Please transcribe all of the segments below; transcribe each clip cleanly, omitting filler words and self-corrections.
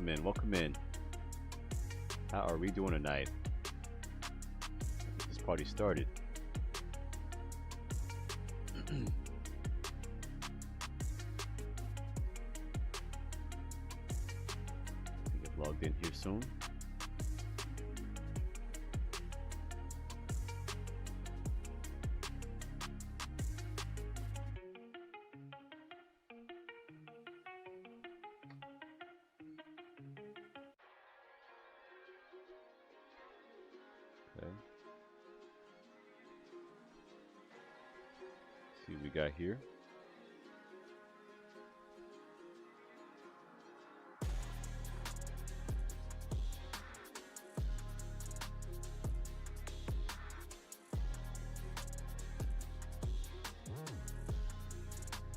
Welcome in. Welcome in. How are we doing tonight? Get this party started. Get logged in here soon. Okay. See what we got here.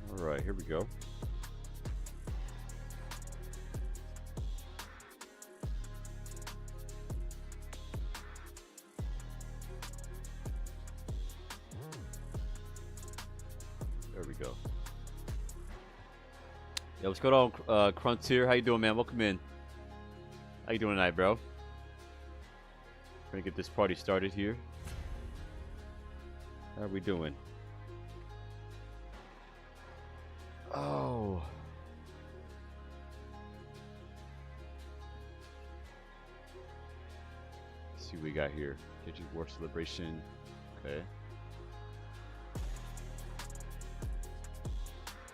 All right, here we go. There we go. Yo, what's going on, Cruntier? How you doing, man? Welcome in. How you doing tonight, bro? Gonna get this party started here. How are we doing? Oh. Let's see what we got here. Digi War Celebration. Okay.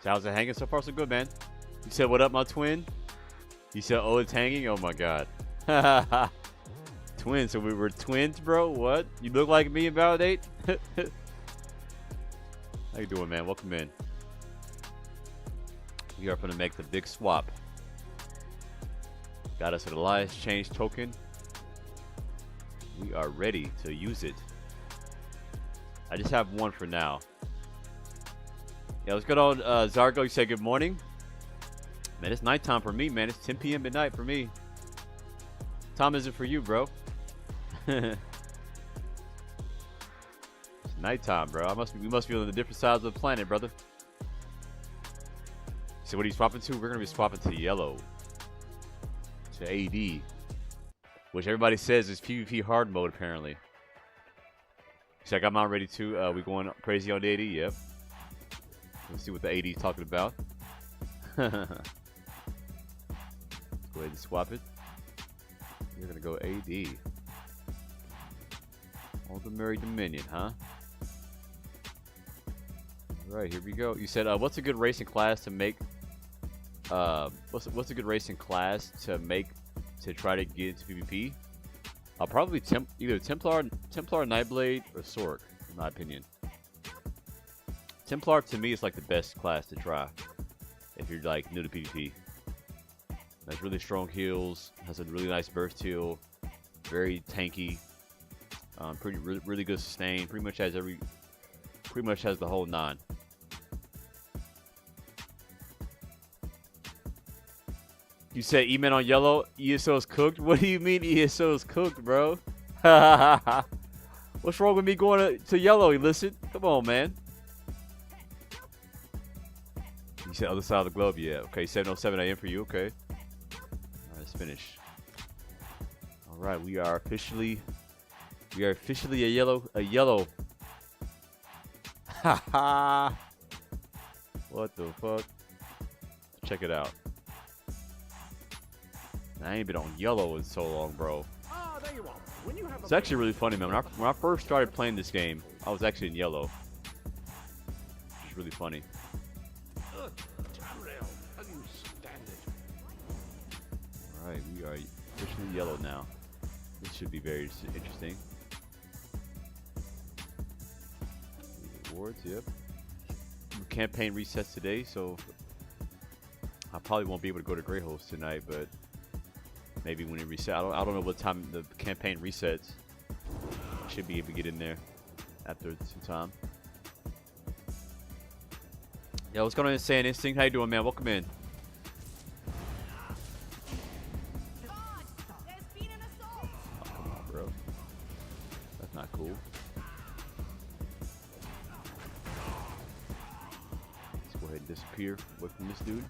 So how's it hanging? So far, so good, man. You said, what up, my twin? You said, oh, it's hanging? Oh, my God. Twins. So we were twins, bro? What? You look like me and Validate? How you doing, man? Welcome in. We are going to make the big swap. Got us an Alliance Change token. We are ready to use it. I just have one for now. Yeah, what's good on Zargo? You say good morning? Man, it's nighttime for me, man. It's 10 p.m. midnight for me. Time is it for you, bro? It's nighttime, bro. We must be on the different sides of the planet, brother. So what are you swapping to? We're gonna be swapping to yellow. To AD. Which everybody says is PvP hard mode, apparently. So I got mine ready too. We going crazy on the AD? Yep. Let's see what the AD is talking about. Go ahead and swap it. You're gonna go AD. All the Merry Dominion, huh? Alright, here we go. You said, what's a good racing class to make? What's a good racing class to make to try to get into PvP? Probably either Templar, Nightblade, or Sork, in my opinion. Templar to me is like the best class to try if you're like new to PvP. Has really strong heals, has a really nice burst heal, very tanky, really good sustain. Pretty much has the whole nine. You said E-Man on yellow, ESO is cooked? What do you mean ESO is cooked, bro? What's wrong with me going to yellow, Illicit? Come on, man. You said other side of the globe, yeah. Okay, 7:07 a.m. for you, okay. Alright, let's finish. Alright, we are officially a yellow. Haha. What the fuck? Check it out. I ain't been on yellow in so long, bro. There you are. It's actually really funny, man. When I first started playing this game, I was actually in yellow. It's really funny. Alright, we are officially yellow now. This should be very interesting. Rewards, yep. Campaign resets today, so I probably won't be able to go to Greyhost tonight, but maybe when it resets. I don't know what time the campaign resets. I should be able to get in there after some time. Yeah, what's going on, Insane Instinct? How you doing, man? Welcome in. Bro. That's not cool. Let's go ahead and disappear away from this dude.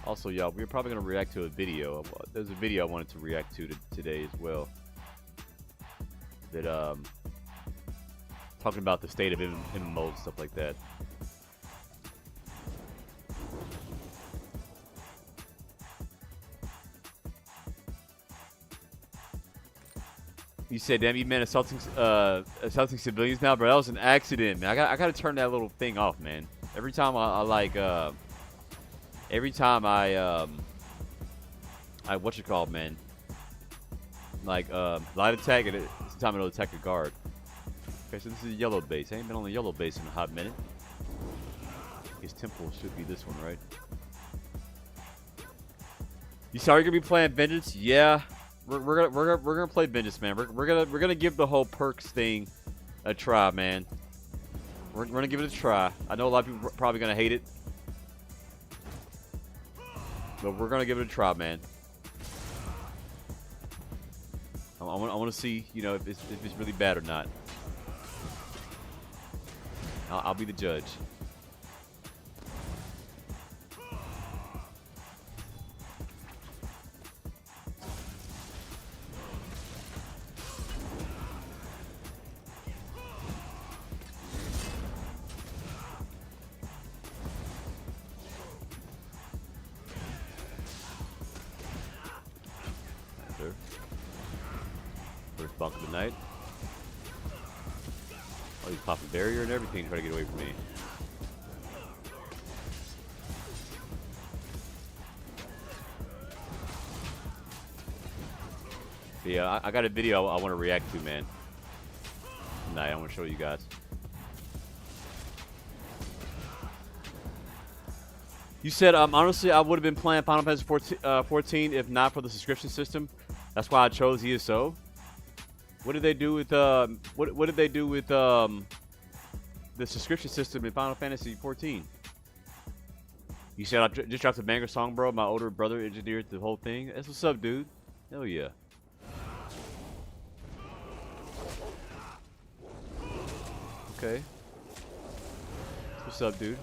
Also, y'all, we're probably gonna react to a video. There's a video I wanted to react to today as well. That talking about the state of MMOs and stuff like that. You said, "Damn, you man assaulting civilians now, bro. That was an accident, man. I gotta turn that little thing off, man. Every time I what you call, man, like light attack, and sometimes it'll attack a guard." Okay, so this is a yellow base. I ain't been on the yellow base in a hot minute. His temple should be this one, right? You sorry you're gonna be playing Vengeance? Yeah, we're gonna play Vengeance, man. We're gonna give the whole perks thing a try, man. We're gonna give it a try. I know a lot of people are probably gonna hate it, but we're gonna give it a try, man. I want to see, you know, if it's really bad or not. I'll be the judge. First bonk of the night. Oh, he's popping barrier and everything to try to get away from me. But yeah, I got a video I want to react to, man. Tonight, I want to show you guys. You said, honestly, I would have been playing Final Fantasy 14 if not for the subscription system. That's why I chose ESO. What did they do with what did they do with the subscription system in Final Fantasy 14? You said I just dropped a banger song, bro. My older brother engineered the whole thing. That's what's up, dude. Hell yeah. Okay. What's up, dude?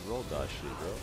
Roll dodge shit, bro.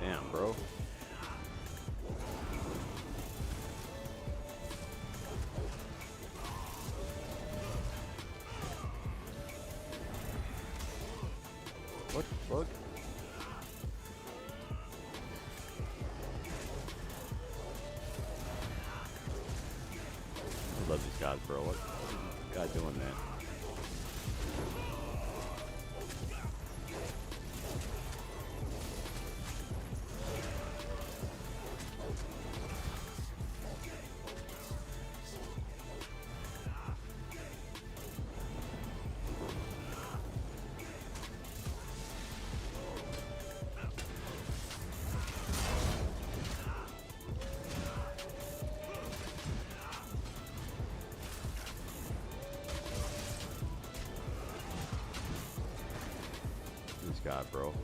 Damn, bro. What the fuck? I love these guys, bro. What is this guy doing, man? This guy, bro.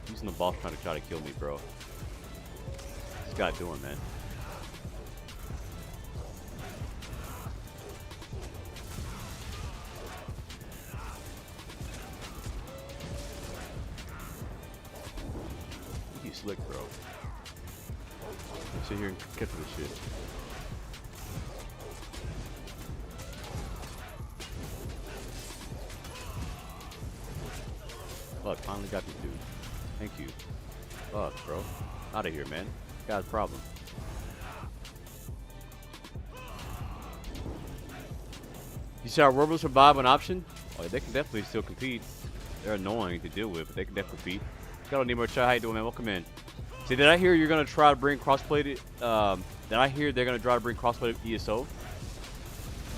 Using the boss trying to kill me, bro. What's this guy doing, man? You slick, bro. Sit here and catch this shit. Look, finally got this dude. Thank you. Fuck, bro. Out of here, man. Got a problem. You see our Robo survive an option? Oh, they can definitely still compete. They're annoying to deal with, but they can definitely compete. Got Nemo Chai, how you doing, man? Welcome in. See, did I hear you're gonna try to bring crossplay to, did I hear they're gonna try to bring crossplay to ESO?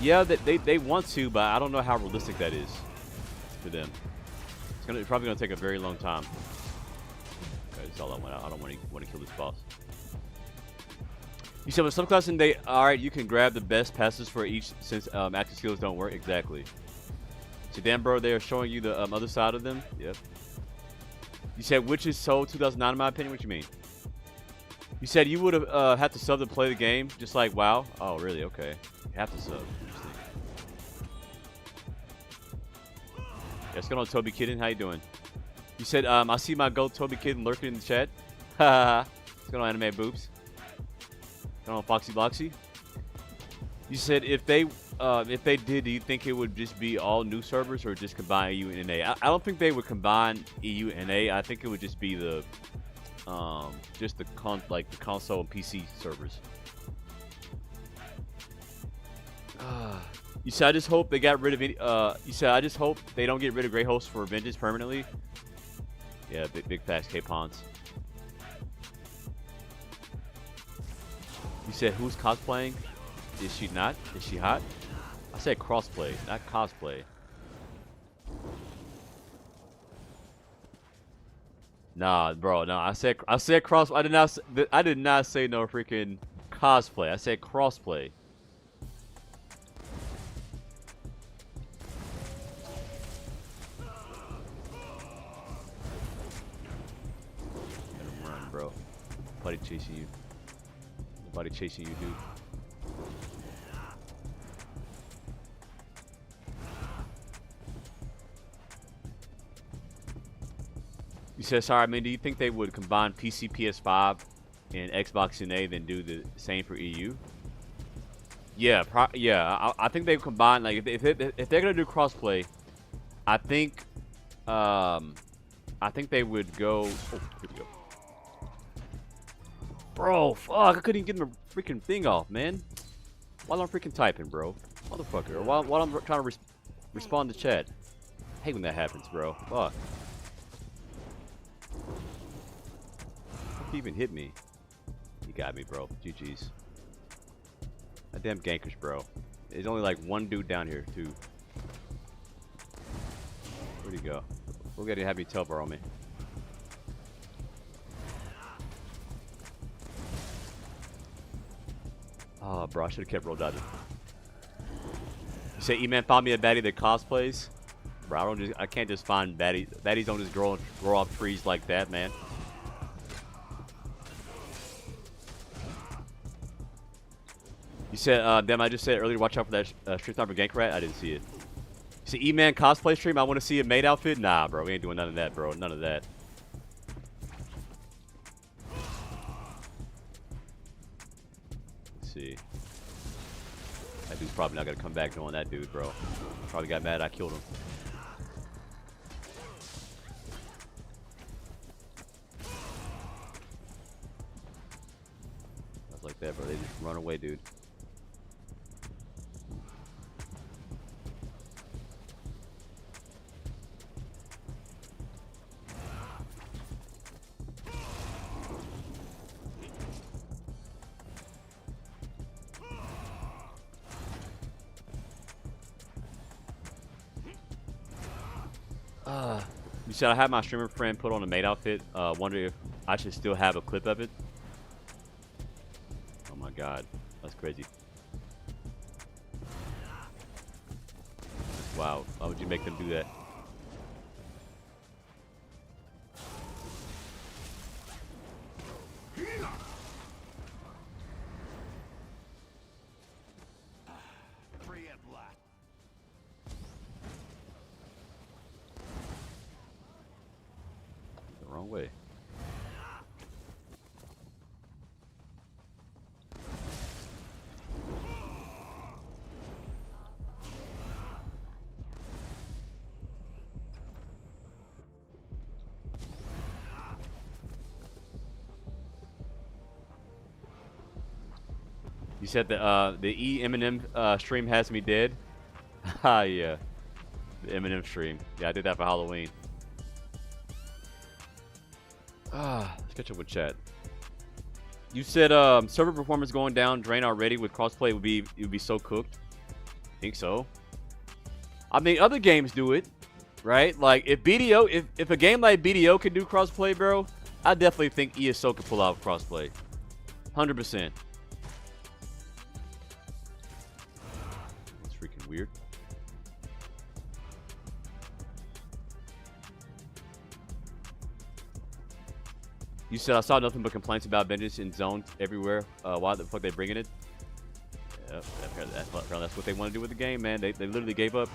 Yeah, they want to, but I don't know how realistic that is for them. It's probably gonna take a very long time. Okay, that's all I want. I don't want to kill this boss. You said with some class and they, alright, you can grab the best passes for each since active skills don't work. Exactly. So damn, bro, they are showing you the other side of them. Yep. You said which is so 2009 in my opinion. What you mean? You said you would have had to sub to play the game, just like WoW. Oh, really? Okay. You have to sub. Interesting. What's going on, Toby Kidden? How you doing? You said I see my goat Toby Kidden lurking in the chat. Haha. What's going on, Anime Boobs? What's going on, Foxy Bloxy? You said if they did, do you think it would just be all new servers or just combine EU and NA? I don't think they would combine EU and NA. I think it would just be the just the console and PC servers. You said I just hope they got rid of it. You said I just hope they don't get rid of Grey Host for Vengeance permanently. Yeah, big facts, K-Pons. You said who's cosplaying? Is she not? Is she hot? I said crossplay, not cosplay. Nah, bro, no. I said cross. I did not say no freaking cosplay. I said crossplay. Gotta run, bro. Nobody chasing you. Nobody chasing you, dude. You said, sorry, I mean, do you think they would combine PC, PS5, and Xbox NA, then do the same for EU? Yeah, I think they combine, like, if they're gonna do crossplay, I think they would go. Oh, here we go. Bro, fuck! I couldn't even get the freaking thing off, man. While I'm freaking typing, bro, motherfucker. Or while I'm trying to respond to chat. I hate when that happens, bro. Fuck. He even hit me. You got me, bro. GG's. That damn gankers, bro. There's only like one dude down here, too. Where'd he go? We'll get to have me teleport on me. Oh, bro, I should have kept roll dodging. You say E-Man found me a baddie that cosplays? Bro, I can't just find baddies. Baddies don't just grow off trees like that, man. You said, damn, I just said earlier, watch out for that Street Sniper Gank Rat. I didn't see it. You see E-Man cosplay stream? I want to see a maid outfit? Nah, bro, we ain't doing none of that, bro. None of that. Let's see. That dude's probably not going to come back knowing that dude, bro. Probably got mad I killed him. Stuff like that, bro. They just run away, dude. You said I had my streamer friend put on a maid outfit. Wonder if I should still have a clip of it. Oh my god, that's crazy. Wow, why would you make them do that? Wrong way. You said the Eminem stream has me dead. Ah, yeah. The Eminem stream. Yeah, I did that for Halloween. Let's catch up with chat. You said server performance going down drain already with crossplay would be so cooked. Think so? I mean, other games do it, right? Like if a game like BDO can do crossplay, bro, I definitely think ESO could pull out crossplay. 100%. That's freaking weird. You said I saw nothing but complaints about Vengeance in zones everywhere. Why the fuck they bringing it? Yeah, apparently that's what they want to do with the game, man. They literally gave up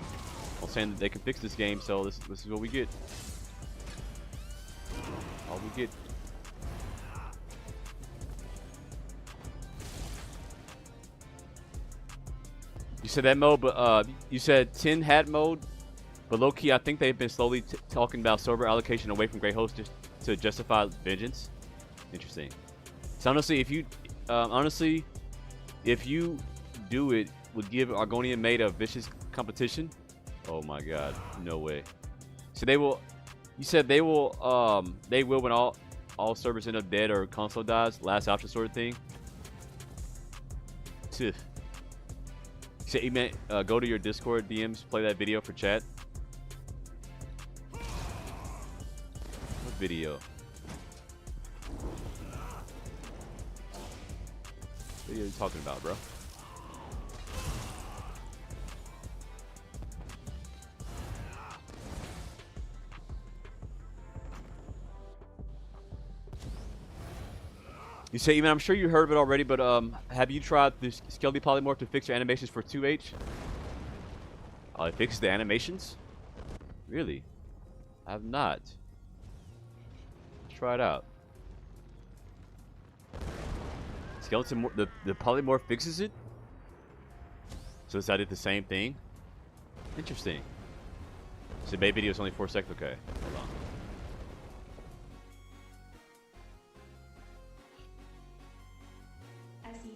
on saying that they can fix this game, so this is what we get. All we get. You said that mode, but you said 10 hat mode, but low key, I think they've been slowly talking about server allocation away from Great Host just to justify Vengeance. Interesting. So honestly, if you do it, would give Argonian Maid a vicious competition. Oh my god, no way. So they will. You said they will. They will when all servers end up dead or console dies. Last option sort of thing. Tiff. You said, man, go to your Discord DMs, play that video for chat. What video? What are you talking about, bro? You say, even I'm sure you heard of it already, but have you tried this Skelly Polymorph to fix your animations for 2H? Oh, it fixes the animations? Really? I have not. Let's try it out. Skeleton, the polymorph fixes it? So it's I did the same thing? Interesting. So Bay video is only 4 seconds. Okay, hold on.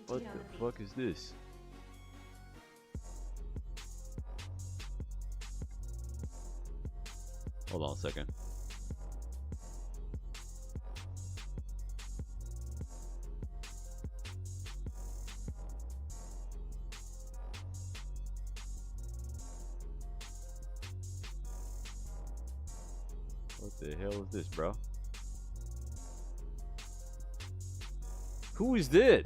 What the fuck is this? Hold on a second. What the hell is this, bro? Who is this?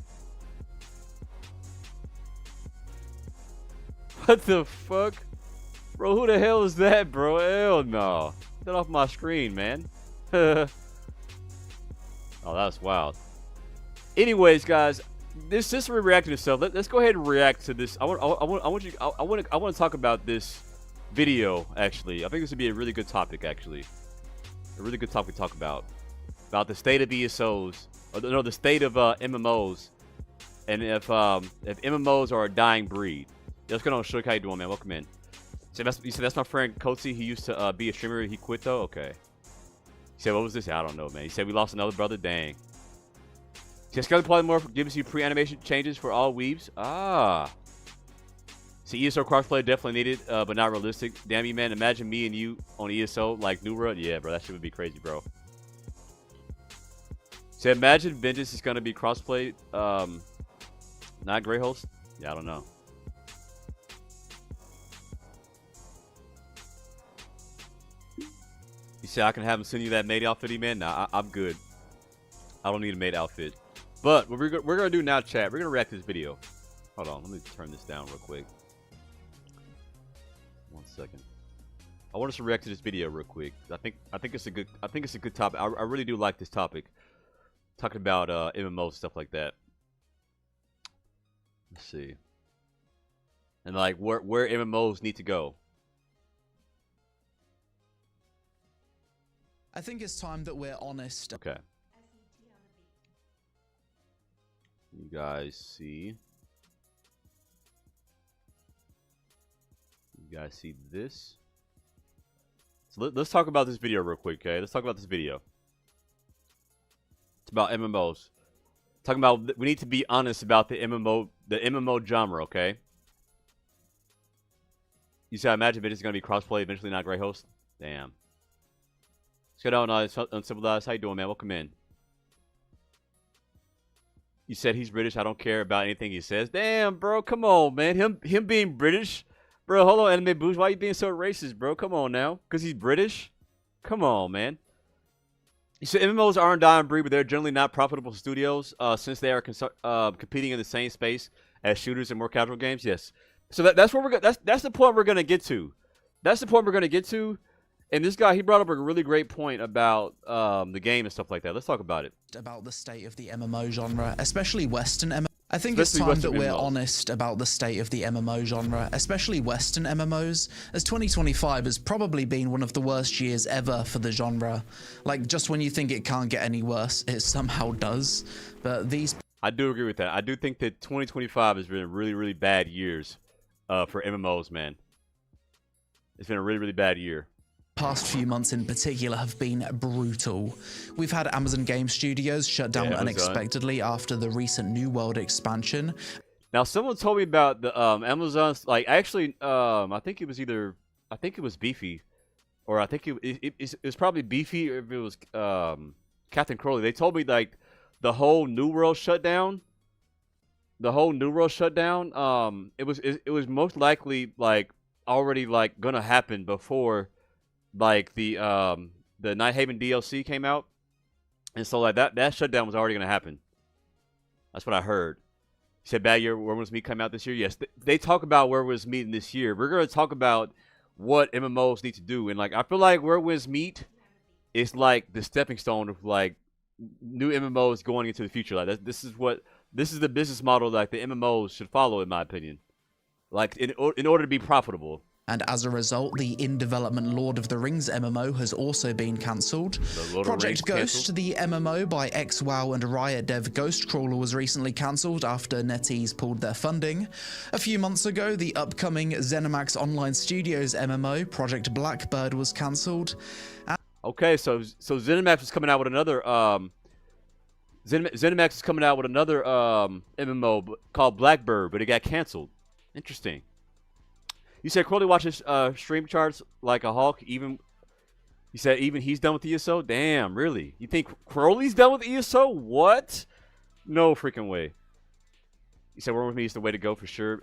What the fuck? Bro, who the hell is that, bro? Hell no. Get off my screen, man. Oh, that's wild. Anyways, guys, this is reacting to stuff. Let's go ahead and react to this. I want to talk about this video, actually. I think this would be a really good topic, actually. A really good topic to talk about the state of ESOs, or no, the state of MMOs, and if MMOs are a dying breed. Let's go on, Shook. How you doing, man? Welcome in. So you said that's my friend Coatsy. He used to be a streamer. He quit though. Okay. He said, what was this? I don't know, man. He said we lost another brother. Dang. He said Skelly Polymorph gives you pre-animation changes for all weaves. Ah. See, ESO crossplay definitely needed, but not realistic. Damn you, man. Imagine me and you on ESO like Nura. Yeah, bro. That shit would be crazy, bro. So imagine Vengeance is gonna be crossplay. Not Grey Host. Yeah, I don't know. You said I can have him send you that maid outfit, man. Nah, I'm good. I don't need a maid outfit. But what we're gonna do now, chat. We're gonna react to this video. Hold on, let me turn this down real quick. 1 second. I want us to react to this video real quick. I think it's a good topic. I really do like this topic. Talking about MMOs, stuff like that. Let's see. And like where MMOs need to go. I think it's time that we're honest. Okay. You guys see? You guys see this? So let's talk about this video real quick, okay? Let's talk about this video. It's about MMOs. Talking about we need to be honest about the MMO genre, okay? You said I imagine it is going to be crossplay eventually, not Grey Host. Damn. Let's go down Uncivilized. How you doing, man? Welcome in. You said he's British. I don't care about anything he says. Damn, bro. Come on, man. Him being British. Bro, hold on, Anime Boost. Why are you being so racist, bro? Come on now. Because he's British? Come on, man. You said MMOs aren't dying breed, but they're generally not profitable studios since they are competing in the same space as shooters and more casual games. Yes. So that's where that's the point we're gonna get to. That's the point we're gonna get to. And this guy, he brought up a really great point about the game and stuff like that. Let's talk about it. About the state of the MMO genre, especially Western MMOs. I think it's Especially time that Western we're MMOs. honest about the state of the MMO genre, especially Western MMOs, as 2025 has probably been one of the worst years ever for the genre. Like, just when you think it can't get any worse, it somehow does. But these I do agree with that. I do think that 2025 has been really, really bad years for MMOs, man. It's been a really, really bad year. past few months in particular have been brutal. We've had Amazon Game Studios shut down unexpectedly after the recent New World expansion. Now, someone told me about the Amazon's, like, actually, I think it was Beefy, or I think it was probably Beefy, or if it was Captain Crowley. They told me, like, the whole New World shutdown, it was most likely, like, already, like, gonna happen before, like, the Night Haven DLC came out. And so, like, that shutdown was already gonna happen. That's what I heard. He said, bad year, Where Was Meat come out this year? Yes, they talk about Where Was Meat in this year. We're going to talk about what MMOs need to do. And, like, I feel like Where Was Meat is, like, the stepping stone of, like, new MMOs going into the future. Like, this is the business model, like, the MMOs should follow, in my opinion. Like, in order to be profitable. And as a result, the in-development Lord of the Rings MMO has also been cancelled. Project Ghost, the MMO by XWow and Riot dev Ghostcrawler, was recently cancelled after NetEase pulled their funding. A few months ago, the upcoming ZeniMax Online Studios MMO, Project Blackbird, was cancelled. Okay, so ZeniMax is coming out with another ZeniMax is coming out with another MMO called Blackbird, but it got cancelled. Interesting. You said Crowley watches stream charts like a hawk. You said even he's done with ESO? Damn, really? You think Crowley's done with ESO? What? No freaking way. You said Where Was Me is the way to go for sure.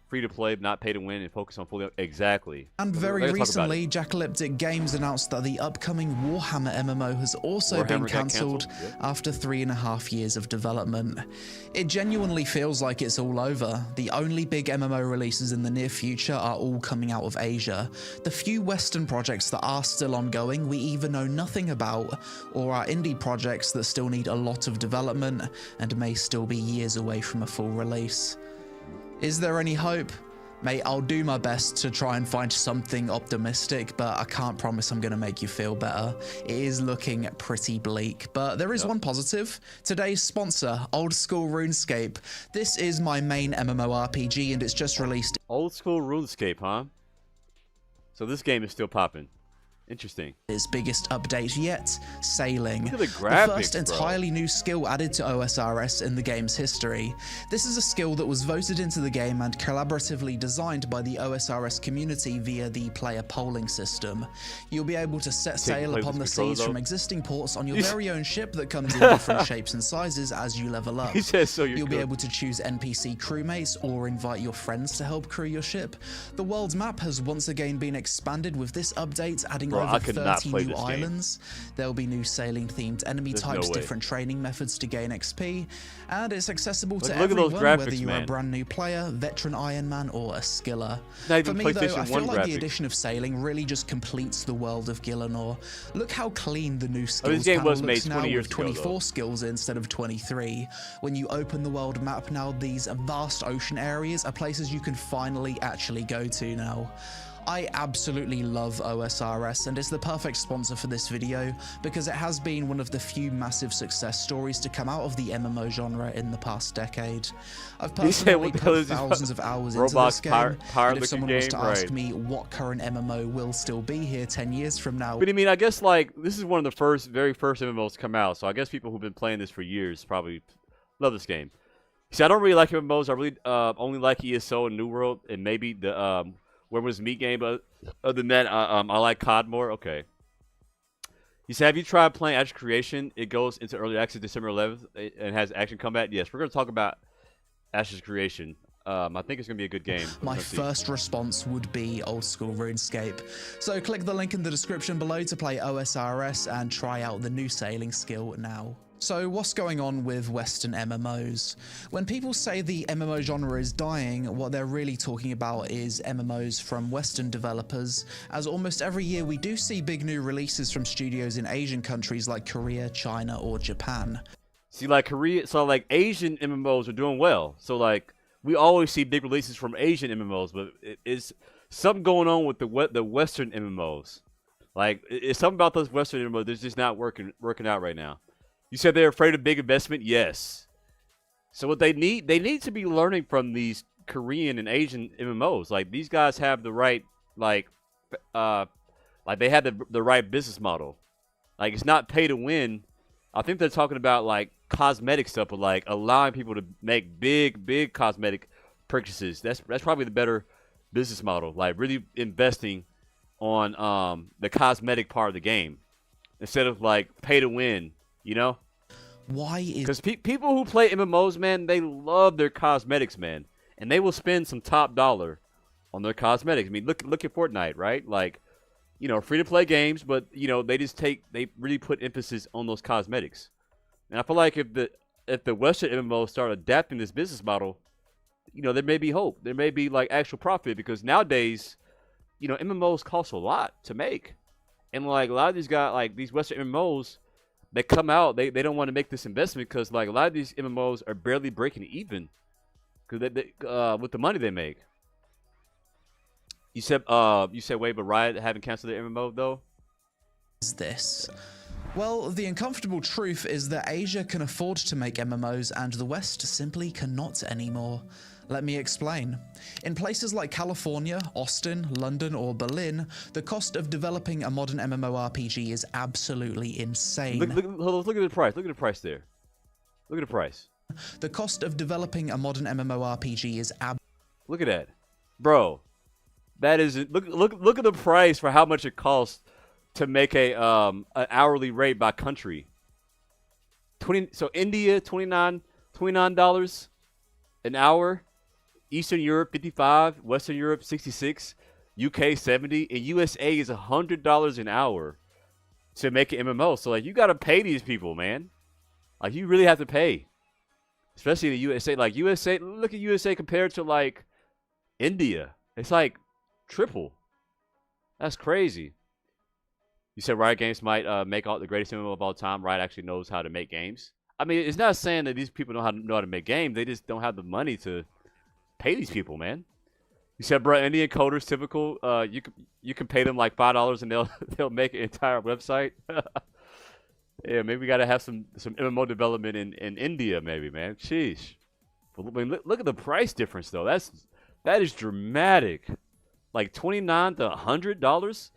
Free to play, not pay to win, and focus on fully. Exactly. And very recently, Jackalyptic Games announced that the upcoming Warhammer MMO has also been cancelled after 3.5 years of development. It genuinely feels like it's all over. The only big MMO releases in the near future are all coming out of Asia. The few Western projects that are still ongoing we either know nothing about, or are indie projects that still need a lot of development and may still be years away from a full release. Is there any hope? Mate, I'll do my best to try and find something optimistic, but I can't promise I'm going to make you feel better. It is looking pretty bleak, but there is one positive. Today's sponsor, Old School RuneScape. This is my main MMORPG and it's just released. Old School RuneScape, huh? So this game is still popping. Interesting. Its biggest update yet, sailing. Look at the graphics, the first entirely new skill added to OSRS in the game's history. This is a skill that was voted into the game and collaboratively designed by the OSRS community via the player polling system. You'll be able to set sail upon the seas from existing ports on your very own ship that comes in different shapes and sizes as you level up. He says so You'll be able to choose NPC crewmates or invite your friends to help crew your ship. The world's map has once again been expanded with this update, adding over 30 new islands. There'll be new sailing-themed enemy types, different training methods to gain XP, and it's accessible to everyone, whether you're a brand new player, veteran Iron Man, or a skiller. For me, though, I feel like the addition of sailing really just completes the world of Gielinor. Look how clean the new skills panel looks now with 24 skills instead of 23. When you open the world map now, these vast ocean areas are places you can finally actually go to now. I absolutely love OSRS and it's the perfect sponsor for this video because it has been one of the few massive success stories to come out of the MMO genre in the past decade. I've personally put thousands of hours into this game, and if someone was to ask me what current MMO will still be here 10 years from now... But I mean, I guess, like, this is one of the very first MMOs to come out, so I guess people who've been playing this for years probably Love this game. See, I don't really like MMOs. I really only like ESO and New World, and maybe the Where Was Meat game. But other than that, I like COD more. Okay. He said, have you tried playing Action Creation? It goes into early access December 11th and has action combat. Yes, we're going to talk about Action Creation. I think it's going to be a good game. My first response would be old school RuneScape. So click the link in the description below to play OSRS and try out the new sailing skill now. So what's going on with Western MMOs? When people say the MMO genre is dying, what they're really talking about is MMOs from Western developers, as almost every year we do see big new releases from studios in Asian countries like Korea, China, or Japan. See, like Korea, so like Asian MMOs are doing well. So like we always see big releases from Asian MMOs, but it's something going on with the Western MMOs. Like it's something about those Western MMOs that's just not working out right now. You said they're afraid of big investment? Yes. So what they need to be learning from these Korean and Asian MMOs. Like these guys have the right like they have the right business model. Like it's not pay to win. I think they're talking about like cosmetic stuff, but like allowing people to make big cosmetic purchases. That's probably the better business model. Like really investing on the cosmetic part of the game instead of like pay to win. You know? Why is... Because people who play MMOs, man, they love their cosmetics, man. And they will spend some top dollar on their cosmetics. I mean, look at Fortnite, right? Like, you know, free-to-play games, but, you know, they really put emphasis on those cosmetics. And I feel like if the Western MMOs start adapting this business model, you know, there may be hope. There may be, like, actual profit. Because nowadays, you know, MMOs cost a lot to make. And, like, a lot of these guys, like, these Western MMOs... They come out, they don't want to make this investment because like a lot of these MMOs are barely breaking even because with the money they make. You said wait, but Riot haven't canceled their MMO though? Is this? Well, the uncomfortable truth is that Asia can afford to make MMOs and the West simply cannot anymore. Let me explain. In places like California, Austin, London, or Berlin, the cost of developing a modern MMORPG is absolutely insane. Look at the price. Look at the price there. Look at the price. The cost of developing a modern MMORPG is Look at that. Bro. That is look at the price for how much it costs to make an hourly rate by country. So India $29 an hour. Eastern Europe, 55. Western Europe, 66. UK, 70. And USA is $100 an hour to make an MMO. So, like, you got to pay these people, man. Like, you really have to pay. Especially in the USA. Like, USA, look at USA compared to, like, India. It's, like, triple. That's crazy. You said Riot Games might make the greatest MMO of all time. Riot actually knows how to make games. I mean, it's not saying that these people know how to make games. They just don't have the money to pay these people, man. You said, bro, Indian coders typical. You can pay them like $5 and they'll make an entire website. Yeah, maybe we gotta have some MMO development in India, maybe, man. Sheesh. But I mean, look at the price difference though. That is dramatic. Like $29 to $100.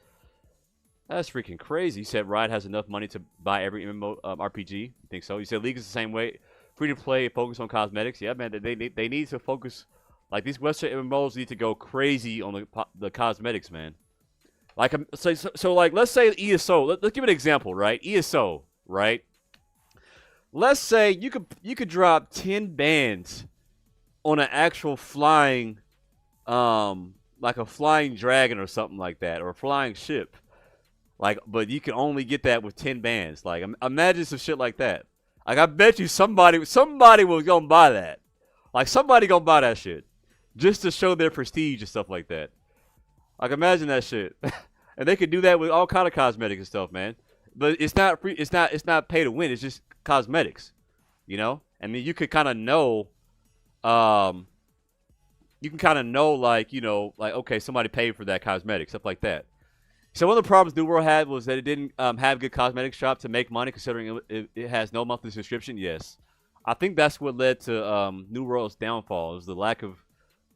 That's freaking crazy. You said Riot has enough money to buy every MMO RPG. You think so? You said League is the same way. Free to play, focus on cosmetics. Yeah, man. They need to focus. Like, these Western MMOs need to go crazy on the cosmetics, man. Like, so like, let's say ESO. Let's give an example, right? ESO, right? Let's say you could drop 10 bands on an actual flying, like a flying dragon or something like that, or a flying ship. Like, but you can only get that with 10 bands. Like, imagine some shit like that. Like, I bet you somebody was gonna buy that. Like, somebody gonna buy that shit. Just to show their prestige and stuff like that. Like, imagine that shit. And they could do that with all kind of cosmetics and stuff, man. But it's not free. It's not pay to win. It's just cosmetics, you know. I mean, you could kind of know. You can kind of know, like, you know, like, okay, somebody paid for that cosmetic, stuff like that. So one of the problems New World had was that it didn't have good cosmetic shop to make money, considering it has no monthly subscription. Yes, I think that's what led to New World's downfall. It was the lack of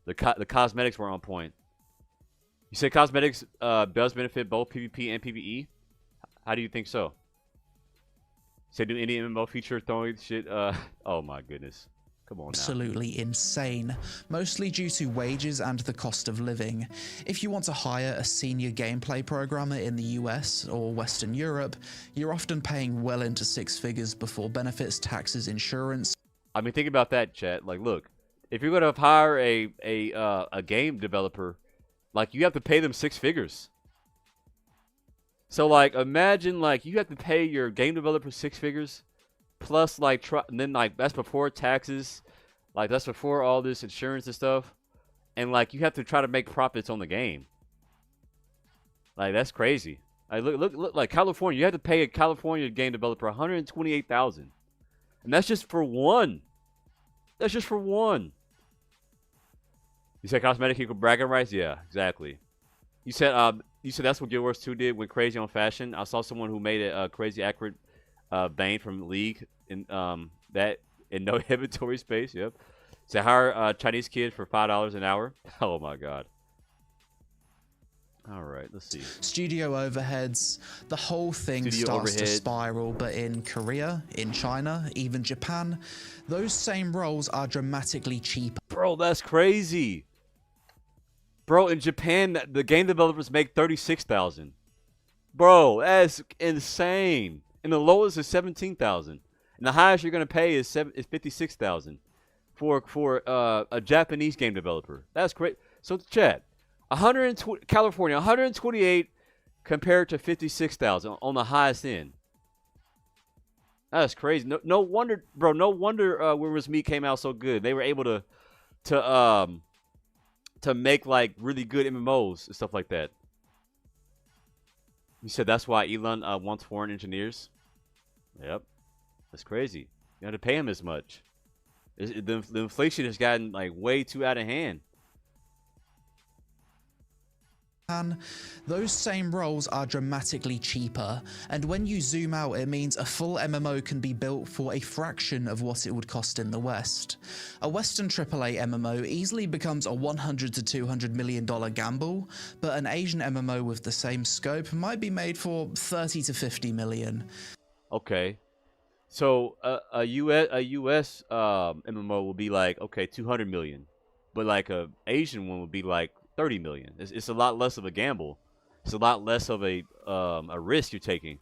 the cosmetics were on point. You said cosmetics does benefit both PvP and PvE. How do you think so? Say do any MMO feature throwing shit? Oh my goodness. Come on now. Absolutely insane, mostly due to wages and the cost of living. If you want to hire a senior gameplay programmer in the US or Western Europe, you're often paying well into six figures before benefits, taxes, insurance. I mean, think about that, chat. Like, look, if you're gonna hire a game developer, like you have to pay them six figures. So like, imagine like you have to pay your game developer six figures. Plus, like, and then, like, that's before taxes. Like, that's before all this insurance and stuff. And, like, you have to try to make profits on the game. Like, that's crazy. Like, look, like, California. You have to pay a California game developer $128,000. And that's just for one. That's just for one. You said cosmetic equal bragging rights? Yeah, exactly. You said that's what Guild Wars 2 did, went crazy on fashion. I saw someone who made a crazy accurate Bane from League in that in no inventory space. Yep. So hire a Chinese kid for $5 an hour. Oh my god. All right, let's see. Studio overheads. The whole thing starts to spiral, but in Korea, in China, even Japan, those same roles are dramatically cheaper. Bro, that's crazy. Bro, in Japan, the game developers make $36,000. Bro, that's insane. And the lowest is $17,000, and the highest you're gonna pay is $56,000 for a Japanese game developer. That's great. So, chat, California, 128 compared to 56,000 on the highest end. That's crazy. No wonder, bro. No wonder Where Me came out so good. They were able to make like really good MMOs and stuff like that. You said that's why Elon wants foreign engineers? Yep. That's crazy. You have to pay him as much. The inflation has gotten like way too out of hand. Those same roles are dramatically cheaper, and when you zoom out, it means a full MMO can be built for a fraction of what it would cost in the West. A Western AAA MMO easily becomes a $100 to $200 million gamble, but an Asian MMO with the same scope might be made for $30 to $50 million. Okay, so a US MMO will be like, okay, 200 million, but like a Asian one would be like 30 million. It's a lot less of a gamble. It's a lot less of a risk you're taking.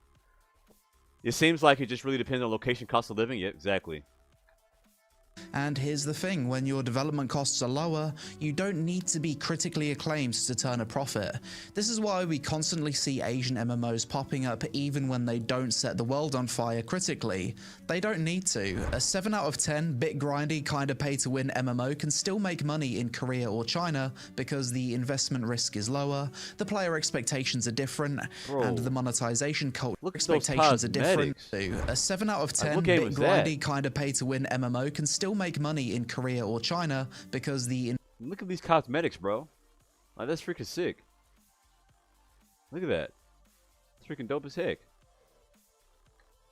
It seems like it just really depends on location, cost of living. Yeah, exactly. And here's the thing, when your development costs are lower, you don't need to be critically acclaimed to turn a profit. This is why we constantly see Asian MMOs popping up even when they don't set the world on fire critically. They don't need to. A 7 out of 10 bit grindy kinda pay to win MMO can still make money in Korea or China because the investment risk is lower, the player expectations are different, and the monetization culture expectations are different too. A 7 out of 10 bit grindy kinda pay to win MMO can still make money in Korea or China because look at these cosmetics, bro. Like, that's freaking sick. Look at that. It's freaking dope as heck.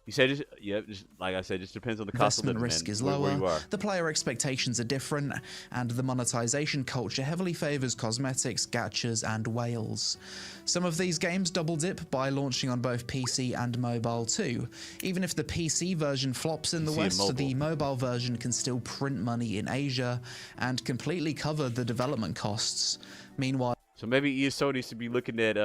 You said, just like I said, just depends on the cost of living. Investment risk is lower, the player expectations are different, and the monetization culture heavily favors cosmetics, gachas, and whales. Some of these games double dip by launching on both PC and mobile too. Even if the PC version flops in the West, the mobile version can still print money in Asia and completely cover the development costs. Meanwhile, so maybe ESO needs to be looking at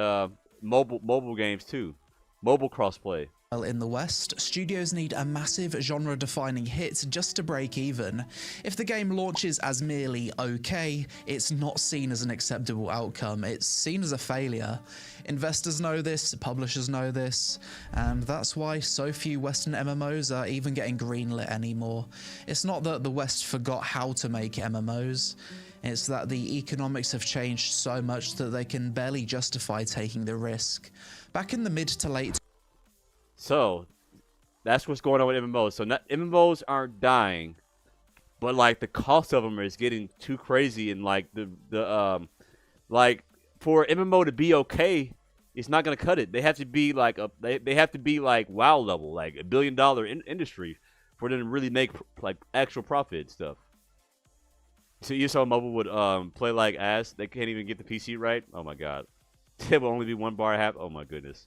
mobile games too, mobile crossplay. In the West, studios need a massive genre-defining hit just to break even. If the game launches as merely okay, it's not seen as an acceptable outcome, it's seen as a failure. Investors know this, publishers know this, and that's why so few Western MMOs are even getting greenlit anymore. It's not that the West forgot how to make MMOs, it's that the economics have changed so much that they can barely justify taking the risk. Back in the mid to late So, that's what's going on with MMOs. So, MMOs aren't dying, but like the cost of them is getting too crazy, and like like for MMO to be okay, it's not gonna cut it. They have to be like they have to be like WoW level, like $1 billion industry, for them to really make like actual profit and stuff. So ESO Mobile would play like ass. They can't even get the PC right. Oh my god, it will only be one bar half. Oh my goodness.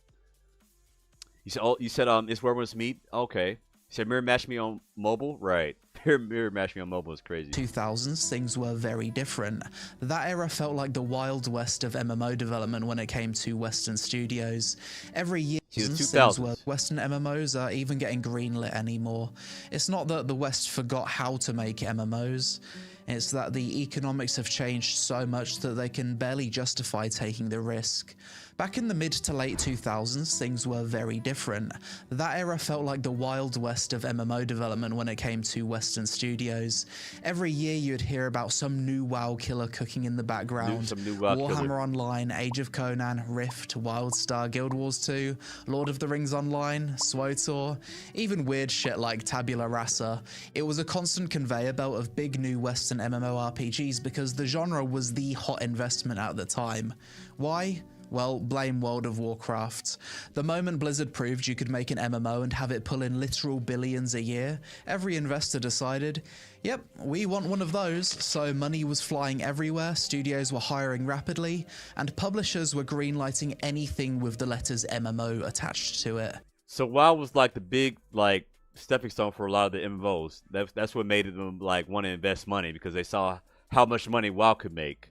you said it's where we meet. Okay. You said Mirror Match Me on mobile, right? Mirror Match Me on mobile is crazy. 2000s, things were very different. That era felt like the Wild West of MMO development when it came to Western studios. Every year, things were Western MMOs are even getting greenlit anymore. It's not that the West forgot how to make MMOs. It's that the economics have changed so much that they can barely justify taking the risk. Back in the mid to late 2000s, things were very different. That era felt like the Wild West of MMO development when it came to Western studios. Every year you'd hear about some new WoW killer cooking in the background. Warhammer Online, Age of Conan, Rift, WildStar, Guild Wars 2, Lord of the Rings Online, SWTOR, even weird shit like Tabula Rasa. It was a constant conveyor belt of big new Western MMORPGs because the genre was the hot investment at the time. Why? Well, blame World of Warcraft. The moment Blizzard proved you could make an MMO and have it pull in literal billions a year, every investor decided, yep, we want one of those. So money was flying everywhere, studios were hiring rapidly, and publishers were greenlighting anything with the letters MMO attached to it. So WoW was like the big, like, stepping stone for a lot of the MMOs. That's what made them, like, want to invest money because they saw how much money WoW could make.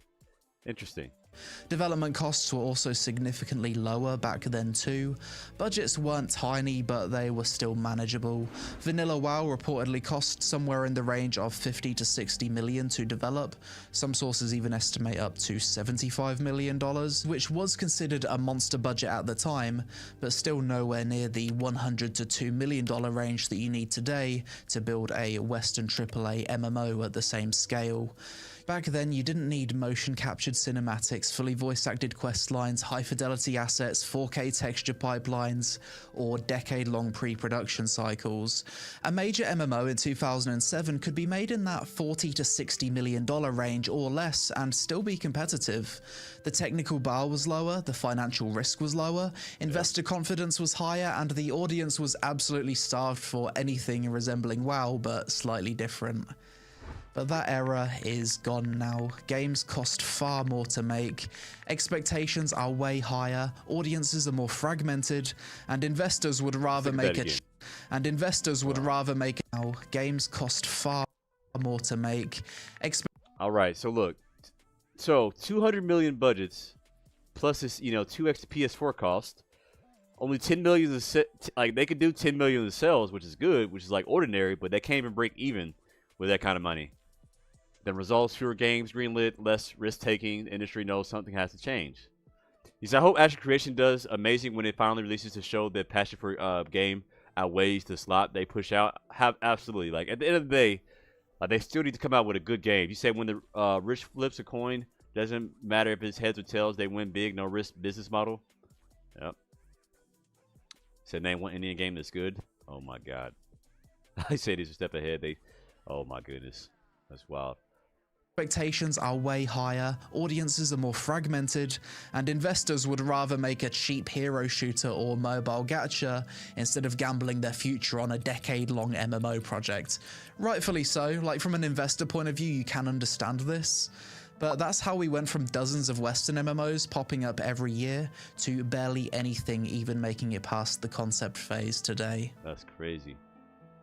Interesting. Development costs were also significantly lower back then too. Budgets weren't tiny, but they were still manageable. Vanilla WoW reportedly cost somewhere in the range of 50 to 60 million to develop. Some sources even estimate up to $75 million, which was considered a monster budget at the time, but still nowhere near the $100 to $2 million range that you need today to build a Western AAA MMO at the same scale. Back then, you didn't need motion-captured cinematics, fully voice-acted quest lines, high-fidelity assets, 4K texture pipelines, or decade-long pre-production cycles. A major MMO in 2007 could be made in that $40 to $60 million range or less and still be competitive. The technical bar was lower, the financial risk was lower, investor confidence was higher, and the audience was absolutely starved for anything resembling WoW, but slightly different. But that era is gone now. Games cost far more to make, expectations are way higher, audiences are more fragmented, and investors would rather make it. Now. Games cost far more to make. All right, so look, so 200 million budgets plus this, 2x the PS4 cost. Only 10 million like they could do 10 million of sales, which is good, which is like ordinary, but they can't even break even with that kind of money. The results, fewer games greenlit, less risk-taking. The industry knows something has to change. He said, I hope Action Creation does amazing when it finally releases to show that passion for game outweighs the slot they push out. Absolutely. Like, at the end of the day, they still need to come out with a good game. You said when the rich flips a coin, doesn't matter if it's heads or tails, they win big, no risk business model. Yep. Said name one Indian game that's good. Oh, my God. I say these a step ahead. Oh, my goodness. That's wild. Expectations are way higher, audiences are more fragmented, and investors would rather make a cheap hero shooter or mobile gacha instead of gambling their future on a decade-long MMO project. Rightfully so, like from an investor point of view, you can understand this. But that's how we went from dozens of Western MMOs popping up every year to barely anything even making it past the concept phase today. That's crazy.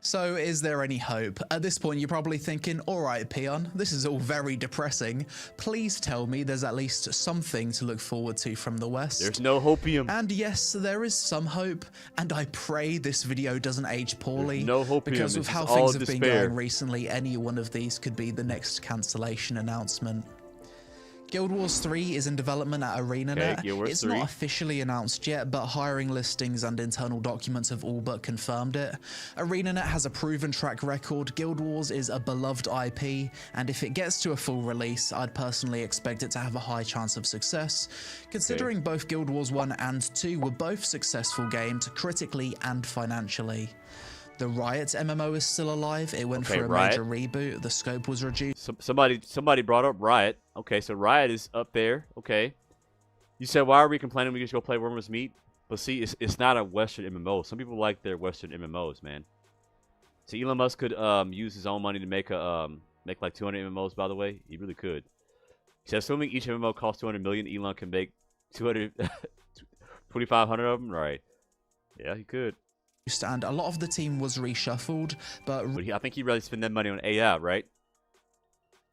So is there any hope? At this point you're probably thinking, alright Peon, this is all very depressing. Please tell me there's at least something to look forward to from the West. There's no hopium. And yes, there is some hope, and I pray this video doesn't age poorly. There's no hopium. Because with how things have been going recently, any one of these could be the next cancellation announcement. Guild Wars 3 is in development at ArenaNet. It's not officially announced yet, but hiring listings and internal documents have all but confirmed it. ArenaNet has a proven track record, Guild Wars is a beloved IP, and if it gets to a full release, I'd personally expect it to have a high chance of success, considering both Guild Wars 1 and 2 were both successful games critically and financially. The Riot MMO is still alive. It went for a major reboot. The scope was reduced. Somebody brought up Riot. Okay, so Riot is up there. Okay. You said, why are we complaining we just go play Wormers Meat? But see, it's not a Western MMO. Some people like their Western MMOs, man. So Elon Musk could use his own money to make like 200 MMOs, by the way. He really could. He said, assuming each MMO costs 200 million, Elon can make 2,500 of them? Right. Yeah, he could. And a lot of the team was reshuffled, but I think he'd rather spend that money on AI, right?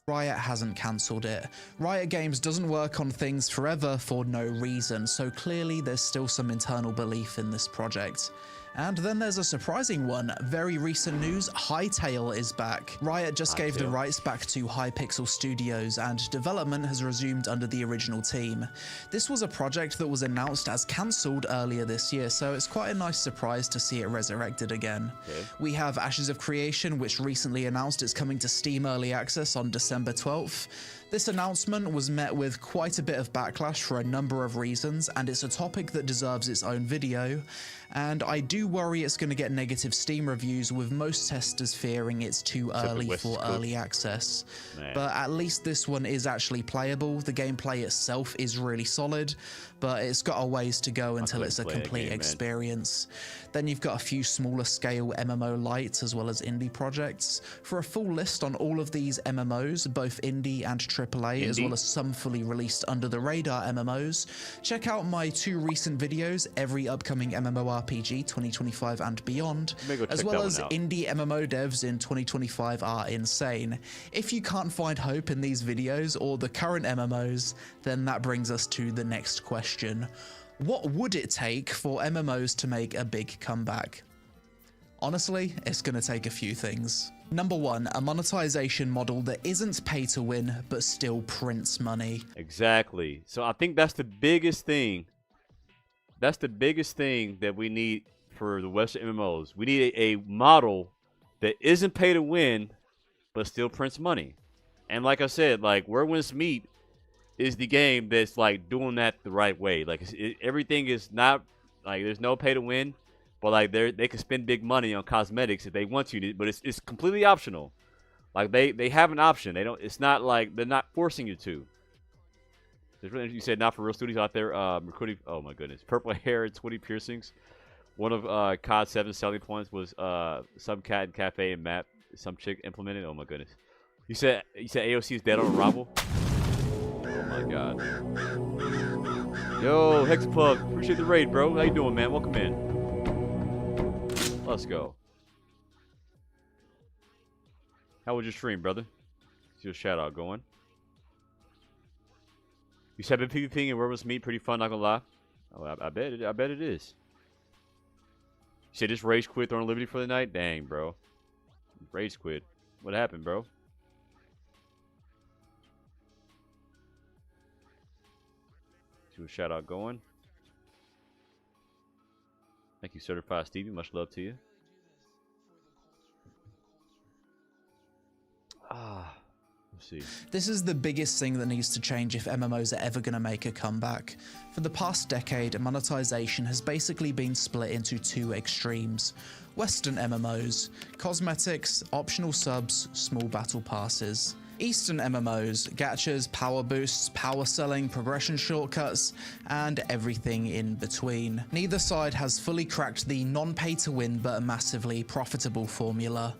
Riot hasn't cancelled it. Riot Games doesn't work on things forever for no reason, so clearly there's still some internal belief in this project. And then there's a surprising one. Very recent news, Hytale is back. Riot just gave the rights back to Hypixel Studios, and development has resumed under the original team. This was a project that was announced as cancelled earlier this year, so it's quite a nice surprise to see it resurrected again. Okay. We have Ashes of Creation, which recently announced it's coming to Steam Early Access on December 12th. This announcement was met with quite a bit of backlash for a number of reasons, and it's a topic that deserves its own video. And I do worry it's going to get negative Steam reviews, with most testers fearing it's too early for early access. Man. But at least this one is actually playable. The gameplay itself is really solid, but it's got a ways to go until it's a complete experience. Then you've got a few smaller scale MMO lights as well as indie projects. For a full list on all of these MMOs, both indie and AAA, as well as some fully released under the radar MMOs, check out my 2 recent videos, Every Upcoming MMORPG 2025 and Beyond, as well as Indie MMO Devs in 2025 Are Insane. If you can't find hope in these videos or the current MMOs, then that brings us to the next question. What would it take for MMOs to make a big comeback? Honestly, it's going to take a few things. Number 1, a monetization model that isn't pay to win, but still prints money. Exactly. So I think that's the biggest thing. That's the biggest thing that we need for the Western MMOs. We need a model that isn't pay to win, but still prints money. And like I said, like Where Winds Meet is the game that's like doing that the right way. Like everything is not like there's no pay to win. But like they can spend big money on cosmetics if they want to, but it's completely optional. Like they have an option. They don't. It's not like they're not forcing you to. There's really, you said not for real studios out there recruiting. Oh my goodness, purple hair and 20 piercings. One of COD 7's selling points was some cat and cafe and map some chick implemented. Oh my goodness. You said AOC is dead on arrival. Oh my god. Yo, Hexapug, appreciate the raid, bro. How you doing, man? Welcome in. Let's go. How was your stream, brother? See your shout out going. You said been PvPing and Where Winds Meet pretty fun, not gonna lie. Oh, I bet it is. You said just rage quit throwing Liberty for the night? Dang, bro. Rage quit. What happened, bro? See your shout out going. Thank you, Certified Stevie. Much love to you. Let's see. This is the biggest thing that needs to change if MMOs are ever going to make a comeback. For the past decade, monetization has basically been split into 2 extremes. Western MMOs, cosmetics, optional subs, small battle passes. Eastern MMOs, gachas, power boosts, power selling, progression shortcuts, and everything in between. Neither side has fully cracked the non-pay-to-win but massively profitable formula.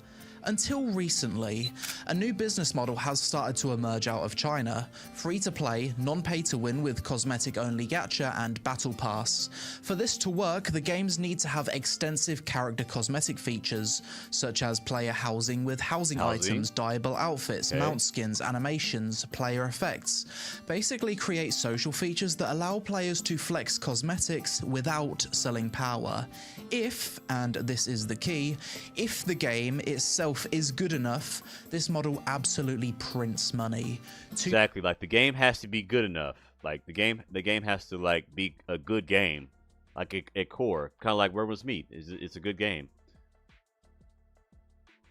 Until recently, a new business model has started to emerge out of China, free-to-play, non-pay-to-win with cosmetic-only gacha and battle pass. For this to work, the games need to have extensive character cosmetic features, such as player housing with housing items, dyeable outfits, mount skins, animations, player effects. Basically create social features that allow players to flex cosmetics without selling power. If, and this is the key, if the game itself is good enough, this model absolutely prints money. Exactly, like the game has to be good enough. Like the game has to like be a good game, like a core, kind of like Where Winds Meet. It's a good game.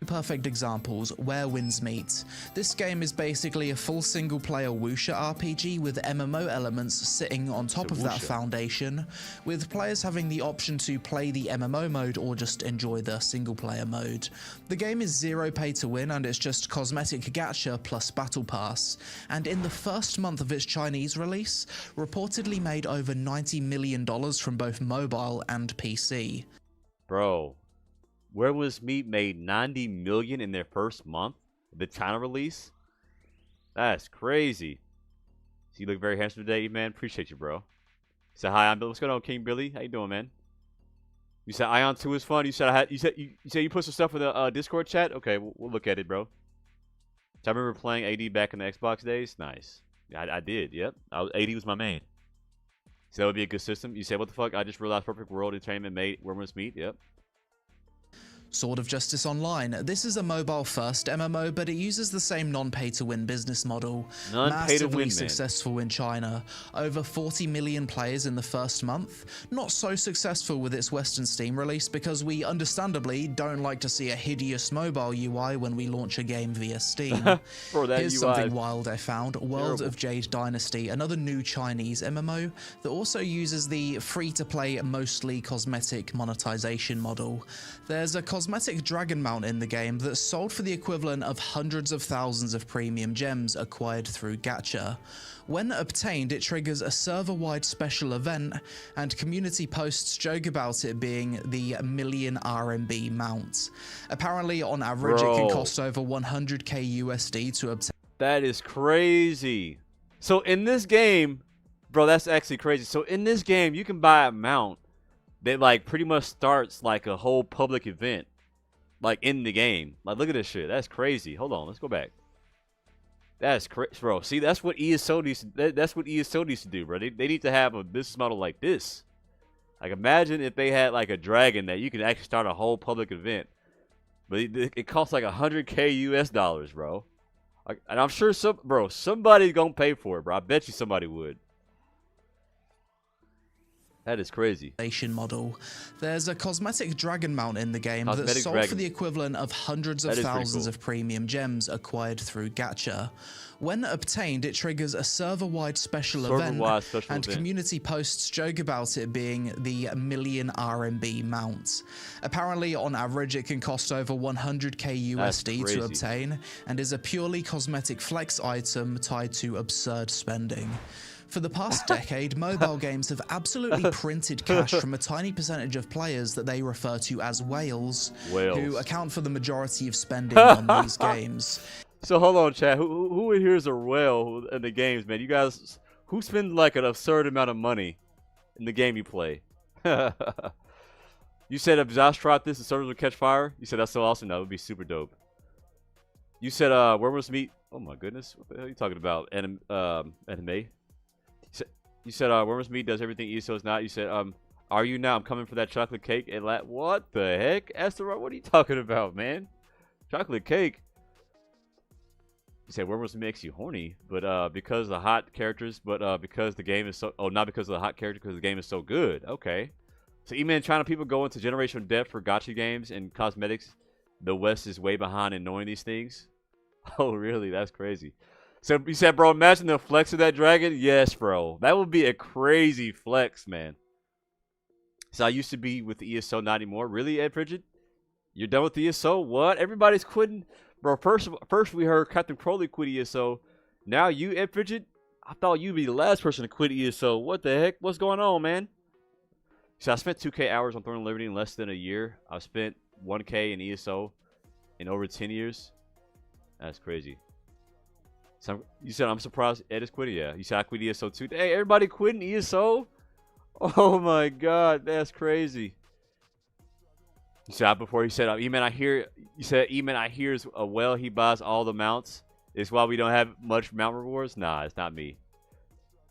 Perfect examples, Where Winds Meet. This game is basically a full single-player wuxia RPG with MMO elements sitting on top of that foundation, with players having the option to play the MMO mode or just enjoy the single-player mode. The game is zero pay to win and it's just cosmetic gacha plus battle pass, and in the first month of its Chinese release, reportedly made over $90 million from both mobile and PC. Bro. Where Winds Meet made $90 million in their first month, the China release. That's crazy. So you look very handsome today, man. Appreciate you, bro. Say hi, I'm Bill. What's going on, King Billy? How you doing, man? You said Ion 2 is fun. You said you put some stuff in the Discord chat. Okay, we'll look at it, bro. So I remember playing AD back in the Xbox days. Nice. I did. Yep. AD was my main. So that would be a good system. You said, what the fuck? I just realized Perfect World Entertainment made Where Must Meet. Yep. Sword of Justice Online. This is a mobile-first MMO, but it uses the same non-pay-to-win business model. Massively successful in China. Over 40 million players in the first month. Not so successful with its Western Steam release because we understandably don't like to see a hideous mobile UI when we launch a game via Steam. Bro, that Here's UI something wild I found. World of Jade Dynasty, another new Chinese MMO that also uses the free-to-play, mostly cosmetic monetization model. There's a cosmetic dragon mount in the game that's sold for the equivalent of hundreds of thousands of premium gems acquired through gacha. When obtained, it triggers a server-wide special event, and community posts joke about it being the million RMB mount. Apparently, on average, it can cost over 100k USD to obtain. That is crazy. So in this game, bro, that's actually crazy. So in this game, you can buy a mount that like pretty much starts like a whole public event, like in the game. Like, look at this shit. That's crazy. Hold on, let's go back. That's crazy, bro. See, that's what ESO needs to. That's what ESO needs to do, bro. They need to have a business model like this. Like, imagine if they had like a dragon that you could actually start a whole public event, but it costs like 100k US dollars, bro. Like, and I'm sure somebody's gonna pay for it, bro. I bet you somebody would. That is crazy. Model. There's a cosmetic dragon mount in the game that's sold for the equivalent of hundreds of thousands of premium gems acquired through gacha. When obtained, it triggers a server-wide special event, and community posts joke about it being the million RMB mount. Apparently, on average, it can cost over 100k USD to obtain, and is a purely cosmetic flex item tied to absurd spending. For the past decade, mobile games have absolutely printed cash from a tiny percentage of players that they refer to as whales, who account for the majority of spending on these games. So hold on, chat. Who in here is a whale in the games, man? You guys, who spend like an absurd amount of money in the game you play? You said if Josh dropped this, the servers would catch fire? You said that's so awesome. That would be super dope. You said, Where Must Meet? Oh my goodness. What the hell are you talking about? Anime? You said, Where Must Meet does everything ESO is not. You said, are you now? I'm coming for that chocolate cake. And what the heck? Asteroid, what are you talking about, man? Chocolate cake? You said, Where Must Meet makes you horny, but because of the hot characters, but because the game is so... Oh, not because of the hot character, because the game is so good. Okay. So, E-Man, China people go into generational debt for gacha games and cosmetics. The West is way behind in knowing these things. Oh, really? That's crazy. So you said, bro, imagine the flex of that dragon. Yes, bro. That would be a crazy flex, man. So I used to be with the ESO, not anymore. Really, Ed Frigid? You're done with the ESO? What? Everybody's quitting? Bro, first we heard Captain Crowley quit ESO. Now you, Ed Frigid? I thought you'd be the last person to quit ESO. What the heck? What's going on, man? So I spent 2K hours on Throne of Liberty in less than a year. I've spent 1K in ESO in over 10 years. That's crazy. So you said, I'm surprised Ed is quitting. Yeah. You said I quit ESO too. Hey, everybody quitting ESO? Oh my God, that's crazy. You said before he said, E-Man, I hear. You said, E-Man, I hear as well he buys all the mounts. It's why we don't have much mount rewards. Nah, it's not me.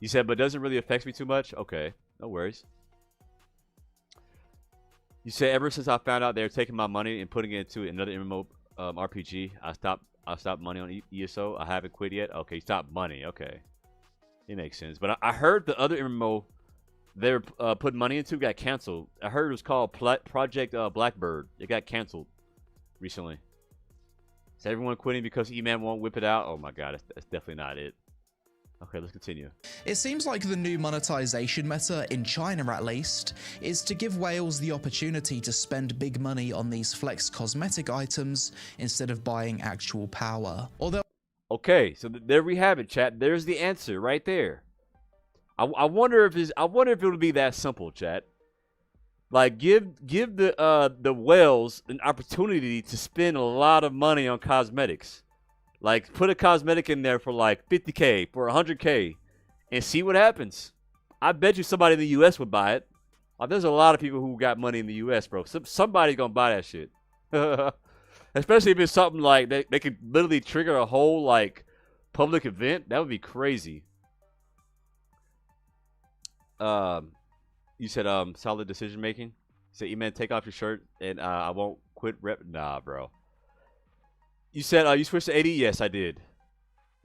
You said, but doesn't really affect me too much. Okay, no worries. You said, ever since I found out they were taking my money and putting it into another MMO RPG, I stopped money on ESO. I haven't quit yet. Okay, stop money. Okay, it makes sense. But I heard the other MMO they were putting money into got canceled. I heard it was called Project Blackbird. It got canceled recently. Is everyone quitting because E-Man won't whip it out? Oh my God, that's definitely not it. Okay, let's continue. It seems like the new monetization meta, in China at least, is to give whales the opportunity to spend big money on these flex cosmetic items instead of buying actual power. Although, okay, so there we have it, chat. There's the answer right there. I wonder if it would be that simple, chat. Like give the whales an opportunity to spend a lot of money on cosmetics. Like put a cosmetic in there for like 50k, for 100k, and see what happens. I bet you somebody in the US would buy it. There's a lot of people who got money in the U.S., bro. Somebody's gonna buy that shit. Especially if it's something like they could literally trigger a whole like public event. That would be crazy. You said solid decision making. You said, E-Man, take off your shirt and I won't quit rep. Nah, bro. You said you switched to AD. Yes, I did.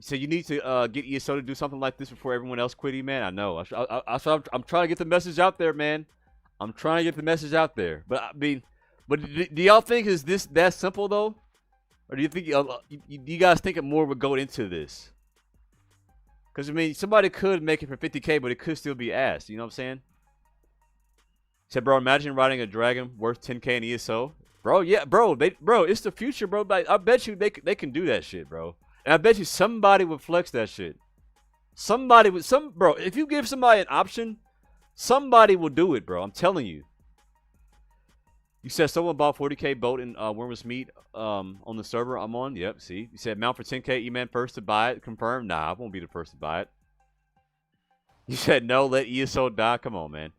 So you need to get ESO to do something like this before everyone else quit, E-Man. I know. I'm trying to get the message out there, man. I'm trying to get the message out there. But I mean, do y'all think is this that simple though, or do you think you guys think it more would go into this? Because I mean, somebody could make it for 50K, but it could still be asked. You know what I'm saying? Said, bro, imagine riding a dragon worth 10K in ESO, bro. Yeah, bro, it's the future, bro. Like, I bet you they can do that shit, bro. And I bet you somebody would flex that shit. Somebody would, bro. If you give somebody an option, somebody will do it, bro. I'm telling you. You said someone bought 40K boat in Worm's Meat on the server I'm on. Yep, see. You said mount for 10K, E-Man first to buy it. Confirmed. Nah, I won't be the first to buy it. You said no, let ESO die. Come on, man.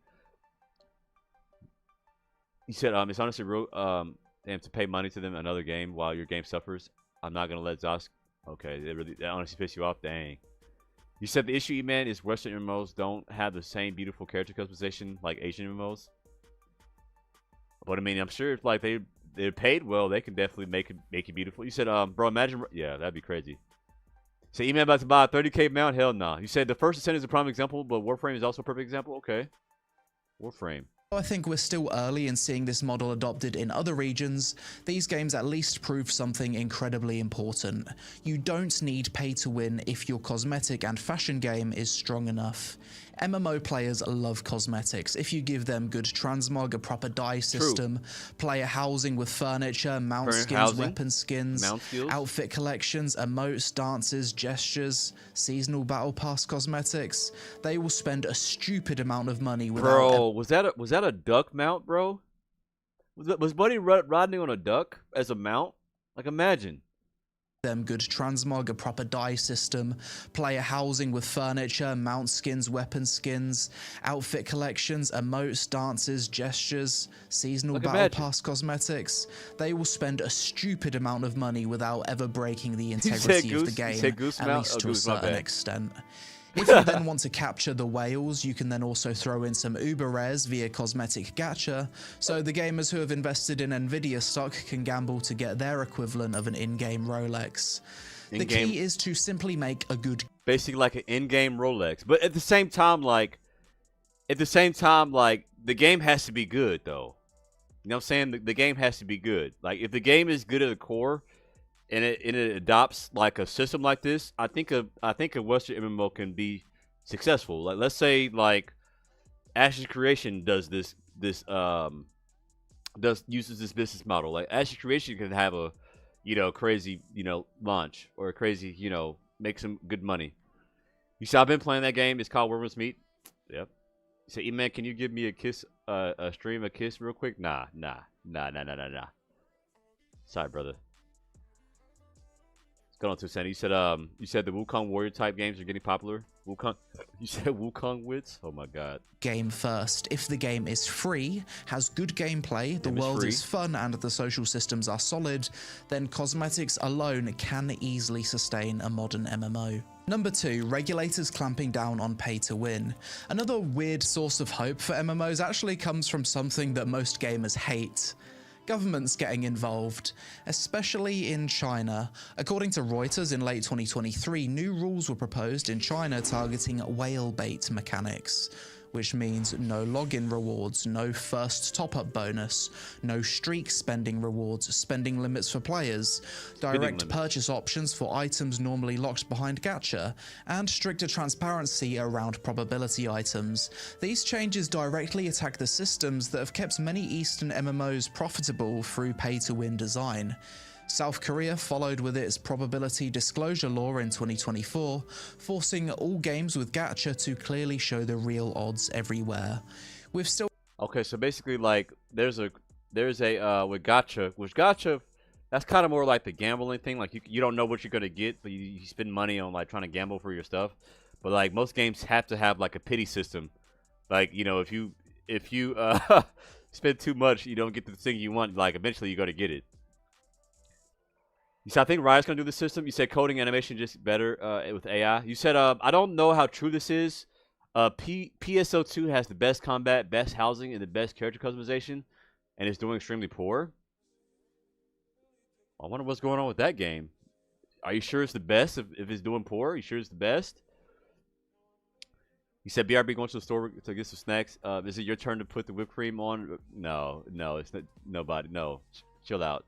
You said it's honestly real to pay money to them another game while your game suffers. I'm not gonna let Zosk. Okay, that honestly piss you off. Dang. You said the issue, E-Man, is Western MMOs don't have the same beautiful character customization like Asian MMOs. But I mean, I'm sure if like they're paid well, they can definitely make it beautiful. You said, bro, imagine, yeah, that'd be crazy. So E-Man about to buy a 30K mount? Hell nah. You said the first ascent is a prime example, but Warframe is also a perfect example. Okay, Warframe. I think we're still early in seeing this model adopted in other regions. These games at least prove something incredibly important. You don't need pay to win if your cosmetic and fashion game is strong enough. MMO players love cosmetics. If you give them good transmog, a proper dye system, player housing with furniture, mount skins, weapon skins, outfit collections, emotes, dances, gestures, seasonal battle pass cosmetics, they will spend a stupid amount of money without... Bro, was that a duck mount, bro? Was Buddy riding on a duck as a mount? Like, imagine. Them good transmog, a proper dye system, player housing with furniture, mount skins, weapon skins, outfit collections, emotes, dances, gestures, seasonal battle pass cosmetics. They will spend a stupid amount of money without ever breaking the integrity of the game, at least to a certain extent. If you then want to capture the whales, you can then also throw in some uber rares via cosmetic gacha, so the gamers who have invested in Nvidia stock can gamble to get their equivalent of an in-game Rolex. The key is to simply make a good... Basically like an in-game Rolex. But at the same time, like, the game has to be good, though. You know what I'm saying? The game has to be good. Like, if the game is good at the core... And it adopts like a system like this, I think a Western MMO can be successful. Like, let's say like Ashes Creation does uses this business model. Like Ashes Creation can have a crazy launch, or a crazy make some good money. You see, I've been playing that game. It's called Worm's Meat. Yep. So E-Man, can you give me a kiss, a stream a kiss real quick? Nah. Sorry, brother. Going on to Sandy. You said the Wukong Warrior type games are getting popular. You said Wukong wits? Oh my god. Game first. If the game is free, has good gameplay, the world is fun, and the social systems are solid, then cosmetics alone can easily sustain a modern MMO. Number 2, regulators clamping down on pay to win. Another weird source of hope for MMOs actually comes from something that most gamers hate. Governments getting involved, especially in China. According to Reuters, in late 2023, new rules were proposed in China targeting whale bait mechanics, which means no login rewards, no first top-up bonus, no streak spending rewards, spending limits for players, direct purchase options for items normally locked behind gacha, and stricter transparency around probability items. These changes directly attack the systems that have kept many Eastern MMOs profitable through pay-to-win design. South Korea followed with its probability disclosure law in 2024, forcing all games with gacha to clearly show the real odds everywhere. We've still... Okay, so basically, like, there's a with gacha, that's kind of more like the gambling thing. Like, you don't know what you're gonna get, but you spend money on like trying to gamble for your stuff. But like most games have to have like a pity system. Like, if you if you spend too much, you don't get the thing you want. Like eventually, you got to get it. You said I think Riot's gonna do the system. You said coding animation just better with AI. You said I don't know how true this is. PSO2 has the best combat, best housing, and the best character customization, and it's doing extremely poor. I wonder what's going on with that game. Are you sure it's the best if it's doing poor? Are you sure it's the best? You said BRB going to the store to get some snacks. Is it your turn to put the whipped cream on? No, it's not, nobody. No, chill out.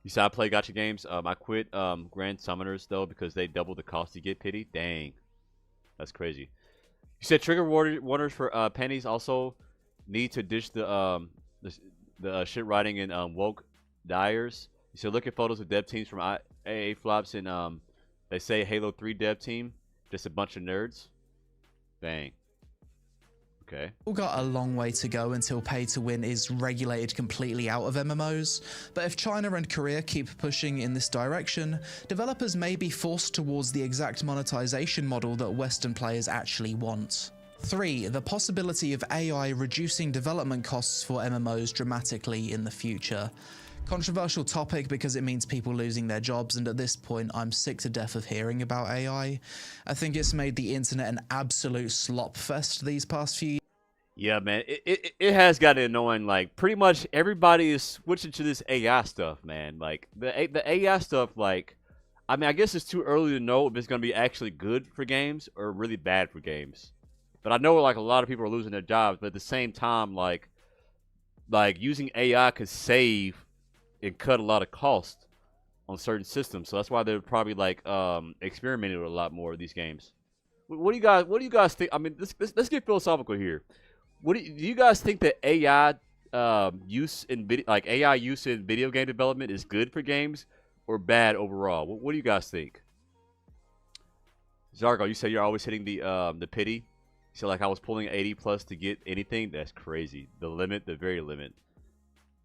You said I play gacha games. I quit Grand Summoners though because they double the cost to get pity. Dang, that's crazy. You said trigger warners for pennies also need to ditch the shit writing in woke dyers. You said look at photos of dev teams from AA flops and they say Halo 3 dev team, just a bunch of nerds. Dang. Okay. We've got a long way to go until pay to win is regulated completely out of MMOs, but if China and Korea keep pushing in this direction, developers may be forced towards the exact monetization model that Western players actually want. 3. The possibility of AI reducing development costs for MMOs dramatically in the future. Controversial topic because it means people losing their jobs, and at this point I'm sick to death of hearing about AI. I think it's made the internet an absolute slop fest these past few years. Yeah, man, it has gotten annoying. Like, pretty much everybody is switching to this AI stuff, man. Like, the AI stuff, like, I mean, I guess it's too early to know if it's going to be actually good for games or really bad for games. But I know, like, a lot of people are losing their jobs, but at the same time, like using AI could save and cut a lot of cost on certain systems. So that's why they're probably, like, experimenting with a lot more of these games. What do you guys think? I mean, let's get philosophical here. Do you guys think that AI use in video game development is good for games or bad overall? What do you guys think? Zargo, you said you're always hitting the pity. So like I was pulling 80 plus to get anything. That's crazy. The very limit.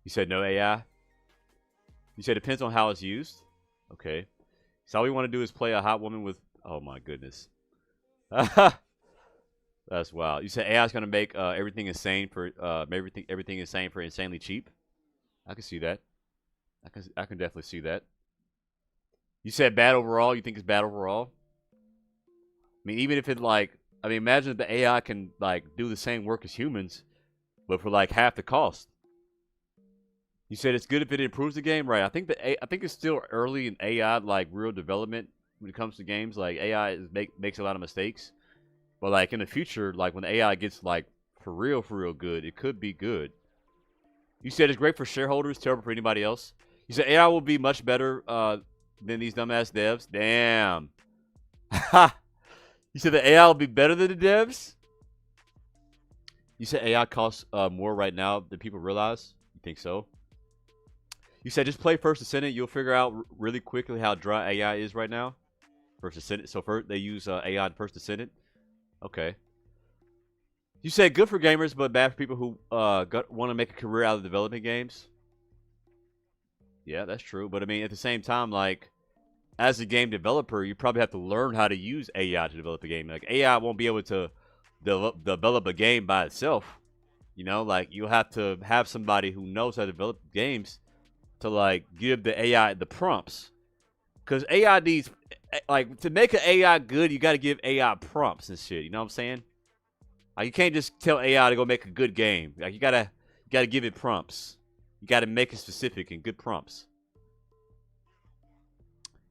You said no AI. You said depends on how it's used. Okay. So all we want to do is play a hot woman with. Oh my goodness. That's wild. You said AI is gonna make everything insane for everything insane for insanely cheap. I can see that. I can definitely see that. You said bad overall. You think it's bad overall? I mean, even if it imagine if the AI can like do the same work as humans, but for like half the cost. You said it's good if it improves the game, right? I think it's still early in AI like real development when it comes to games. Like AI makes a lot of mistakes. But like in the future, like when AI gets like for real good, it could be good. You said it's great for shareholders, terrible for anybody else. You said AI will be much better than these dumbass devs. Damn. You said the AI will be better than the devs? You said AI costs more right now than people realize? You think so? You said just play First Descendant. You'll figure out really quickly how dry AI is right now. First Descendant. So first they use AI in First Descendant. Okay. You said good for gamers, but bad for people who want to make a career out of developing games. Yeah, that's true. But I mean, at the same time, like, as a game developer, you probably have to learn how to use AI to develop a game. Like, AI won't be able to develop a game by itself. You know, like, you'll have to have somebody who knows how to develop games to, like, give the AI the prompts. Because AI needs, like, to make an AI good, you got to give AI prompts and shit. You know what I'm saying? Like, you can't just tell AI to go make a good game. Like, you gotta give it prompts. You gotta make it specific and good prompts.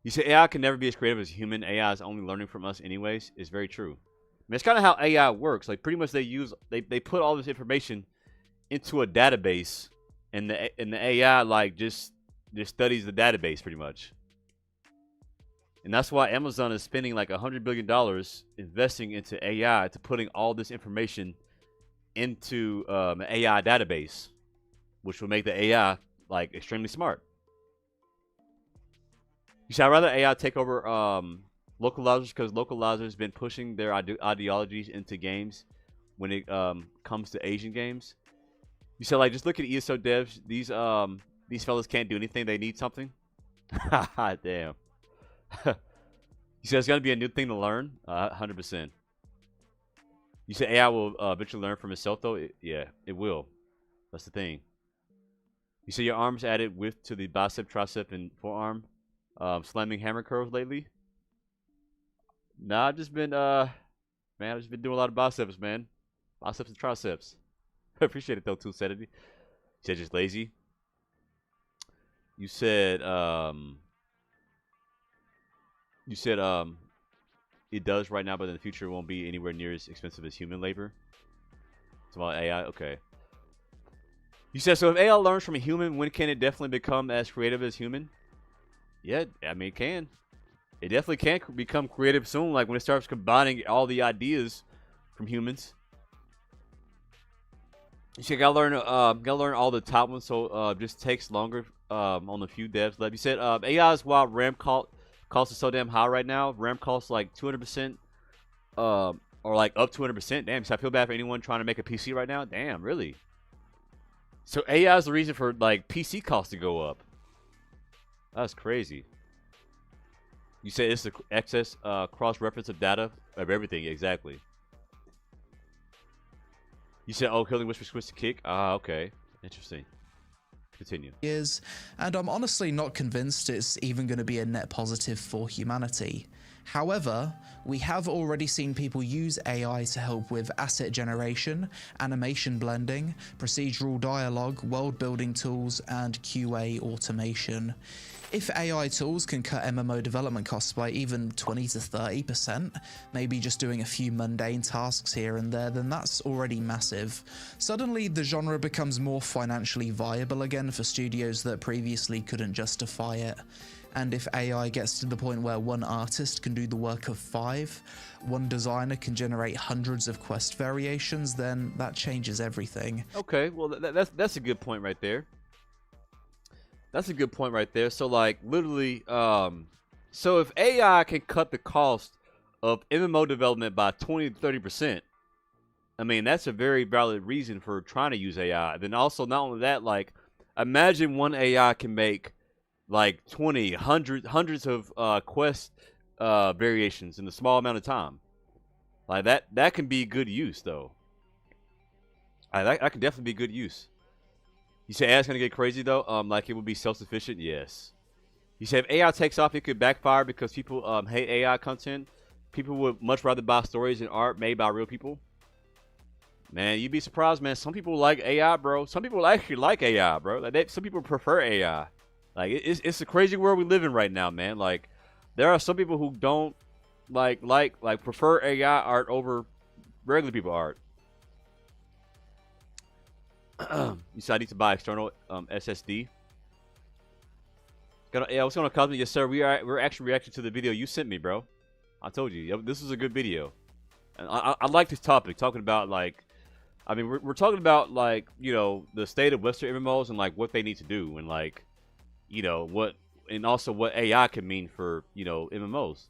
You say AI can never be as creative as human. AI is only learning from us anyways. It's very true. I mean, it's kind of how AI works. Like, pretty much they put all this information into a database, and the AI like just studies the database pretty much. And that's why Amazon is spending like $100 billion investing into AI to putting all this information into an AI database, which will make the AI like extremely smart. You said I'd rather AI take over localizers because localizers been pushing their ideologies into games when it comes to Asian games. You said like just look at ESO devs. These fellas can't do anything. They need something. Damn. You said it's gonna be a new thing to learn. 100%. You said AI will eventually learn from itself, though. Yeah, it will. That's the thing. You see your arms added width to the bicep, tricep, and forearm slamming hammer curls lately? Nah, I've just been man, I've just been doing a lot of biceps, man. Biceps and triceps. I appreciate it though, too, Sanity. You said just lazy. You said it does right now, but in the future it won't be anywhere near as expensive as human labor. It's about AI, okay. You said, so if AI learns from a human, when can it definitely become as creative as human? Yeah, I mean, it can. It definitely can become creative soon, like when it starts combining all the ideas from humans. You should gotta learn all the top ones, so just takes longer on the few devs left. You said AI is why RAM cost is so damn high right now. RAM costs like 200%, or like up 200%. Damn, so I feel bad for anyone trying to make a PC right now. Damn, really? So AI is the reason for like PC costs to go up. That's crazy. You said it's the excess cross-reference of data of everything. Exactly. You said, oh, Killing Whisper switched to kick. Ah, okay. Interesting. Continue. And I'm honestly not convinced it's even going to be a net positive for humanity. However, we have already seen people use AI to help with asset generation, animation blending, procedural dialogue, world building tools, and QA automation. If AI tools can cut MMO development costs by even 20 to 30%, maybe just doing a few mundane tasks here and there, then that's already massive. Suddenly, the genre becomes more financially viable again for studios that previously couldn't justify it. And if AI gets to the point where one artist can do the work of 5, one designer can generate hundreds of quest variations, then that changes everything. Okay, well, that's a good point right there. That's a good point right there. So, like, literally, so if AI can cut the cost of MMO development by 20 to 30%, I mean, that's a very valid reason for trying to use AI. Then also, not only that, like, imagine one AI can make like 20, hundreds of quest variations in a small amount of time. Like that can be good use though. That can definitely be good use. You say AI's gonna get crazy though? Like it would be self-sufficient? Yes. You say if AI takes off, it could backfire because people hate AI content. People would much rather buy stories and art made by real people. Man, you'd be surprised, man. Some people like AI, bro. Some people actually like AI, bro. Like some people prefer AI. Like it's a crazy world we live in right now, man. Like there are some people who don't like prefer AI art over regular people art. You said I need to buy external SSD. Yeah, what's going on, Cosmic? Yes, sir. We're actually reacting to the video you sent me, bro. I told you this is a good video, and I like this topic, talking about like, I mean, we're talking about like, you know, the state of Western MMOs and like what they need to do and like, you know, what, and also what AI can mean for, you know, MMOs.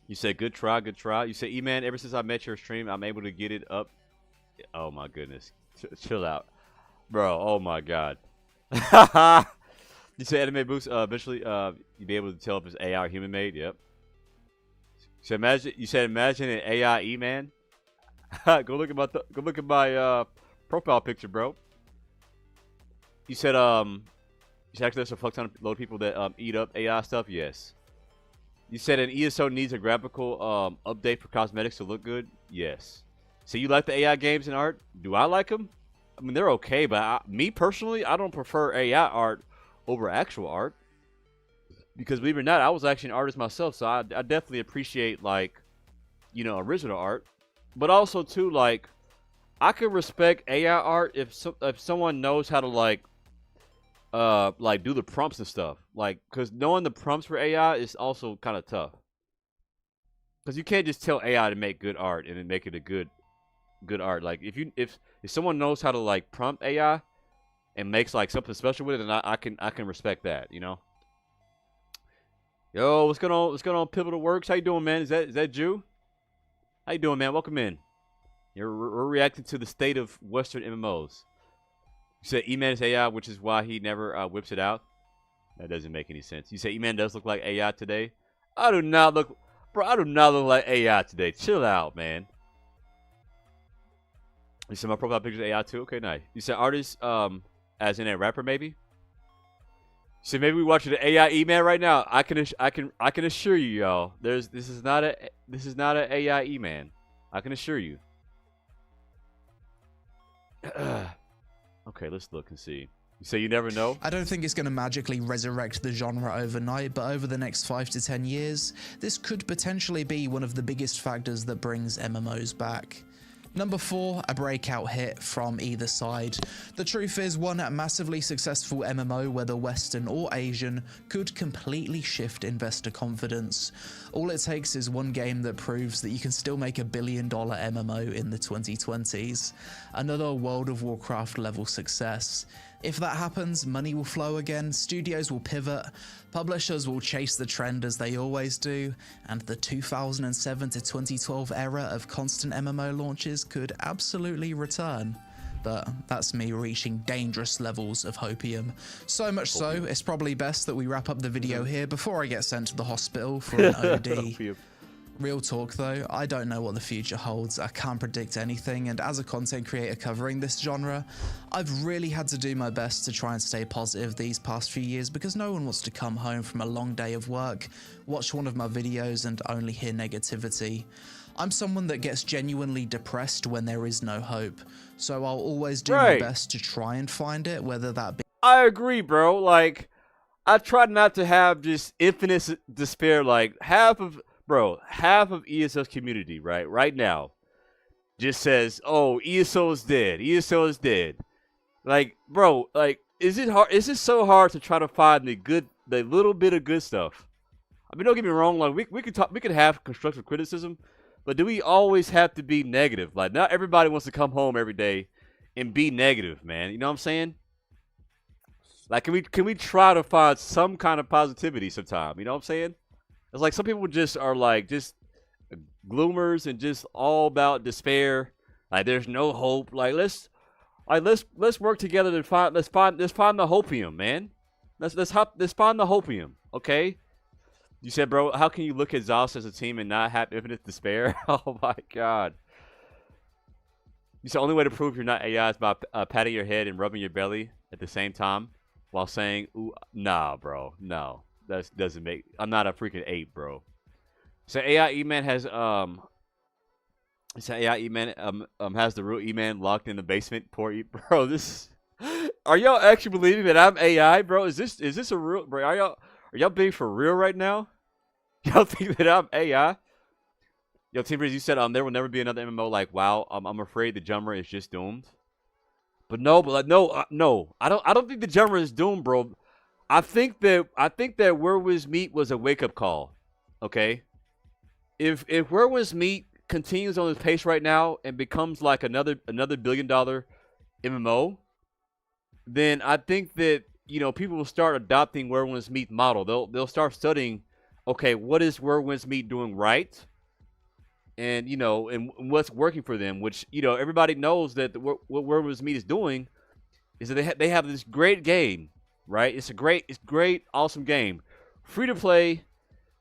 You said good try, good try. You said, E-Man, ever since I met your stream, I'm able to get it up. Oh my goodness. Chill out. Bro, oh my god. You said anime boost, eventually you'll be able to tell if it's AI or human made. Yep. You said imagine an AI E-Man. Go look at my profile picture, bro. You said actually there's a fuck ton of load of people that eat up AI stuff. Yes. You said an ESO needs a graphical update for cosmetics to look good. Yes. So you like the AI games and art? Do I like them? I mean, they're okay, but me personally, I don't prefer AI art over actual art. Because believe it or not, I was actually an artist myself, so I definitely appreciate, like, you know, original art. But also too, like, I can respect AI art if someone knows how to like do the prompts and stuff, like, because knowing the prompts for AI is also kind of tough, because you can't just tell AI to make good art and then make it a good art. Like if someone knows how to like prompt AI and makes like something special with it, then I can respect that, you know. Yo, what's going on, Pivotal Works? How you doing, man? Is that Jew? How you doing, man? Welcome in. We're reacting to the state of Western MMOs. You said E-Man is AI, which is why he never whips it out. That doesn't make any sense. You say E-Man does look like AI today. I do not look like AI today. Chill out, man. You said my profile picture is AI too? Okay, nice. You said artist, as in a rapper, maybe? So maybe we watching the AI E-Man right now. I can assure you, y'all. This is not an AI E-Man. I can assure you. Okay, let's look and see. You say you never know? I don't think it's going to magically resurrect the genre overnight, but over the next 5 to 10 years, this could potentially be one of the biggest factors that brings MMOs back. Number 4, a breakout hit from either side. The truth is, one massively successful MMO, whether Western or Asian, could completely shift investor confidence. All it takes is one game that proves that you can still make $1 billion MMO in the 2020s. Another World of Warcraft level success. If that happens, money will flow again, studios will pivot, publishers will chase the trend as they always do, and the 2007 to 2012 era of constant MMO launches could absolutely return. But that's me reaching dangerous levels of hopium. So much so, it's probably best that we wrap up the video here before I get sent to the hospital for an OD. Real talk though, I don't know what the future holds, I can't predict anything, and as a content creator covering this genre, I've really had to do my best to try and stay positive these past few years because no one wants to come home from a long day of work, watch one of my videos and only hear negativity. I'm someone that gets genuinely depressed when there is no hope, so I'll always do my best to try and find it, whether that be— I agree, bro. Like, I try not to have just infinite despair. Like, half of ESO's community, right now, just says, "Oh, ESO is dead. ESO is dead." Like, bro, like, is it hard? Is it so hard to try to find the little bit of good stuff? I mean, don't get me wrong. Like, we could have constructive criticism, but do we always have to be negative? Like, not everybody wants to come home every day and be negative, man. You know what I'm saying? Like, can we try to find some kind of positivity sometime? You know what I'm saying? It's like some people just are like just gloomers and just all about despair. Like there's no hope. Like let's work together to find the hopium, man. Let's find the hopium, okay? You said, bro, how can you look at ZOS as a team and not have infinite despair? Oh my god. You said the only way to prove you're not AI is by patting your head and rubbing your belly at the same time while saying, "Ooh, nah, bro, no." That doesn't make. I'm not a freaking ape, bro. So AI E-Man has has the real E-Man locked in the basement. Poor bro. This are y'all actually believing that I'm AI, bro? Is this a real, bro? Are y'all being for real right now? Y'all think that I'm AI? Yo, Team Breeze, you said there will never be another MMO like WoW. I'm afraid the genre is just doomed. But no, no. I don't think the genre is doomed, bro. I think that Where Was Meat was a wake-up call, okay? If Where Was Meat continues on this pace right now and becomes like another $1 billion MMO, then I think that people will start adopting Where Was Meat model. They'll start studying, okay, what is Where Was Meat doing right, and and what's working for them. Which everybody knows that what Where Was Meat is doing is that they have this great game. Right, it's great, awesome game, free to play,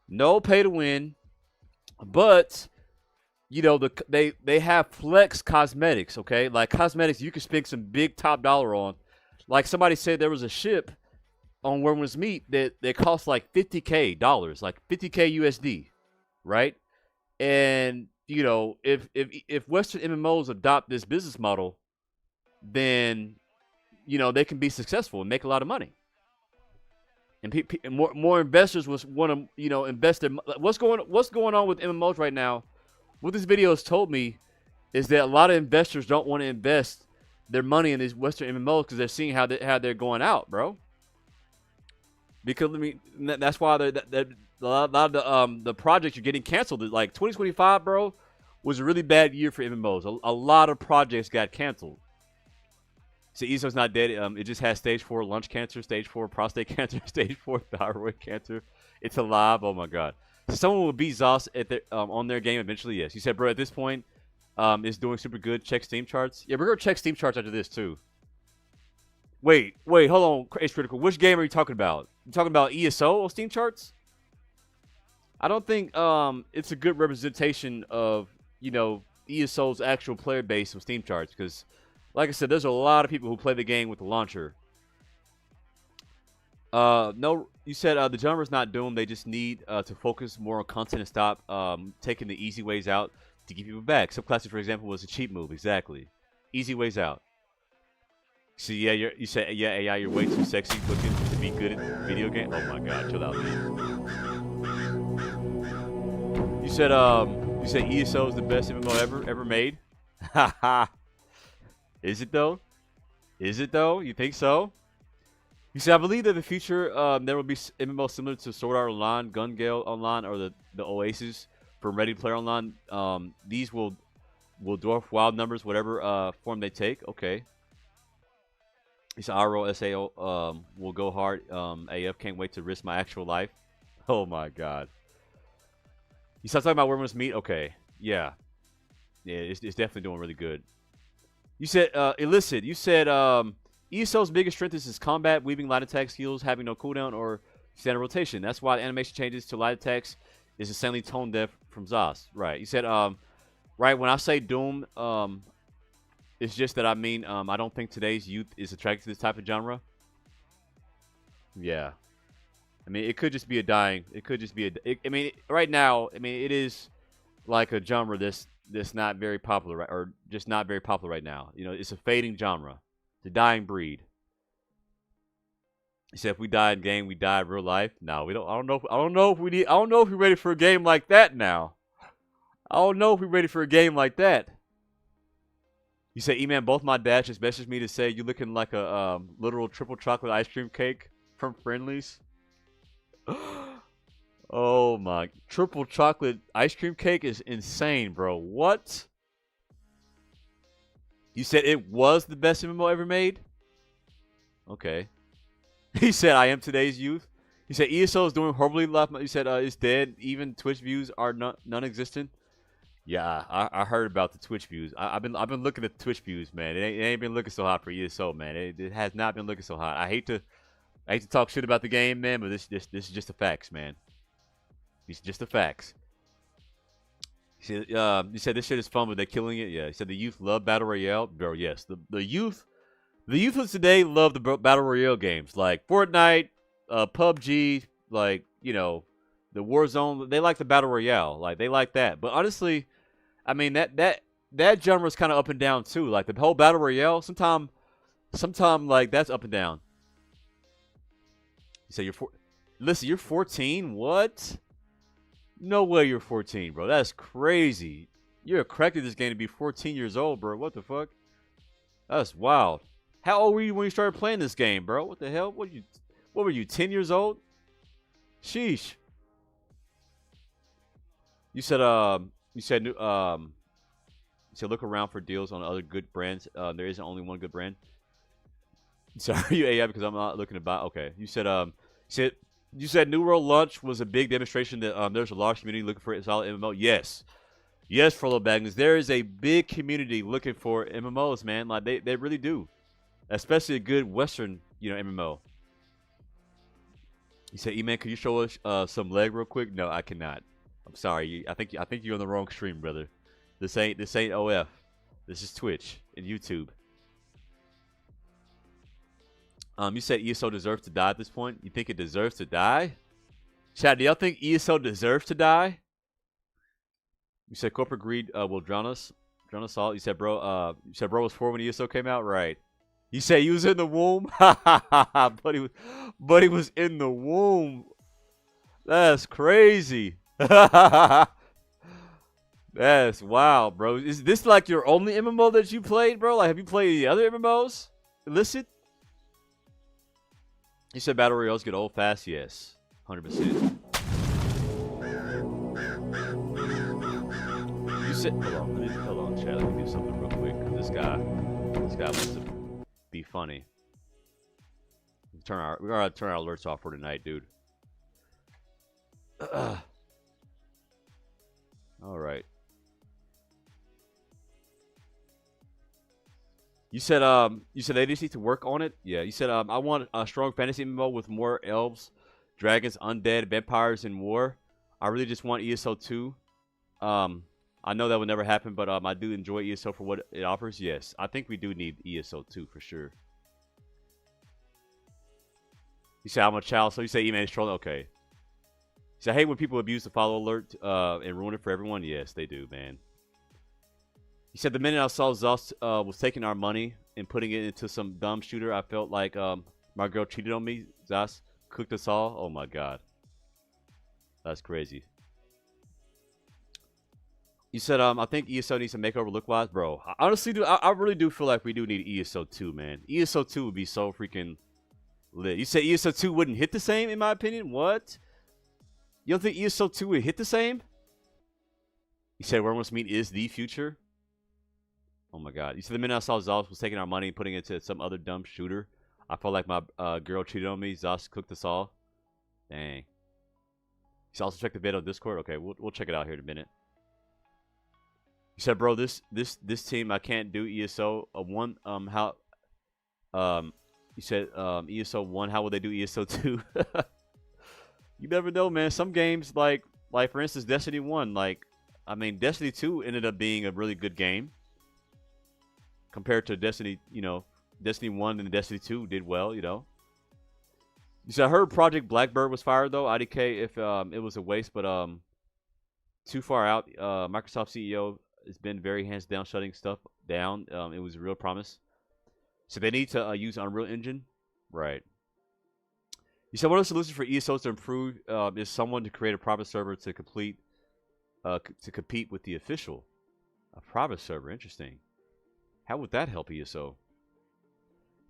no pay to win, but they have flex cosmetics, okay? Like cosmetics you can spend some big top dollar on. Like somebody said there was a ship on Where Was Meat that cost like $50K, like $50K USD, right? And if Western MMOs adopt this business model, then they can be successful and make a lot of money. And more investors want to invest in what's going on with MMOs right now. What this video has told me is that a lot of investors don't want to invest their money in these Western MMOs because they're seeing how they're going out, bro. Because that's why a lot of the projects are getting canceled. Like 2025, bro, was a really bad year for MMOs. A lot of projects got canceled. So ESO's not dead. It just has stage 4 lunch cancer, stage 4 prostate cancer, stage 4 thyroid cancer. It's alive. Oh my god. So someone will beat ZOS at on their game eventually. Yes. You said, bro, at this point, it's doing super good. Check Steam charts. Yeah, we're gonna check Steam charts after this too. Wait, hold on, Ace Critical. Which game are you talking about? You talking about ESO on Steam charts? I don't think it's a good representation of ESO's actual player base with Steam charts, because, like I said, there's a lot of people who play the game with the launcher. No, you said the genre's not doomed. They just need to focus more on content and stop taking the easy ways out to get people back. Subclassic, for example, was a cheap move. Exactly, easy ways out. So yeah, you said yeah, AI, you're way too sexy looking to be good at video games. Oh my God, chill out, man. You said ESO is the best MMO ever made. Haha. Is it though? Is it though? You think so? You see, I believe that in the future there will be MMO similar to Sword Art Online, Gun Gale Online, or the Oasis from Ready Player Online. These will dwarf WoW numbers, whatever form they take. Okay. He said, RO SAO will go hard. AF can't wait to risk my actual life. Oh my God. You start talking about where we must meet? Okay. Yeah. Yeah, it's definitely doing really good. You said, Illicit, you said, ESO's biggest strength is his combat, weaving light attack skills, having no cooldown or standard rotation. That's why the animation changes to light attacks is insanely tone deaf from Zos. Right. You said, right, when I say Doom, it's just that I mean, I don't think today's youth is attracted to this type of genre. Yeah. I mean, it could just be a dying. It could just be I mean, right now, I mean, it is like a genre that's not very popular, right, or just not very popular right now. You know, it's a fading genre. The dying breed. He said, if we die in game, we die in real life. No, we don't. I don't know if we're ready for a game like that now. I don't know if we're ready for a game like that. You say, E-Man, both my dads just messaged me to say you looking like a literal triple chocolate ice cream cake from Friendly's. Oh my, triple chocolate ice cream cake is insane, bro. What? You said it was the best MMO ever made? Okay. He said, I am today's youth. He said, ESO is doing horribly left. He said, it's dead. Even Twitch views are non-existent. Yeah, I heard about the Twitch views. I've been looking at the Twitch views, man. It ain't been looking so hot for ESO, man. It has not been looking so hot. I hate to talk shit about the game, man, but this is just the facts, man. These just the facts. He said this shit is fun, but they're killing it. Yeah, he said the youth love Battle Royale. Bro, yes. The youth of today love the Battle Royale games. Like Fortnite, PUBG, like, you know, the Warzone. They like the Battle Royale. Like, they like that. But honestly, I mean, that genre is kind of up and down, too. Like, the whole Battle Royale, sometime, like, that's up and down. You say listen, you're 14? What? No way you're 14, bro. That's crazy. You're correct in this game to be 14 years old, bro. What the fuck? That's wild. How old were you when you started playing this game, bro? What the hell? What were you, 10 years old? Sheesh. You said look around for deals on other good brands. There isn't only one good brand. Sorry, you AI, because I'm not looking to buy. Okay. You said New World launch was a big demonstration that there's a large community looking for a solid MMO. Yes, Frollo Baggins. There is a big community looking for MMOs, man. Like they really do, especially a good Western, you know, MMO. He said, "E-Man, could you show us some leg real quick?" No, I cannot. I'm sorry. I think you're on the wrong stream, brother. This ain't OF. This is Twitch and YouTube. You said ESO deserves to die at this point. You think it deserves to die? Chad, do y'all think ESO deserves to die? You said corporate greed will drown us all. You said bro was 4 when ESO came out, right? You said he was in the womb, but he was in the womb. That's crazy. That's wild, bro. Is this like your only MMO that you played, bro? Like, have you played the other MMOs? Illicit? You said Battle Royales get old fast? Yes. 100%. You said... Hold on, chat. Let me do something real quick. This guy wants to be funny. We gotta turn our alerts off for tonight, dude. Alright. You said they just need to work on it? Yeah, you said I want a strong fantasy MMO with more elves, dragons, undead, vampires, and war. I really just want ESO 2. I know that would never happen, but I do enjoy ESO for what it offers. Yes, I think we do need ESO 2 for sure. You say I'm a child, so you say E-Man is trolling. Okay. You say I hate when people abuse the follow alert and ruin it for everyone. Yes, they do, man. He said the minute I saw Zos was taking our money and putting it into some dumb shooter, I felt like my girl cheated on me. Zos cooked us all. Oh my god, that's crazy. You said I think ESO needs a makeover look-wise, bro. I honestly do. I really do feel like we do need ESO 2, man. ESO 2 would be so freaking lit. You say ESO 2 wouldn't hit the same, in my opinion? What? You don't think ESO 2 would hit the same? You said Wormless Meat is the future? Oh my god. You said the minute I saw Zos was taking our money and putting it into some other dumb shooter, I felt like my girl cheated on me. Zos cooked us all. Dang. You should also check the video on Discord. Okay, we'll check it out here in a minute. You said, bro, this team I can't do ESO 1. You said ESO 1. How will they do ESO 2? You never know, man. Some games like for instance Destiny 1, like I mean Destiny 2 ended up being a really good game compared to Destiny, you know, Destiny 1 and Destiny 2 did well, you know. You said I heard Project Blackbird was fired though. IDK if it was a waste, but too far out. Microsoft CEO has been very hands down shutting stuff down. It was a real promise. So they need to use Unreal Engine. Right. You said one of the solutions for ESOs to improve is someone to create a private server to compete with the official. A private server, interesting. How would that help ESO?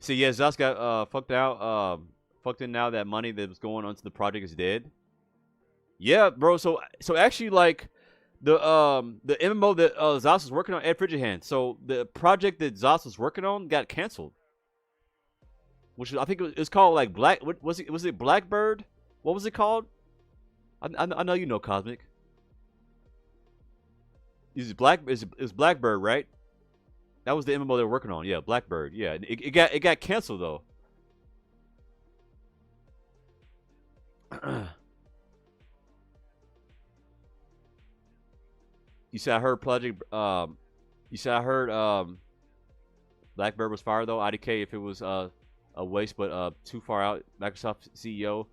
See, yeah, Zos got fucked out. Fucked in now that money that was going onto the project is dead. Yeah, bro. So actually, like the MMO that Zos was working on, Ed Frigidhand. So the project that Zos was working on got canceled. Which I think it was called like What was it? Was it Blackbird? What was it called? I know you know Cosmic. It was Blackbird, right? That was the MMO they were working on. Yeah, Blackbird. Yeah, it got canceled though. You said I heard Blackbird was fired though. IDK if it was a waste, but too far out. Microsoft CEO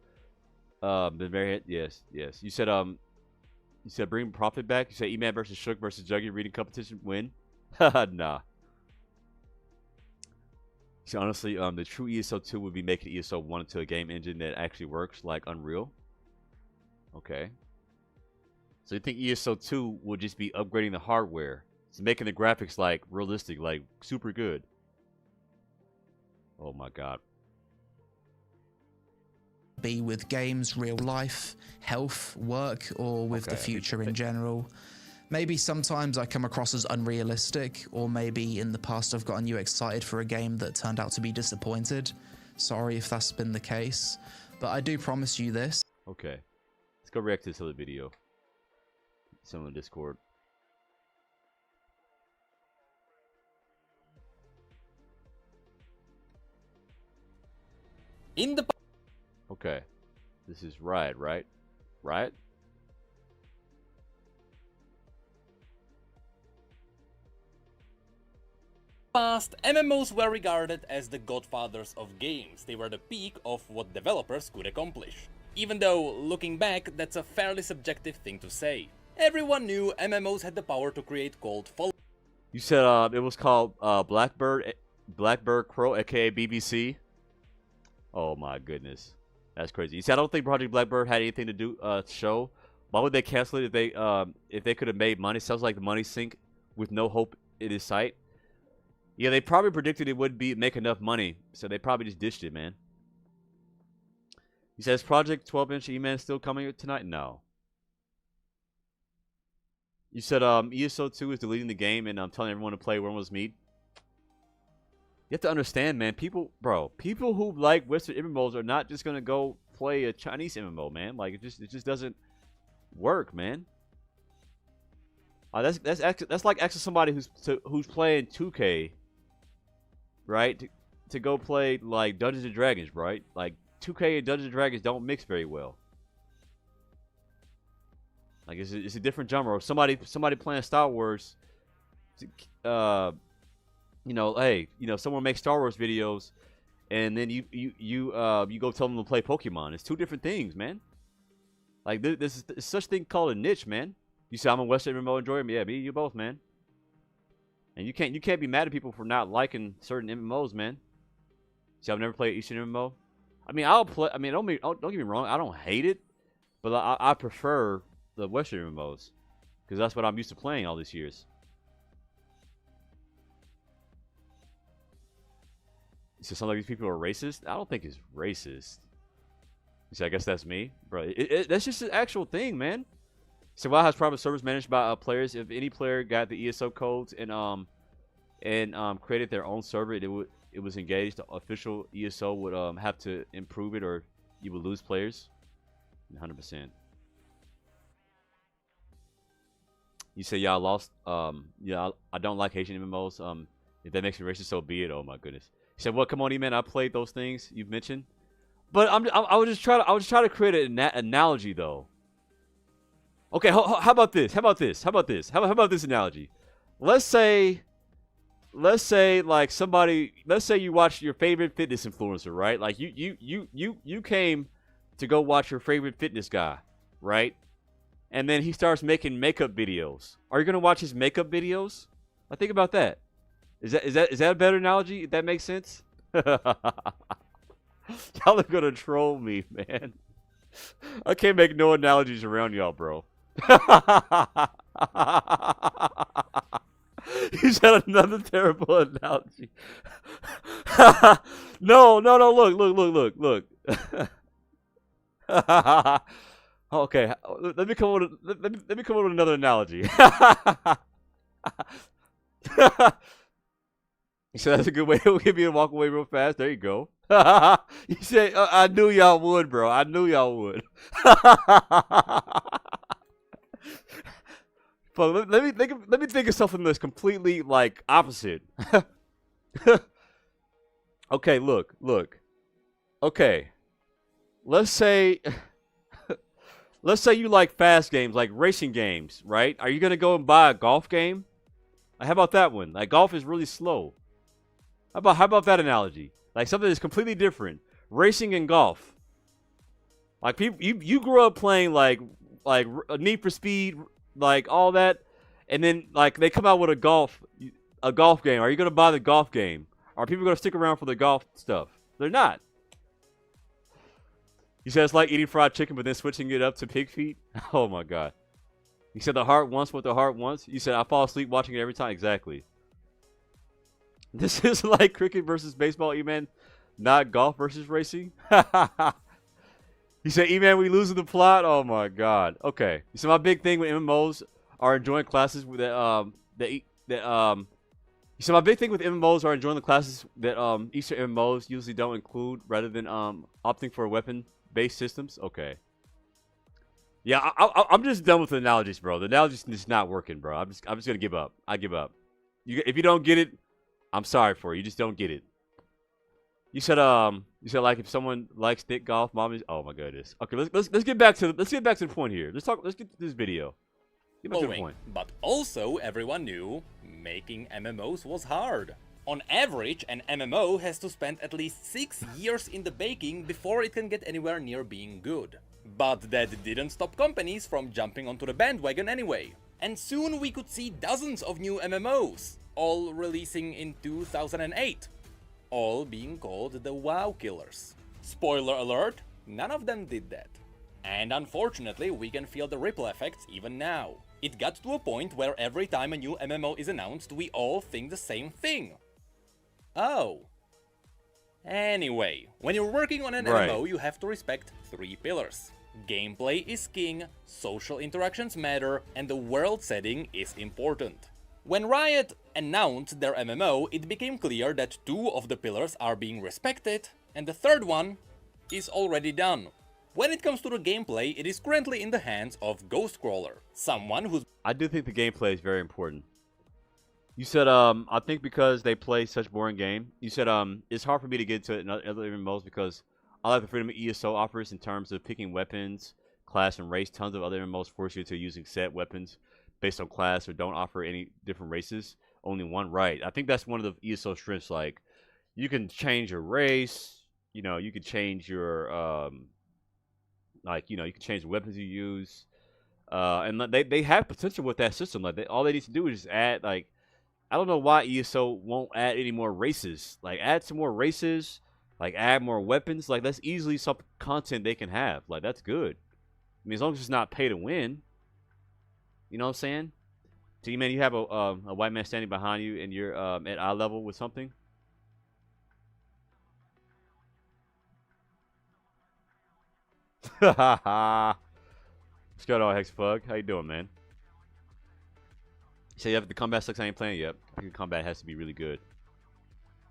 been very yes. You said bring profit back. You said E-Man versus Shook versus Juggy reading competition win. Nah. So honestly, the true ESO 2 would be making ESO 1 into a game engine that actually works like Unreal. Okay. So you think ESO 2 would just be upgrading the hardware, so making the graphics like realistic, like super good. Oh my god. Be with games, real life, health, work, or with the future in general. Maybe sometimes I come across as unrealistic, or maybe in the past I've gotten you excited for a game that turned out to be disappointed. Sorry if that's been the case, but I do promise you this. Okay. Let's go react to this other video. Some on Discord. Okay. This is Riot, right? Riot? Past, MMOs were regarded as the godfathers of games. They were the peak of what developers could accomplish. Even though, looking back, that's a fairly subjective thing to say. Everyone knew MMOs had the power to create cult followings. You said it was called Blackbird Crow, aka BBC. Oh my goodness, that's crazy. You said I don't think Project Blackbird had anything to do show. Why would they cancel it if they could have made money? Sounds like the money sink with no hope in his sight. Yeah, they probably predicted it would make enough money, so they probably just dished it, man. He says Project 12-inch E-Man still coming tonight? No. You said ESO 2 is deleting the game and I'm telling everyone to play Wormless Meat. You have to understand, man. People who like Western MMOs are not just gonna go play a Chinese MMO, man. Like it just doesn't work, man. That's like asking somebody who's playing 2K, right, to go play like Dungeons and Dragons, right? Like 2K and Dungeons and Dragons don't mix very well. Like it's a different genre. Or somebody playing Star Wars. You know, hey, you know, someone makes Star Wars videos, and then you go tell them to play Pokemon. It's two different things, man. Like this is such a thing called a niche, man. You say I'm a Western MMO enjoyer. Yeah, me, you both, man. And you can't be mad at people for not liking certain MMOs, man. See, I've never played Eastern MMO. I mean, I'll play. I mean, don't get me wrong. I don't hate it, but I prefer the Western MMOs because that's what I'm used to playing all these years. So some of these people are racist. I don't think it's racist. See, I guess that's me, bro. That's just an actual thing, man. So WoW has private servers managed by players. If any player got the ESO codes and created their own server, it was engaged. The official ESO would have to improve it, or you would lose players. 100%. You say y'all lost. Yeah, I don't like Haitian MMOs. If that makes me racist, so be it. Oh my goodness. He said, "Well, come on, E-Man. I played those things you've mentioned, but I was just trying to create an analogy though." Okay, how about this? How about this? How about this? How about this analogy? Let's say like somebody. Let's say you watch your favorite fitness influencer, right? Like you came to go watch your favorite fitness guy, right? And then he starts making makeup videos. Are you gonna watch his makeup videos? Like, think about that. Is that a better analogy? If that makes sense? Y'all are gonna troll me, man. I can't make no analogies around y'all, bro. You said another terrible analogy. No. Look. Okay, let me come up with another analogy. You said that's a good way to get me to walk away real fast. There you go. You said I knew y'all would, bro. I knew y'all would. But let me think of something that's completely like opposite. Okay, look. Okay, let's say you like fast games, like racing games, right? Are you gonna go and buy a golf game? How about that one? Like, golf is really slow. How about that analogy? Like something that's completely different. Racing and golf. Like people, you grew up playing like Need for Speed, like all that, and then like they come out with a golf game. Are you gonna buy the golf game? Are people gonna stick around for the golf stuff? They're not. You said it's like eating fried chicken, but then switching it up to pig feet. Oh my god. You said the heart wants what the heart wants. You said I fall asleep watching it every time. Exactly. This is like cricket versus baseball, E-Man, not golf versus racing. You said, E-Man, we losing the plot. Oh my god. Okay. So my big thing with MMOs are enjoying classes that So my big thing with MMOs are enjoying the classes that Eastern MMOs usually don't include, rather than opting for weapon-based systems. Okay. Yeah, I'm just done with the analogies, bro. The analogies is not working, bro. I'm just gonna give up. I give up. If you don't get it, I'm sorry for you. You just don't get it. You said like if someone likes thick golf, mommies. Oh my goodness. Okay, let's get back to the point here. Let's get to this video. Get back to the point. But also everyone knew making MMOs was hard. On average, an MMO has to spend at least 6 years in the baking before it can get anywhere near being good. But that didn't stop companies from jumping onto the bandwagon anyway. And soon we could see dozens of new MMOs, all releasing in 2008. All being called the WoW killers. Spoiler alert, none of them did that. And unfortunately, we can feel the ripple effects even now. It got to a point where every time a new MMO is announced, we all think the same thing. Oh. Anyway, when you're working on an MMO, you have to respect 3 pillars. Gameplay is king, social interactions matter, and the world setting is important. When Riot announced their MMO, it became clear that 2 of the pillars are being respected, and the 3rd one is already done. When it comes to the gameplay, it is currently in the hands of Ghostcrawler, someone who's... I do think the gameplay is very important. You said, I think because they play such boring game. You said, it's hard for me to get into other MMOs because I like the freedom ESO offers in terms of picking weapons, class and race. Tons of other MMOs force you to using set weapons based on class or don't offer any different races. Only one, right? I think that's one of the ESO strengths. Like, you can change your race. You know, you can change your you can change the weapons you use. And they have potential with that system. Like, all they need to do is just add, like, I don't know why ESO won't add any more races. Like, add some more races. Like, add more weapons. Like, that's easily some content they can have. Like, that's good. I mean, as long as it's not pay to win. You know what I'm saying? So, man, you have a white man standing behind you and you're at eye level with something. What's going on, Hexpug? How you doing, man? So you have the combat sucks. I ain't playing yet. I think the combat has to be really good.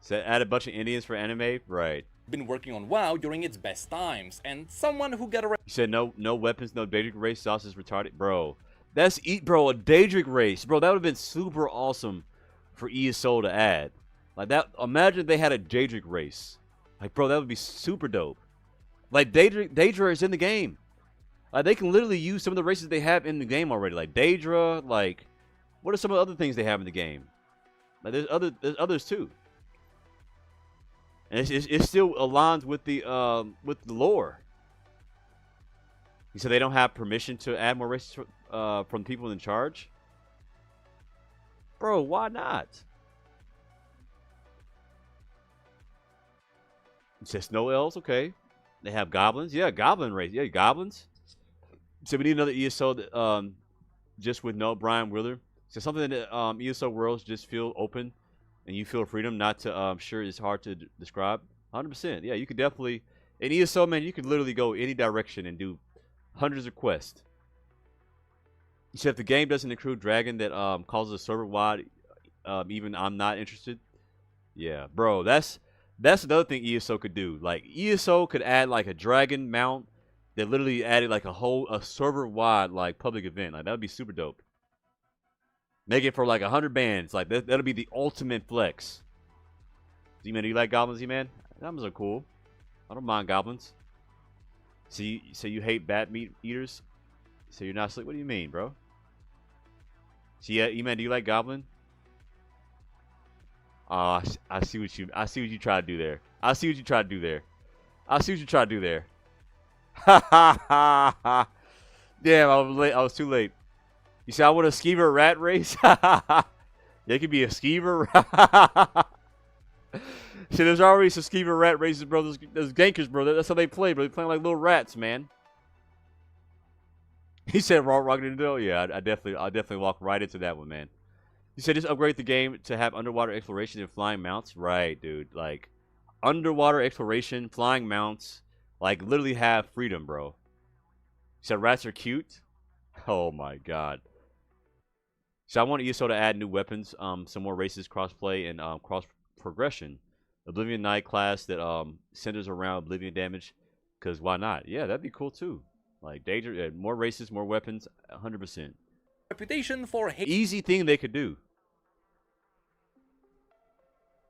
So add a bunch of Indians for anime, right? Been working on WoW during its best times, and someone who got arrested. You said no weapons, no Daedric race. Sauce is retarded, bro. That's a Daedric race, bro. That would have been super awesome for ESO to add. Like that. Imagine they had a Daedric race. Like, bro, that would be super dope. Like Daedra is in the game. Like, they can literally use some of the races they have in the game already. Like Daedra, like, what are some of the other things they have in the game? Like, there's others too. And it still aligns with the lore. You said they don't have permission to add more races from people in charge? Bro, why not? It says snow elves, okay. They have goblins. Yeah, goblin race. Yeah, goblins. So we need another ESO that, just with no Brian Wheeler. So something that ESO worlds just feel open and you feel freedom, not to, sure it's hard to describe. 100%. Yeah, you could definitely, in ESO, man, you could literally go any direction and do hundreds of quests. So if the game doesn't include dragon that causes a server wide, even I'm not interested. Yeah, bro, that's another thing ESO could do. Like, ESO could add like a dragon mount that literally added like a server wide like public event. Like, that would be super dope. Make it for like 100 bands. Like, that'll be the ultimate flex. Z-Man, do you like goblins, Z-Man? Goblins are cool. I don't mind goblins. So you hate bat meat eaters? So you're not slick? What do you mean, bro? So yeah, E-Man, do you like goblin? I see what you try to do there. I see what you try to do there. Ha ha ha ha. Damn, I was late. I was too late. You say I want a skeever rat race? There could be a skeever. See, there's already some skeever rat races, bro. There's gankers, bro. That's how they play, bro. They playing like little rats, man. He said raw rocket in the door. Yeah, I'll definitely walk right into that one, man. You said just upgrade the game to have underwater exploration and flying mounts. Right, dude. Like, underwater exploration, flying mounts. Like, literally have freedom, bro. You said rats are cute? Oh, my God. So I want ESO to add new weapons, some more races, crossplay, and cross-progression. Oblivion Knight class that centers around Oblivion damage. Because why not? Yeah, that'd be cool, too. Like, Daedra, more races, more weapons, 100%. Reputation for easy thing they could do.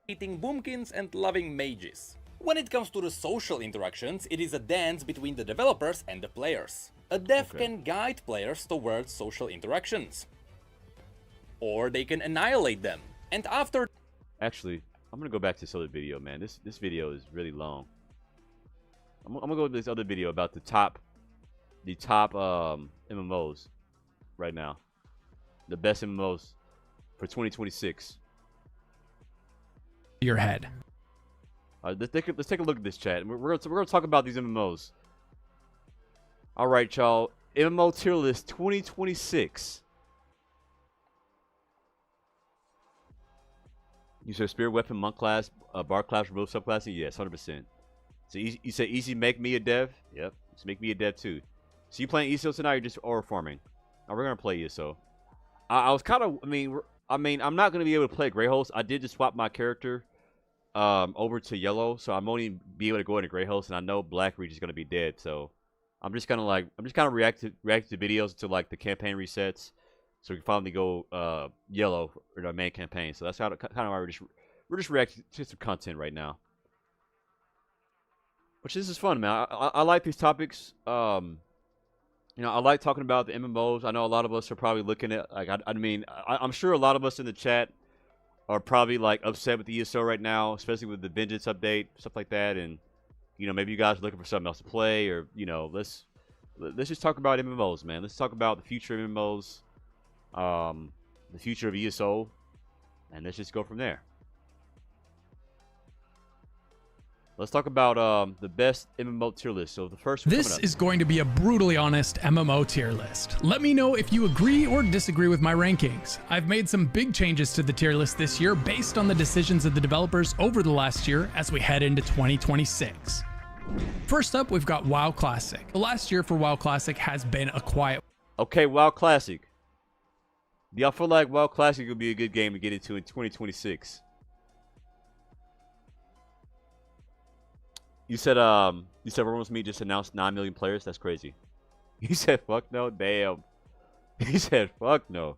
Hating boomkins and loving mages. When it comes to the social interactions, it is a dance between the developers and the players. A dev can guide players towards social interactions, or they can annihilate them. And after... Actually, I'm gonna go back to this other video, man. This video is really long. I'm gonna go to this other video about the top MMOs right now. The best MMOs for 2026. Your head. Let's take a look at this chat. We're gonna talk about these MMOs. All right, y'all. MMO tier list 2026. You said spirit weapon, monk class, bar class, remove subclassing. Yes, 100%. So you said easy make me a dev. Yep. Just make me a dev too. So you playing ESO tonight or just aura farming? Oh, we're gonna play ESO. I was kind of. I mean, I'm not gonna be able to play Greyhost. I did just swap my character over to yellow, so I'm only be able to go into Greyhost, and I know Black Reach is gonna be dead. So I'm just kind of react to videos until like the campaign resets, so we can finally go yellow in our main campaign. So that's kind of why we're just reacting to some content right now. Which this is fun, man. I like these topics. You know, I like talking about the MMOs. I know a lot of us are probably looking at, like, I'm sure a lot of us in the chat are probably, like, upset with the ESO right now, especially with the Vengeance update, stuff like that. And, you know, maybe you guys are looking for something else to play, or, you know, let's just talk about MMOs, man. Let's talk about the future of MMOs, the future of ESO, and let's just go from there. Let's talk about the best MMO tier list. So the first one This is going to be a brutally honest MMO tier list. Let me know if you agree or disagree with my rankings. I've made some big changes to the tier list this year based on the decisions of the developers over the last year as we head into 2026. First up, we've got WoW Classic. The last year for WoW Classic has been a quiet. Okay, WoW Classic. Do y'all feel like WoW Classic would be a good game to get into in 2026? You said Rumors Me just announced 9 million players. That's crazy. He said fuck no. Damn. He said fuck no.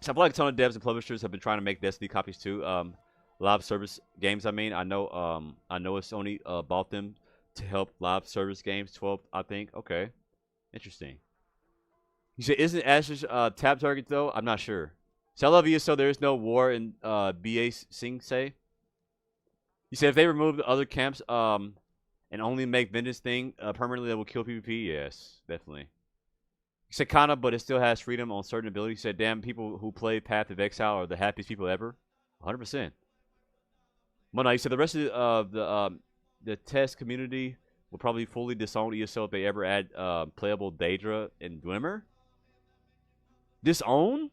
So I feel like a ton of devs and publishers have been trying to make Destiny copies too. Live service games. I mean, I know Sony bought them to help live service games. 12, I think. Okay, interesting. You said, isn't Ash's tab target though? I'm not sure. So I love ESO. There is no war in BA Sing Say. You said if they remove the other camps and only make Vengeance thing permanently, that will kill PvP. Yes, definitely. You said kinda, but it still has freedom on certain abilities. You said, damn, people who play Path of Exile are the happiest people ever. 100%. Mona, you said the rest of the test community will probably fully disown ESO if they ever add playable Daedra and Dwemer. Disown?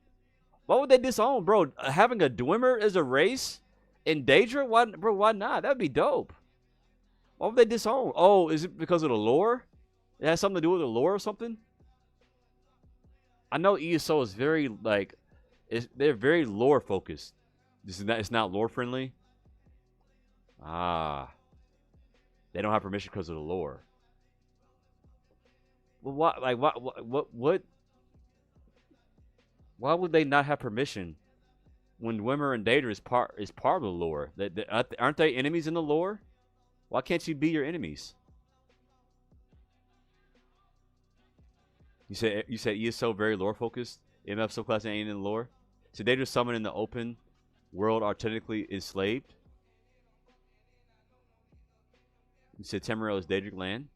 Why would they disown, bro? Having a Dwemer as a race in Daedra? Why, bro? Why not? That'd be dope. Why would they disown? Oh, is it because of the lore? It has something to do with the lore or something? I know ESO is very like, they're very lore focused. It's not lore friendly. Ah, they don't have permission because of the lore. Well, why? Like, what? Why would they not have permission when Dwemer and Daedra is part of the lore? Aren't they enemies in the lore? Why can't you be your enemies? You said ESO very lore focused. MF subclass ain't in the lore. So Daedra summoned in the open world are technically enslaved. You said Tamriel is Daedric land.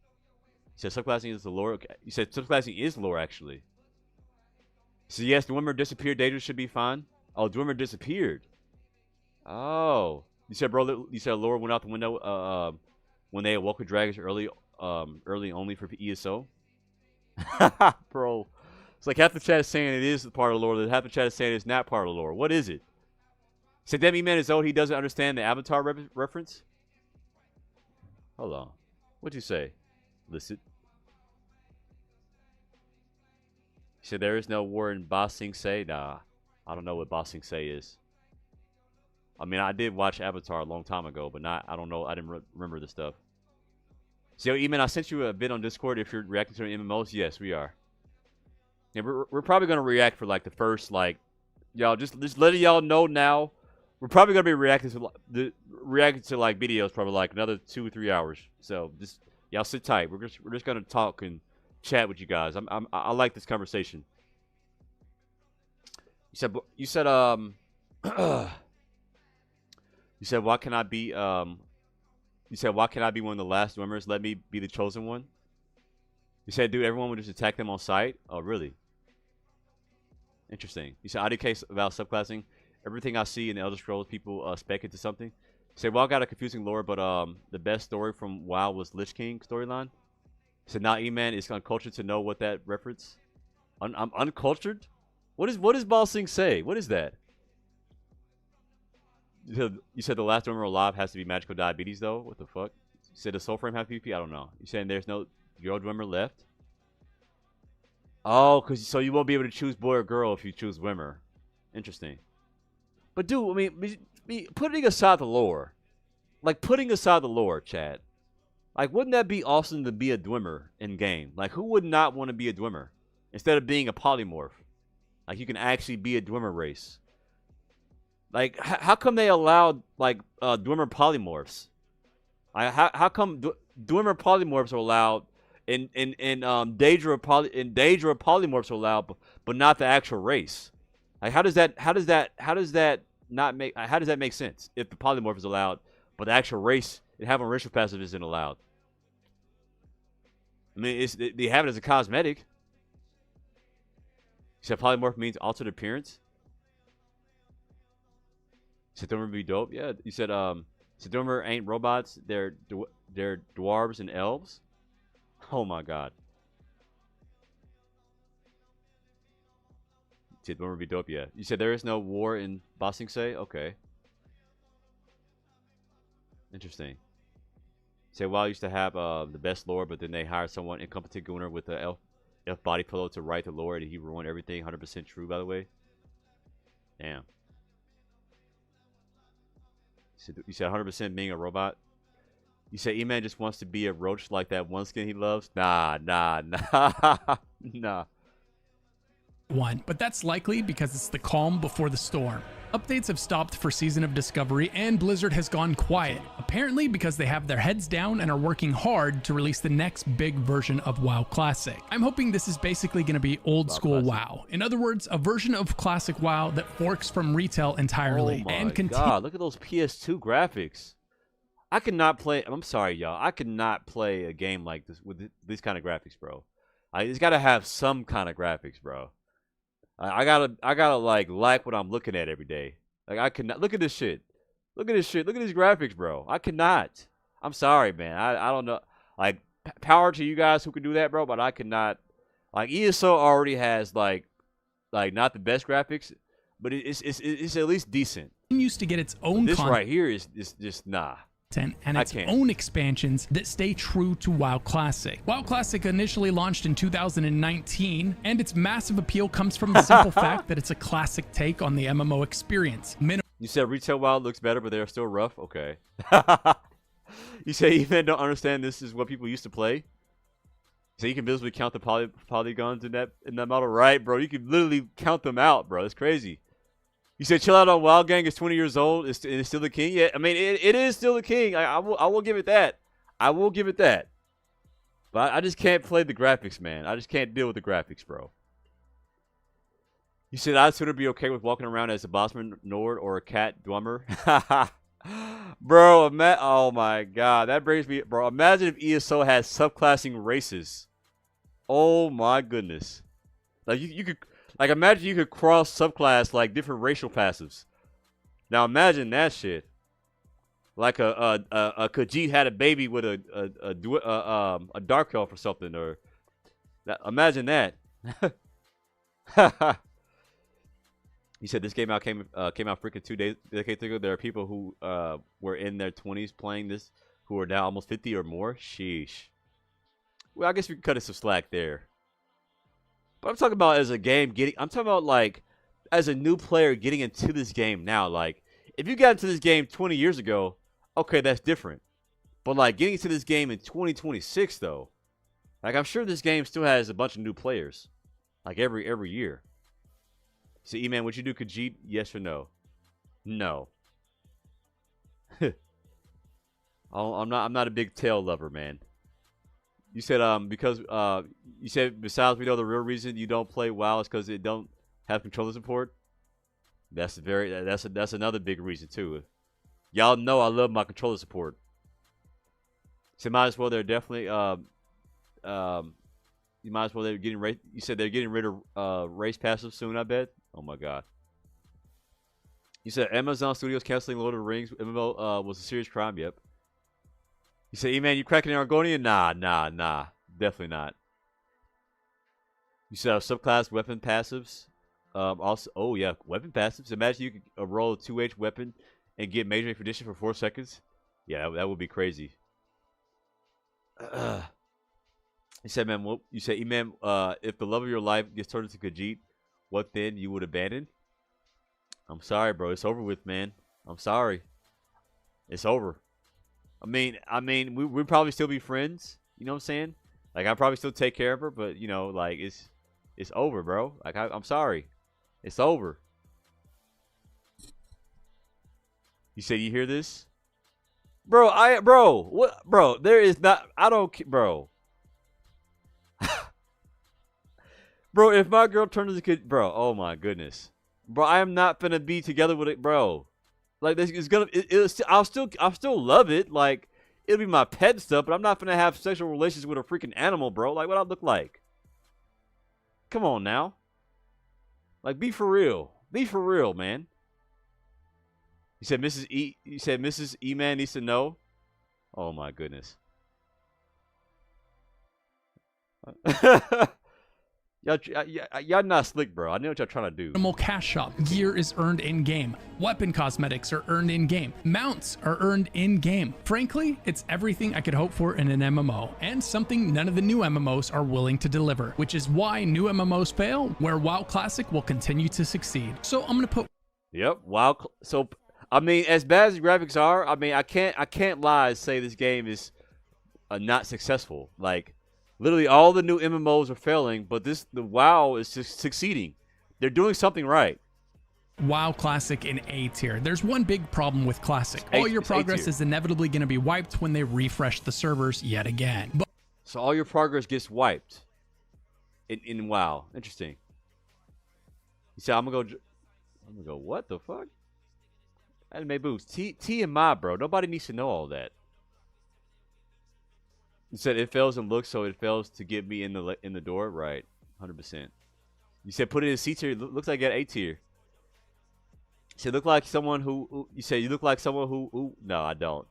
You said subclassing is the lore. Okay. You said subclassing is lore actually. So yes, Dwemer disappeared. Daedra should be fine. Oh, Dwemer disappeared. Oh, you said, bro. You said lore went out the window. When they awoke with dragons early only for ESO. Bro, it's like half the chat is saying it is part of the lore. Half the chat is saying it's not part of the lore. What is it? Said Demi Man is old. He doesn't understand the Avatar reference. Hold on. What'd you say? Listen. He said there is no war in Ba Sing Se. Nah, I don't know what Ba Sing Se is. I mean, I did watch Avatar a long time ago, but I don't know. I didn't remember this stuff. So, E-Man, I sent you a bit on Discord. If you're reacting to MMOs, yes, we are. Yeah, we're probably gonna react for like the first y'all just letting y'all know now. We're probably gonna be reacting to like videos probably like another 2 or 3 hours. So just y'all sit tight. We're just gonna talk and chat with you guys. I like this conversation. You said you said why can I be you said why can I be one of the last Dwemers? Let me be the chosen one. You said dude, everyone would just attack them on sight. Oh really? Interesting. You said IDK about subclassing. Everything I see in the Elder Scrolls, people spec into something. Say, WoW got a confusing lore, but the best story from WoW was Lich King storyline. Said, not E-Man is uncultured to know what that reference. I'm uncultured. What does Ba Sing say? What is that? You said the last Dwemer alive has to be magical diabetes though. What the fuck? You said the soul frame have PvP? I don't know. You saying there's no girl Dwemer left? Oh, so you won't be able to choose boy or girl if you choose Dwemer. Interesting. But dude, I mean, putting aside the lore, Chad, like, wouldn't that be awesome to be a Dwemer in game? Like, who would not want to be a Dwemer instead of being a polymorph? Like, you can actually be a Dwemer race. Like, how come they allowed like Dwemer polymorphs? How come Dwemer polymorphs are allowed in Daedra polymorphs are allowed, but not the actual race. Like, how does that make sense if the polymorph is allowed, but the actual race and having racial passive isn't allowed? I mean, they have it as a cosmetic. You said polymorph means altered appearance. You said Dwemer be dope. Yeah, you said Dwemer ain't robots. They're dwarves and elves. Oh my god. You said Dwemer be dope. Yeah. You said there is no war in Ba Sing Se. Okay. Interesting. Say WoW used to have the best lore, but then they hired someone incompetent Gunnar with the elf body pillow to write the lore, and he ruined everything. 100% true, by the way. Damn. You said 100% being a robot. You said E-Man just wants to be a roach like that one skin he loves. Nah. But that's likely because it's the calm before the storm. Updates have stopped for Season of Discovery, and Blizzard has gone quiet, apparently because they have their heads down and are working hard to release the next big version of WoW Classic. I'm hoping this is basically going to be old school WoW. In other words, a version of Classic WoW that forks from retail entirely. Oh my god, look at those PS2 graphics. I could not play, I'm sorry y'all, I could not play a game like this with these kind of graphics, bro. It's got to have some kind of graphics, bro. I gotta like what I'm looking at every day. Like, I cannot look at this shit. Look at this shit. Look at these graphics, bro. I cannot. I'm sorry, man. I don't know. Like, power to you guys who can do that, bro. But I cannot. Like, ESO already has like not the best graphics, but it's at least decent. It used to get its own. This right here is just nah. And its own expansions that stay true to WoW Classic. WoW Classic initially launched in 2019, and its massive appeal comes from the simple fact that it's a classic take on the MMO experience. You said retail WoW looks better, but they're still rough? Okay. You say even don't understand this is what people used to play? So you can visibly count the polygons in that model? Right, bro. You can literally count them out, bro. That's crazy. You said chill out on Wild Gang is 20 years old. It's still the king. Yeah, I mean it is still the king. I will give it that. I will give it that. But I just can't play the graphics, man. I just can't deal with the graphics, bro. You said I'd sooner be okay with walking around as a Bossman Nord or a cat Dwemer. Bro, oh my god, that brings me, bro. Imagine if ESO had subclassing races. Oh my goodness. Like you could. Like, imagine you could cross subclass, like, different racial passives. Now, imagine that shit. Like, a Khajiit had a baby with a Dark Elf or something, or... imagine that. You said this game came out freaking 2 decades ago. There are people who were in their 20s playing this who are now almost 50 or more. Sheesh. Well, I guess we can cut it some slack there. But I'm talking about as a game I'm talking about like as a new player getting into this game now. Like, if you got into this game 20 years ago, okay, that's different. But like getting into this game in 2026 though, like I'm sure this game still has a bunch of new players. Like every year. So E-Man, would you do Khajiit? Yes or no? No. I'm not a big tail lover, man. You said because you said besides we know the real reason you don't play WoW is because it don't have controller support. That's another big reason too. Y'all know I love my controller support. So might as well they're definitely you might as well they're getting you said they're getting rid of race passive soon, I bet. Oh my god. You said Amazon Studios canceling Lord of the Rings MMO was a serious crime. Yep. You say, E-Man, you cracking an Argonian? Nah. Definitely not. You said subclass weapon passives. Also, oh yeah, weapon passives. Imagine you could roll a 2H weapon and get major expedition for 4 seconds. Yeah, that would be crazy. You said, man, you said, E-Man, if the love of your life gets turned into Khajiit, what then you would abandon? I'm sorry, bro. It's over with, man. I'm sorry. It's over. I mean, we'd probably still be friends. You know what I'm saying? Like, I'd probably still take care of her, but, you know, like, it's over, bro. Like, I'm sorry. It's over. You said you hear this? Bro, what? Bro, there is not, I don't, bro. Bro, if my girl turns into a kid, bro, oh my goodness. Bro, I am not finna be together with it, bro. Like, this is gonna, I'll still love it. Like, it'll be my pet and stuff, but I'm not finna have sexual relations with a freaking animal, bro. Like, what I look like? Come on now. Like, be for real. Be for real, man. You said Mrs. E-Man needs to know? Oh my goodness. Y'all not slick, bro. I know what y'all trying to do. Animal cash shop. Gear is earned in-game. Weapon cosmetics are earned in-game. Mounts are earned in-game. Frankly, it's everything I could hope for in an MMO, and something none of the new MMOs are willing to deliver, which is why new MMOs fail, where WoW Classic will continue to succeed. So I'm gonna put... Yep, WoW. So, I mean, as bad as the graphics are, I mean, I can't lie and say this game is not successful. Like, literally all the new MMOs are failing, but the WoW is just succeeding. They're doing something right. WoW Classic in A tier. There's one big problem with Classic. All your progress is inevitably going to be wiped when they refresh the servers yet again. So all your progress gets wiped in WoW. Interesting. You say, I'm gonna go, what the fuck? Anime boost. TMI, bro. Nobody needs to know all that. You said it fails in looks, so it fails to get me in the door, right? 100%. You said put it in C tier. Looks like at A tier. You said look like someone who you said you look like someone who. No, I don't.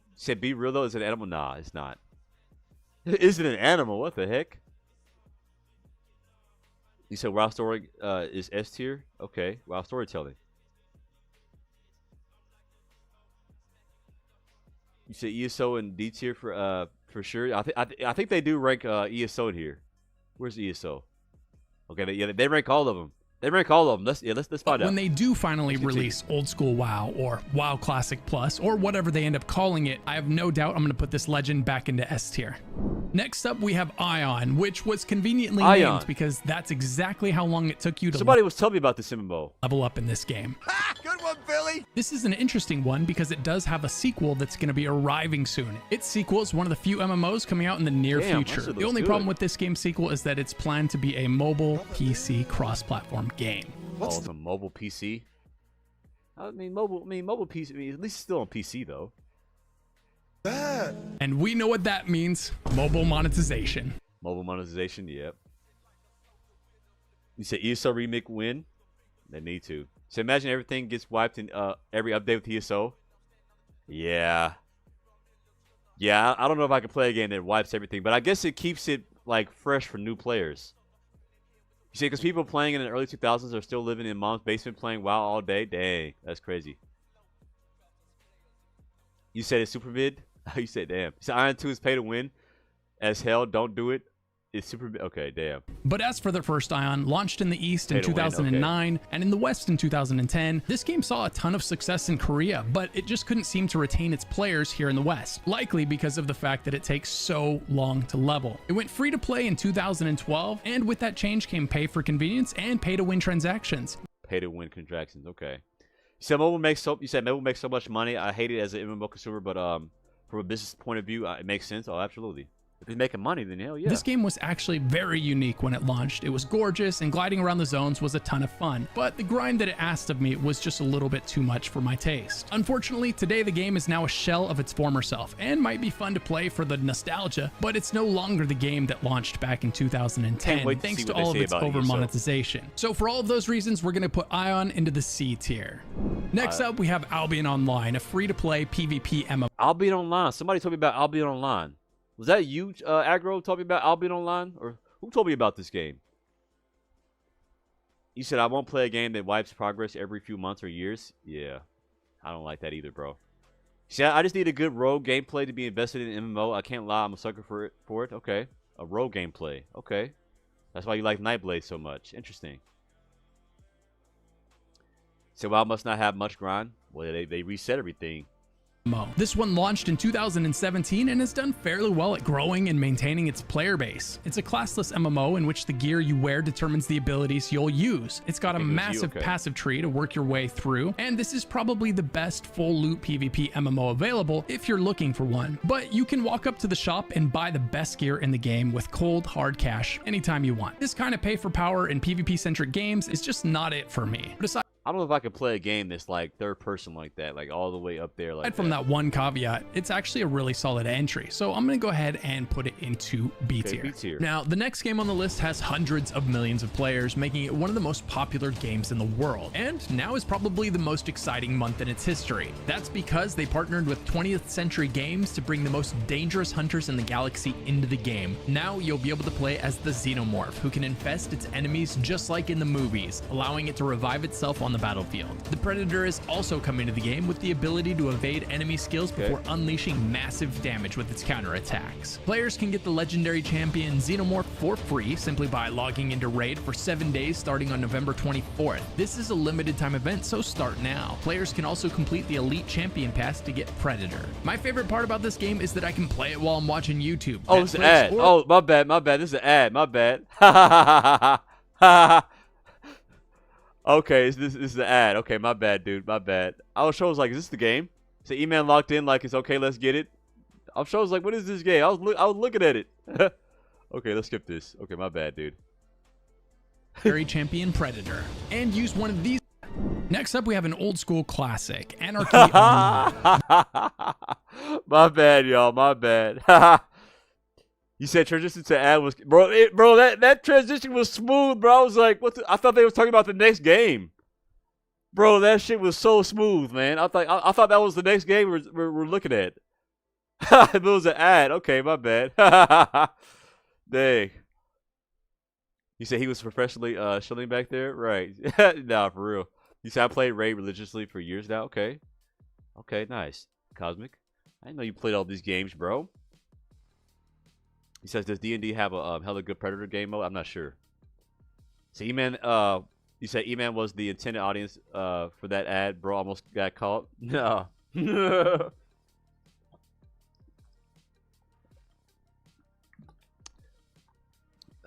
You said be real though. Is it an animal? Nah, it's not. Is it an animal? What the heck? You said WoW story is S tier. Okay, WoW storytelling. You said ESO and D tier for sure. I think they do rank ESO in here. Where's ESO? Okay, they rank all of them. They rank all of them. Let's find out. When they do finally release Old School WoW or WoW Classic Plus or whatever they end up calling it, I have no doubt I'm going to put this legend back into S tier. Next up, we have Ion, which was conveniently named because that's exactly how long it took you to Somebody was telling me about this MMO. Level up in this game. Good one, Billy! This is an interesting one because it does have a sequel that's going to be arriving soon. Its sequel is one of the few MMOs coming out in the near future. The only problem with this game's sequel is that it's planned to be a mobile PC cross-platform game. Oh, it's a mobile PC? I mean, mobile PC. I mean, at least it's still on PC, though. And we know what that means. Mobile monetization. Mobile monetization, yep. You said ESO remake win? They need to. So imagine everything gets wiped in every update with ESO. Yeah. Yeah, I don't know if I can play a game that wipes everything, but I guess it keeps it like fresh for new players. You see, because people playing in the early 2000s are still living in mom's basement playing WoW all day. Dang, that's crazy. You said it's super vid? You said, damn. You said Iron 2 is pay to win as hell. Don't do it. It's super vid. Okay, damn. But as for the first Ion, launched in the East in 2009 and in the West in 2010, this game saw a ton of success in Korea, but it just couldn't seem to retain its players here in the West, likely because of the fact that it takes so long to level. It went free to play in 2012, and with that change came pay for convenience and pay to win transactions. Pay to win transactions, okay. You said mobile makes so much money. I hate it as an MMO consumer, but from a business point of view, it makes sense. Oh, absolutely. If it's making money, then hell yeah. This game was actually very unique when it launched. It was gorgeous, and gliding around the zones was a ton of fun, but the grind that it asked of me was just a little bit too much for my taste. Unfortunately, today the game is now a shell of its former self, and might be fun to play for the nostalgia, but it's no longer the game that launched back in 2010, thanks to all of its over-monetization. So for all of those reasons, we're going to put Ion into the C tier. Next up, we have Albion Online, a free-to-play PvP MMO. Albion Online. Somebody told me about Albion Online. Was that you, Aggro, told me about Albion Online? Or who told me about this game? You said I won't play a game that wipes progress every few months or years? Yeah. I don't like that either, bro. See, I just need a good rogue gameplay to be invested in MMO. I can't lie, I'm a sucker for it. Okay. A rogue gameplay. Okay. That's why you like Nightblade so much. Interesting. So WoW must not have much grind. Well, they reset everything. This one launched in 2017 and has done fairly well at growing and maintaining its player base. It's a classless MMO in which the gear you wear determines the abilities you'll use. It's got a massive passive tree to work your way through, and this is probably the best full loot PvP MMO available if you're looking for one. But you can walk up to the shop and buy the best gear in the game with cold hard cash anytime you want. This kind of pay for power in PvP centric games is just not it for me. I don't know if I could play a game that's like third person like that, like all the way up there. Like from that one caveat, it's actually a really solid entry. So I'm going to go ahead and put it into B tier. B tier. Now, the next game on the list has hundreds of millions of players, making it one of the most popular games in the world. And now is probably the most exciting month in its history. That's because they partnered with 20th Century Games to bring the most dangerous hunters in the galaxy into the game. Now you'll be able to play as the Xenomorph, who can infest its enemies just like in the movies, allowing it to revive itself on the battlefield. The Predator is also coming to the game with the ability to evade enemy skills before unleashing massive damage with its counterattacks. Players can get the legendary champion Xenomorph for free simply by logging into Raid for 7 days starting on November 24th. This is a limited time event, so start now. Players can also complete the Elite Champion Pass to get Predator. My favorite part about this game is that I can play it while I'm watching YouTube. Oh, it's an ad. Oh, my bad. This is an ad. My bad. Ha ha ha. Okay, this is the ad. Okay, my bad, dude. My bad. I was like, is this the game? So E-Man locked in like it's okay, let's get it. I was like, what is this game? I was looking at it. Okay, let's skip this. Okay, my bad, dude. Very champion Predator. And use one of these. Next up, we have an old school classic, Anarchy Online. My bad, y'all. My bad. You said transition to ad was bro. That transition was smooth, bro. I was like, I thought they was talking about the next game, bro. That shit was so smooth, man. I thought that was the next game we're looking at. It was an ad. Okay, my bad. Dang. You said he was professionally shilling back there, right? Nah, for real. You said I played Raid religiously for years now. Okay, nice. Cosmic, I didn't know you played all these games, bro. He says, does D&D have a hella good Predator game mode? I'm not sure. So E-Man, you said E-Man was the intended audience for that ad, bro. Almost got caught. No.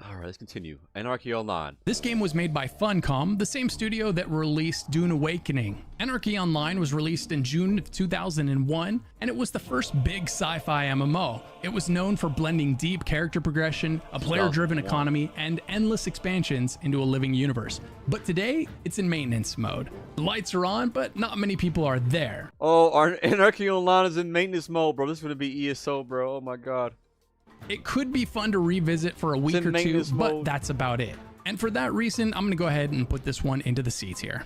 All right, let's continue. Anarchy Online. This game was made by Funcom, the same studio that released Dune Awakening. Anarchy Online was released in June of 2001, and it was the first big sci-fi MMO. It was known for blending deep character progression, a player-driven economy, and endless expansions into a living universe. But today, it's in maintenance mode. The lights are on, but not many people are there. Oh, our Anarchy Online is in maintenance mode, bro. This is going to be ESO, bro. Oh my god. It could be fun to revisit for a week or two, but that's about it. And for that reason, I'm going to go ahead and put this one into the C tier.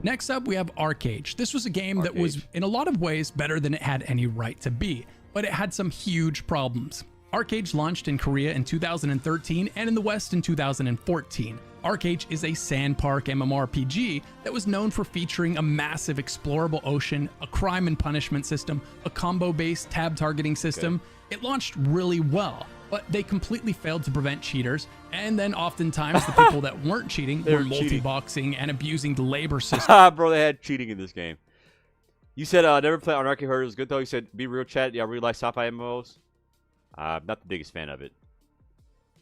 Next up, we have ArcheAge. This was a game that was, in a lot of ways, better than it had any right to be, but it had some huge problems. ArcheAge launched in Korea in 2013 and in the West in 2014. ArcheAge is a sandpark MMORPG that was known for featuring a massive explorable ocean, a crime and punishment system, a combo-based tab targeting system. It launched really well, but they completely failed to prevent cheaters, and then oftentimes the people that weren't cheating were multi-boxing and abusing the labor system. Bro, they had cheating in this game. You said never play Anarchy Herd. It was good though. You said be real chat. Yeah, I really like sci-fi MMOs. I'm not the biggest fan of it.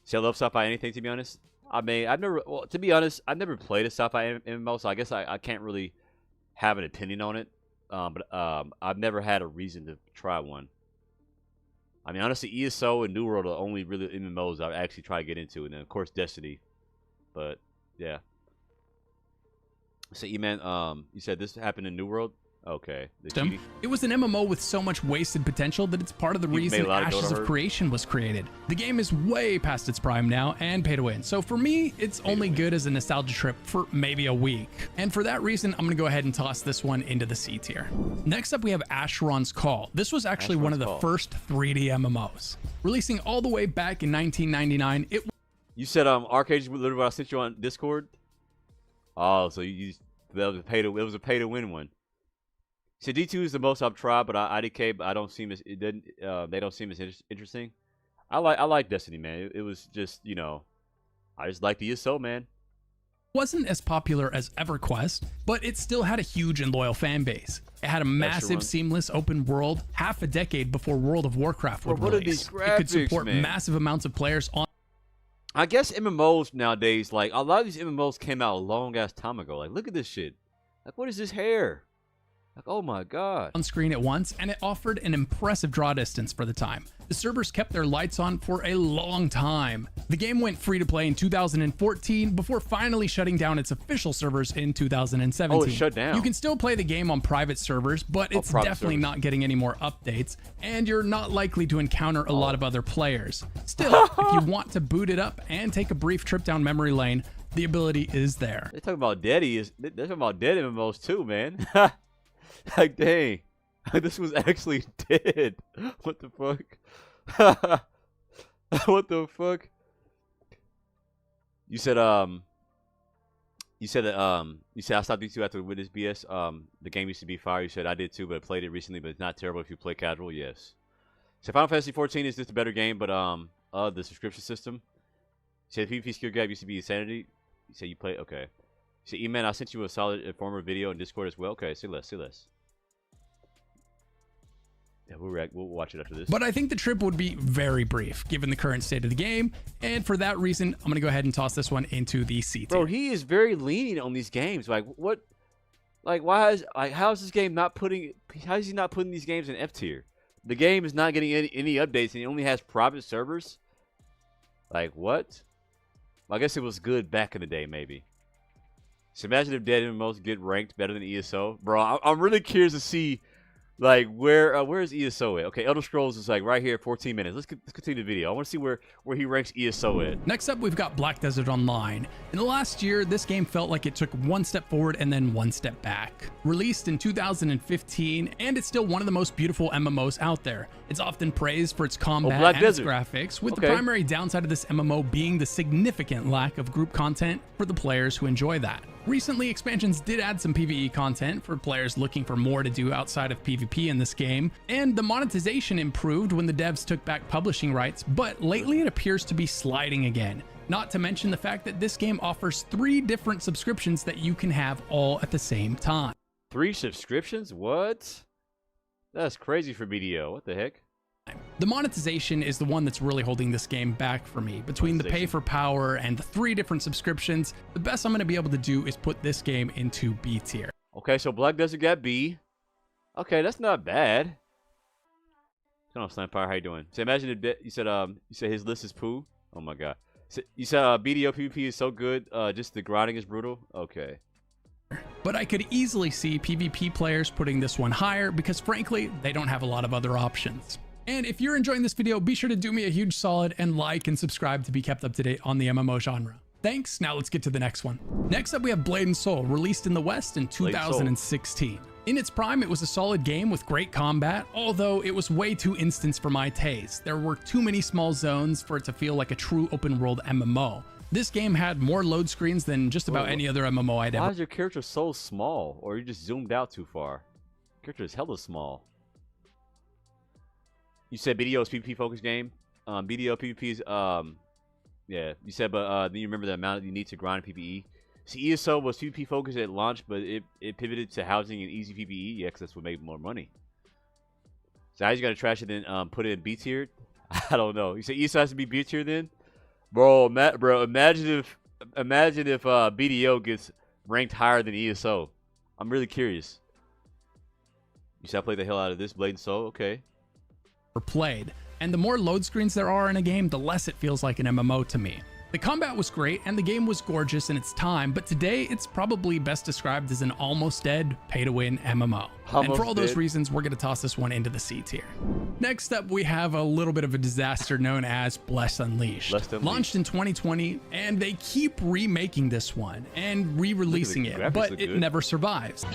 See, I love sci-fi anything, to be honest. I mean, to be honest, I've never played a sci-fi MMO, so I guess I can't really have an opinion on it. But I've never had a reason to try one. I mean, honestly, ESO and New World are the only really MMOs I've actually tried to get into, and then of course Destiny. But yeah. So E-Man, you said this happened in New World? Okay. It was an MMO with so much wasted potential that it's part of the reason Ashes of Creation was created. The game is way past its prime now and pay to win. So for me, it's only good as a nostalgia trip for maybe a week. And for that reason, I'm going to go ahead and toss this one into the C tier. Next up, we have Asheron's Call. This was actually one of the first 3D MMOs. Releasing all the way back in 1999, You said ArcheAge, literally what I sent you on Discord? Oh, so it was a pay to win one. So D2 is the most I've tried, but IDK, but I don't seem as they don't seem as interesting. I like Destiny, man. It was just, you know, I just like the ESO, man. wasn't as popular as EverQuest, but it still had a huge and loyal fan base. It had a massive, seamless open world half a decade before World of Warcraft would release. It could support massive amounts of players on. I guess MMOs nowadays, like a lot of these MMOs came out a long ass time ago. Like, look at this shit. Like, what is this hair? Like, oh my god. On screen at once, and it offered an impressive draw distance for the time. The servers kept their lights on for a long time. The game went free to play in 2014 before finally shutting down its official servers in 2017. Oh, it shut down. You can still play the game on private servers, but it's definitely not getting any more updates, and you're not likely to encounter a lot of other players. Still, if you want to boot it up and take a brief trip down memory lane, the ability is there. They're talking about they're talking about dead MMOs too, man. Like, dang. This was actually dead. What the fuck? What the fuck? You said I stopped YouTube after Witness BS. The game used to be fire. You said I did too, but I played it recently, but it's not terrible if you play casual. Yes. So Final Fantasy 14 is just a better game, but the subscription system. You said PvP skill gap used to be insanity. You said you play okay. You said E-Man, I sent you a solid informer video in Discord as well. Okay, see less. Yeah, we'll watch it after this. But I think the trip would be very brief, given the current state of the game, and for that reason, I'm going to go ahead and toss this one into the C tier. Bro, he is very lenient on these games. Like, what? Like, why is how is this game not putting? How is he not putting these games in F tier? The game is not getting any updates, and it only has private servers. Like, what? Well, I guess it was good back in the day, maybe. So imagine if dead MMOs get ranked better than ESO, bro. I'm really curious to see. Like, where is ESO at? Okay, Elder Scrolls is like right here, 14 minutes. Let's continue the video. I want to see where he ranks ESO at. Next up, we've got Black Desert Online. In the last year, this game felt like it took one step forward and then one step back. Released in 2015, and it's still one of the most beautiful MMOs out there. It's often praised for its combat and its graphics, with the primary downside of this MMO being the significant lack of group content for the players who enjoy that. Recently, expansions did add some PvE content for players looking for more to do outside of PvP in this game, and the monetization improved when the devs took back publishing rights, but lately it appears to be sliding again. Not to mention the fact that this game offers 3 different subscriptions that you can have all at the same time. 3 subscriptions? What? That's crazy for BDO. What the heck? The monetization is the one that's really holding this game back for me. Between the pay for power and the 3 different subscriptions, the best I'm going to be able to do is put this game into B tier. Okay, so Black Desert got B. Okay, that's not bad. Come on, Slampire, how you doing? So imagine if you said his list is poo. Oh my god. So you said BDO PvP is so good, just the grinding is brutal. Okay. But I could easily see PvP players putting this one higher because frankly, they don't have a lot of other options. And if you're enjoying this video, be sure to do me a huge solid and like and subscribe to be kept up to date on the MMO genre. Thanks, now let's get to the next one. Next up we have Blade & Soul, released in the West in 2016. In its prime, it was a solid game with great combat, although it was way too instance for my taste. There were too many small zones for it to feel like a true open world MMO. This game had more load screens than just about any other MMO I'd ever. Why is your character so small? Or you just zoomed out too far? Character is hella small. You said BDO is PvP focused game. BDO PvP is yeah. You said, but then you remember the amount you need to grind PvE. See, ESO was PvP focused at launch, but it pivoted to housing and easy PvE. Yeah, because that's what made more money. So how you gotta trash it and put it in B tier? I don't know. You said ESO has to be B tier then, bro. Imagine if BDO gets ranked higher than ESO. I'm really curious. You said I played the hell out of this Blade & Soul. Okay. Played, and the more load screens there are in a game, the less it feels like an MMO to me. The combat was great and the game was gorgeous in its time, but today it's probably best described as an almost dead pay-to-win MMO. And for all those reasons, we're going to toss this one into the C tier. Next up, we have a little bit of a disaster known as Bless Unleashed. Launched in 2020, and they keep remaking this one and re-releasing it, but it never survives.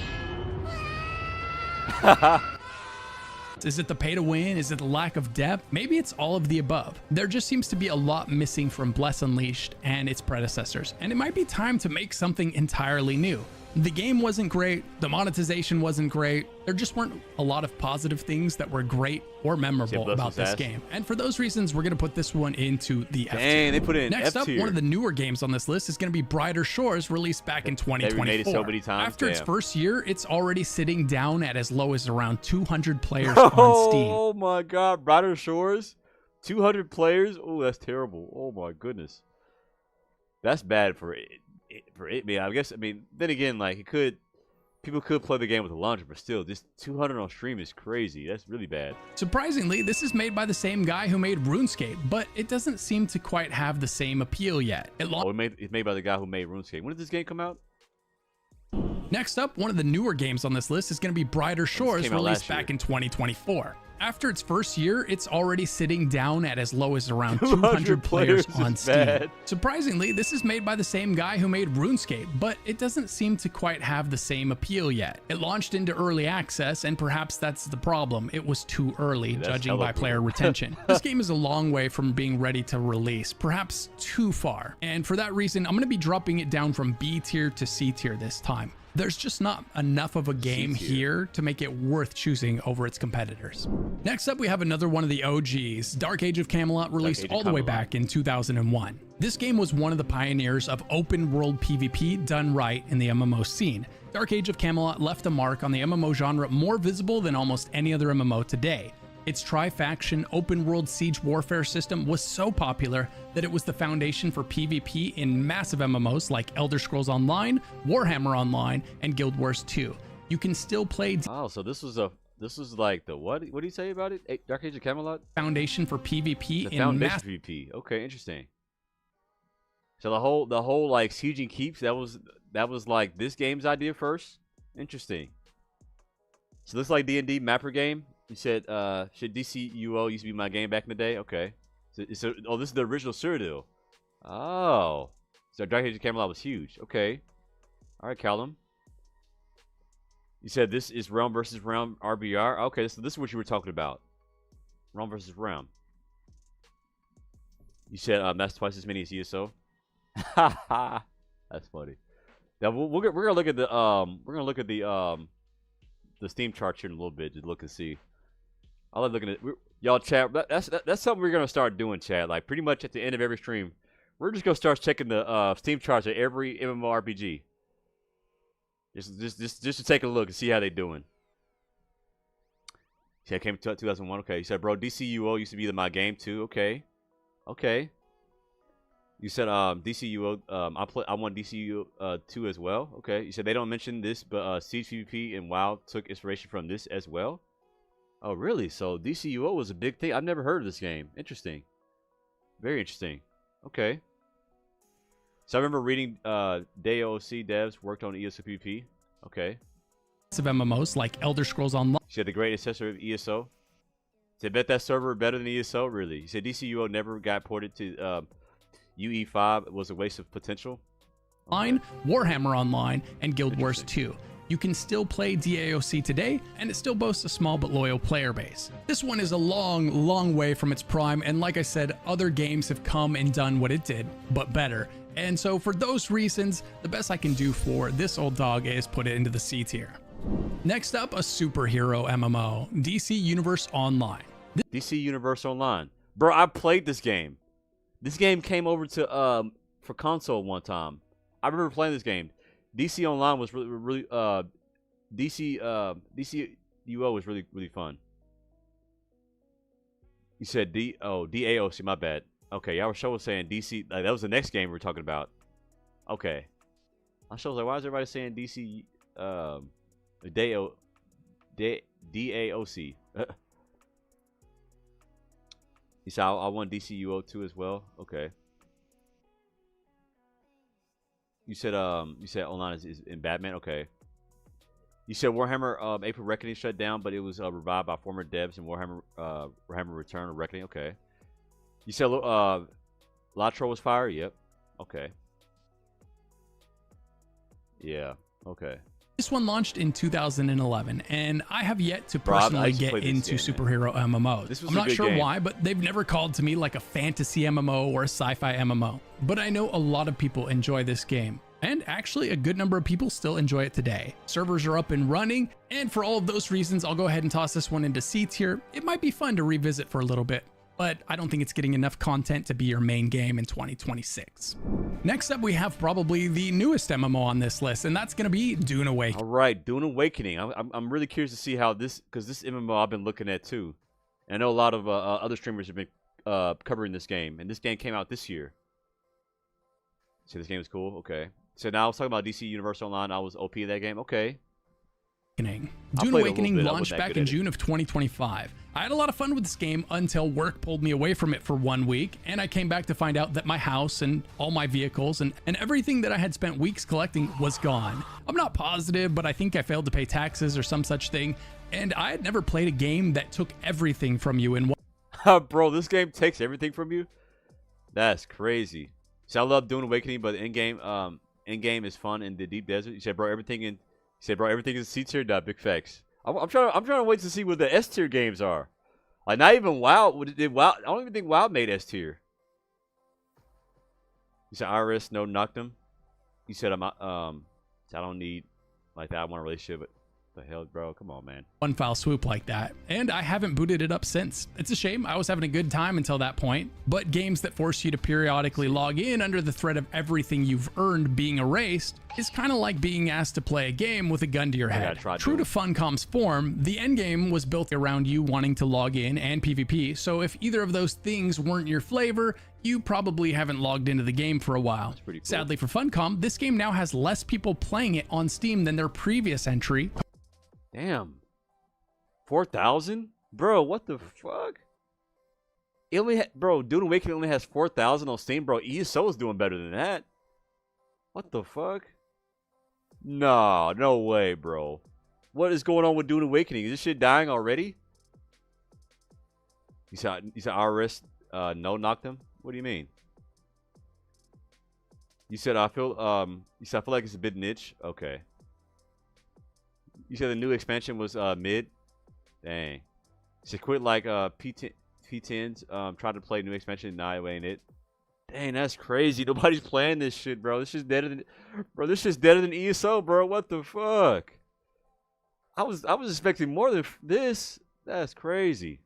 Is it the pay to win? Is it the lack of depth? Maybe it's all of the above. There just seems to be a lot missing from Bless Unleashed and its predecessors, and it might be time to make something entirely new. The game wasn't great, the monetization wasn't great, there just weren't a lot of positive things that were great or memorable about this game. And for those reasons, we're going to put this one into the F tier. Dang, they put it in Next F up, tier. one of the newer games on this list is going to be Brighter Shores, released back in 2024. They remade it so many times. After its first year, it's already sitting down at as low as around 200 players on Steam. Oh my God, Brighter Shores, 200 players. Oh, that's terrible. Oh my goodness, that's bad for it. I guess. I mean, then again, like people could play the game with a launcher, but still, just 200 on stream is crazy. That's really bad. Surprisingly, this is made by the same guy who made RuneScape, but it doesn't seem to quite have the same appeal yet. It's made by the guy who made RuneScape. When did this game come out? Next up, one of the newer games on this list is going to be Brighter Shores, released back in 2024. After its first year, it's already sitting down at as low as around 200 players on Steam. Surprisingly, this is made by the same guy who made RuneScape, but it doesn't seem to quite have the same appeal yet. It launched into early access, and perhaps that's the problem. It was too early, judging by player retention. This game is a long way from being ready to release, perhaps too far. And for that reason, I'm going to be dropping it down from B tier to C tier this time. There's just not enough of a game here to make it worth choosing over its competitors. Next up, we have another one of the OGs, Dark Age of Camelot, released all the way back in 2001. This game was one of the pioneers of open world PvP done right in the MMO scene. Dark Age of Camelot left a mark on the MMO genre more visible than almost any other MMO today. Its tri-faction open-world siege warfare system was so popular that it was the foundation for PvP in massive MMOs like Elder Scrolls Online, Warhammer Online, and Guild Wars 2. You can still play. Oh, so this was like the what? What do you say about it? Dark Age of Camelot? Foundation for PvP the foundation for PvP. Okay, interesting. So the whole like sieging keeps that was like this game's idea first. Interesting. So this is like D&D mapper game. You said, should DCUO used to be my game back in the day? Okay. So this is the original Cyrodiil. Oh. So Dark Age of Camelot was huge. Okay. All right, Callum. You said this is Realm versus Realm RBR. Okay, so this is what you were talking about. Realm versus Realm. You said that's twice as many as ESO. That's funny. Now we're gonna look at the Steam chart here in a little bit to look and see. I love looking at y'all chat. That's something we're gonna start doing, chat. Like pretty much at the end of every stream, we're just gonna start checking the Steam charts of every MMORPG. Just to take a look and see how they doing. Yeah, came to 2001. Okay, you said, bro, DCUO used to be my game too. Okay. You said DCUO. I won DCUO 2 as well. Okay. You said they don't mention this, but Siege PvP and WoW took inspiration from this as well. Oh, really? So DCUO was a big thing. I've never heard of this game. Interesting. Very interesting. Okay. So I remember reading DAOC devs worked on ESO PvP. Okay. Of MMOs like Elder Scrolls Online. You said the great accessor of ESO. So I bet that server better than ESO, really. You said DCUO never got ported to UE5. It was a waste of potential. Online, Warhammer Online, and Guild Wars 2. You can still play DAOC today, and it still boasts a small but loyal player base. This one is a long way from its prime, and like I said, other games have come and done what it did, but better. And so for those reasons, the best I can do for this old dog is put it into the C tier. Next up, a superhero MMO, DC Universe Online. DC Universe Online. Bro, I played this game. This game came over to for console one time. I remember playing this game. DC Online was really DCUO was really fun. You said DAOC, my bad. Okay, y'all were saying DC, like, that was the next game we were talking about. Okay. I was like, why is everybody saying DC DAOC? You said I won DCUO 2 as well. Okay. You said online is in Batman. Okay. You said Warhammer April Reckoning shut down, but it was revived by former devs in Warhammer Return or Reckoning. Okay. You said Latro was fire. Yep. Okay. Yeah. Okay. This one launched in 2011, and I have yet to personally get into superhero MMOs. I'm not sure why, but they've never called to me like a fantasy MMO or a sci-fi MMO. But I know a lot of people enjoy this game. And actually, a good number of people still enjoy it today. Servers are up and running, and for all of those reasons, I'll go ahead and toss this one into C tier. It might be fun to revisit for a little bit, but I don't think it's getting enough content to be your main game in 2026. Next up, we have probably the newest MMO on this list, and that's going to be Dune Awakening. All right, Dune Awakening. I'm really curious to see how this, because this MMO I've been looking at too. And I know a lot of other streamers have been covering this game, and this game came out this year. So this game is cool? Okay. So now I was talking about DC Universe Online. I was OP in that game. Okay. Dune Awakening launched back in June of 2025. I had a lot of fun with this game until work pulled me away from it for 1 week, and I came back to find out that my house and all my vehicles and everything that I had spent weeks collecting was gone. I'm not positive, but I think I failed to pay taxes or some such thing, and I had never played a game that took everything from you in one. Bro, this game takes everything from you? That's crazy. So I love Dune Awakening, but in-game is fun in the deep desert. You said, bro, everything is C tier. Big facts. I'm trying to wait to see what the S tier games are. Like not even WoW. Did WoW? I don't even think WoW made S tier. You said Iris no Noctum. You said I don't need like that. I want a relationship. But the hell, bro? Come on, man. One foul swoop like that, and I haven't booted it up since. It's a shame. I was having a good time until that point, but games that force you to periodically log in under the threat of everything you've earned being erased is kind of like being asked to play a game with a gun to your head. True to Funcom's form, the endgame was built around you wanting to log in and PvP, so if either of those things weren't your flavor, you probably haven't logged into the game for a while. Cool. Sadly for Funcom, this game now has less people playing it on Steam than their previous entry. Damn. 4,000? Bro, what the fuck? It only bro, Dune Awakening only has 4,000 on Steam, bro. ESO is doing better than that. What the fuck? Nah, no way, bro. What is going on with Dune Awakening? Is this shit dying already? You said RS no knocked him? What do you mean? You said I feel like it's a bit niche. Okay. You said the new expansion was mid. Dang. So quit like P10s tried to play new expansion, nah, it ain't it. Dang, that's crazy. Nobody's playing this shit, bro. This shit's deader than ESO, bro. What the fuck? I was expecting more than this. That's crazy.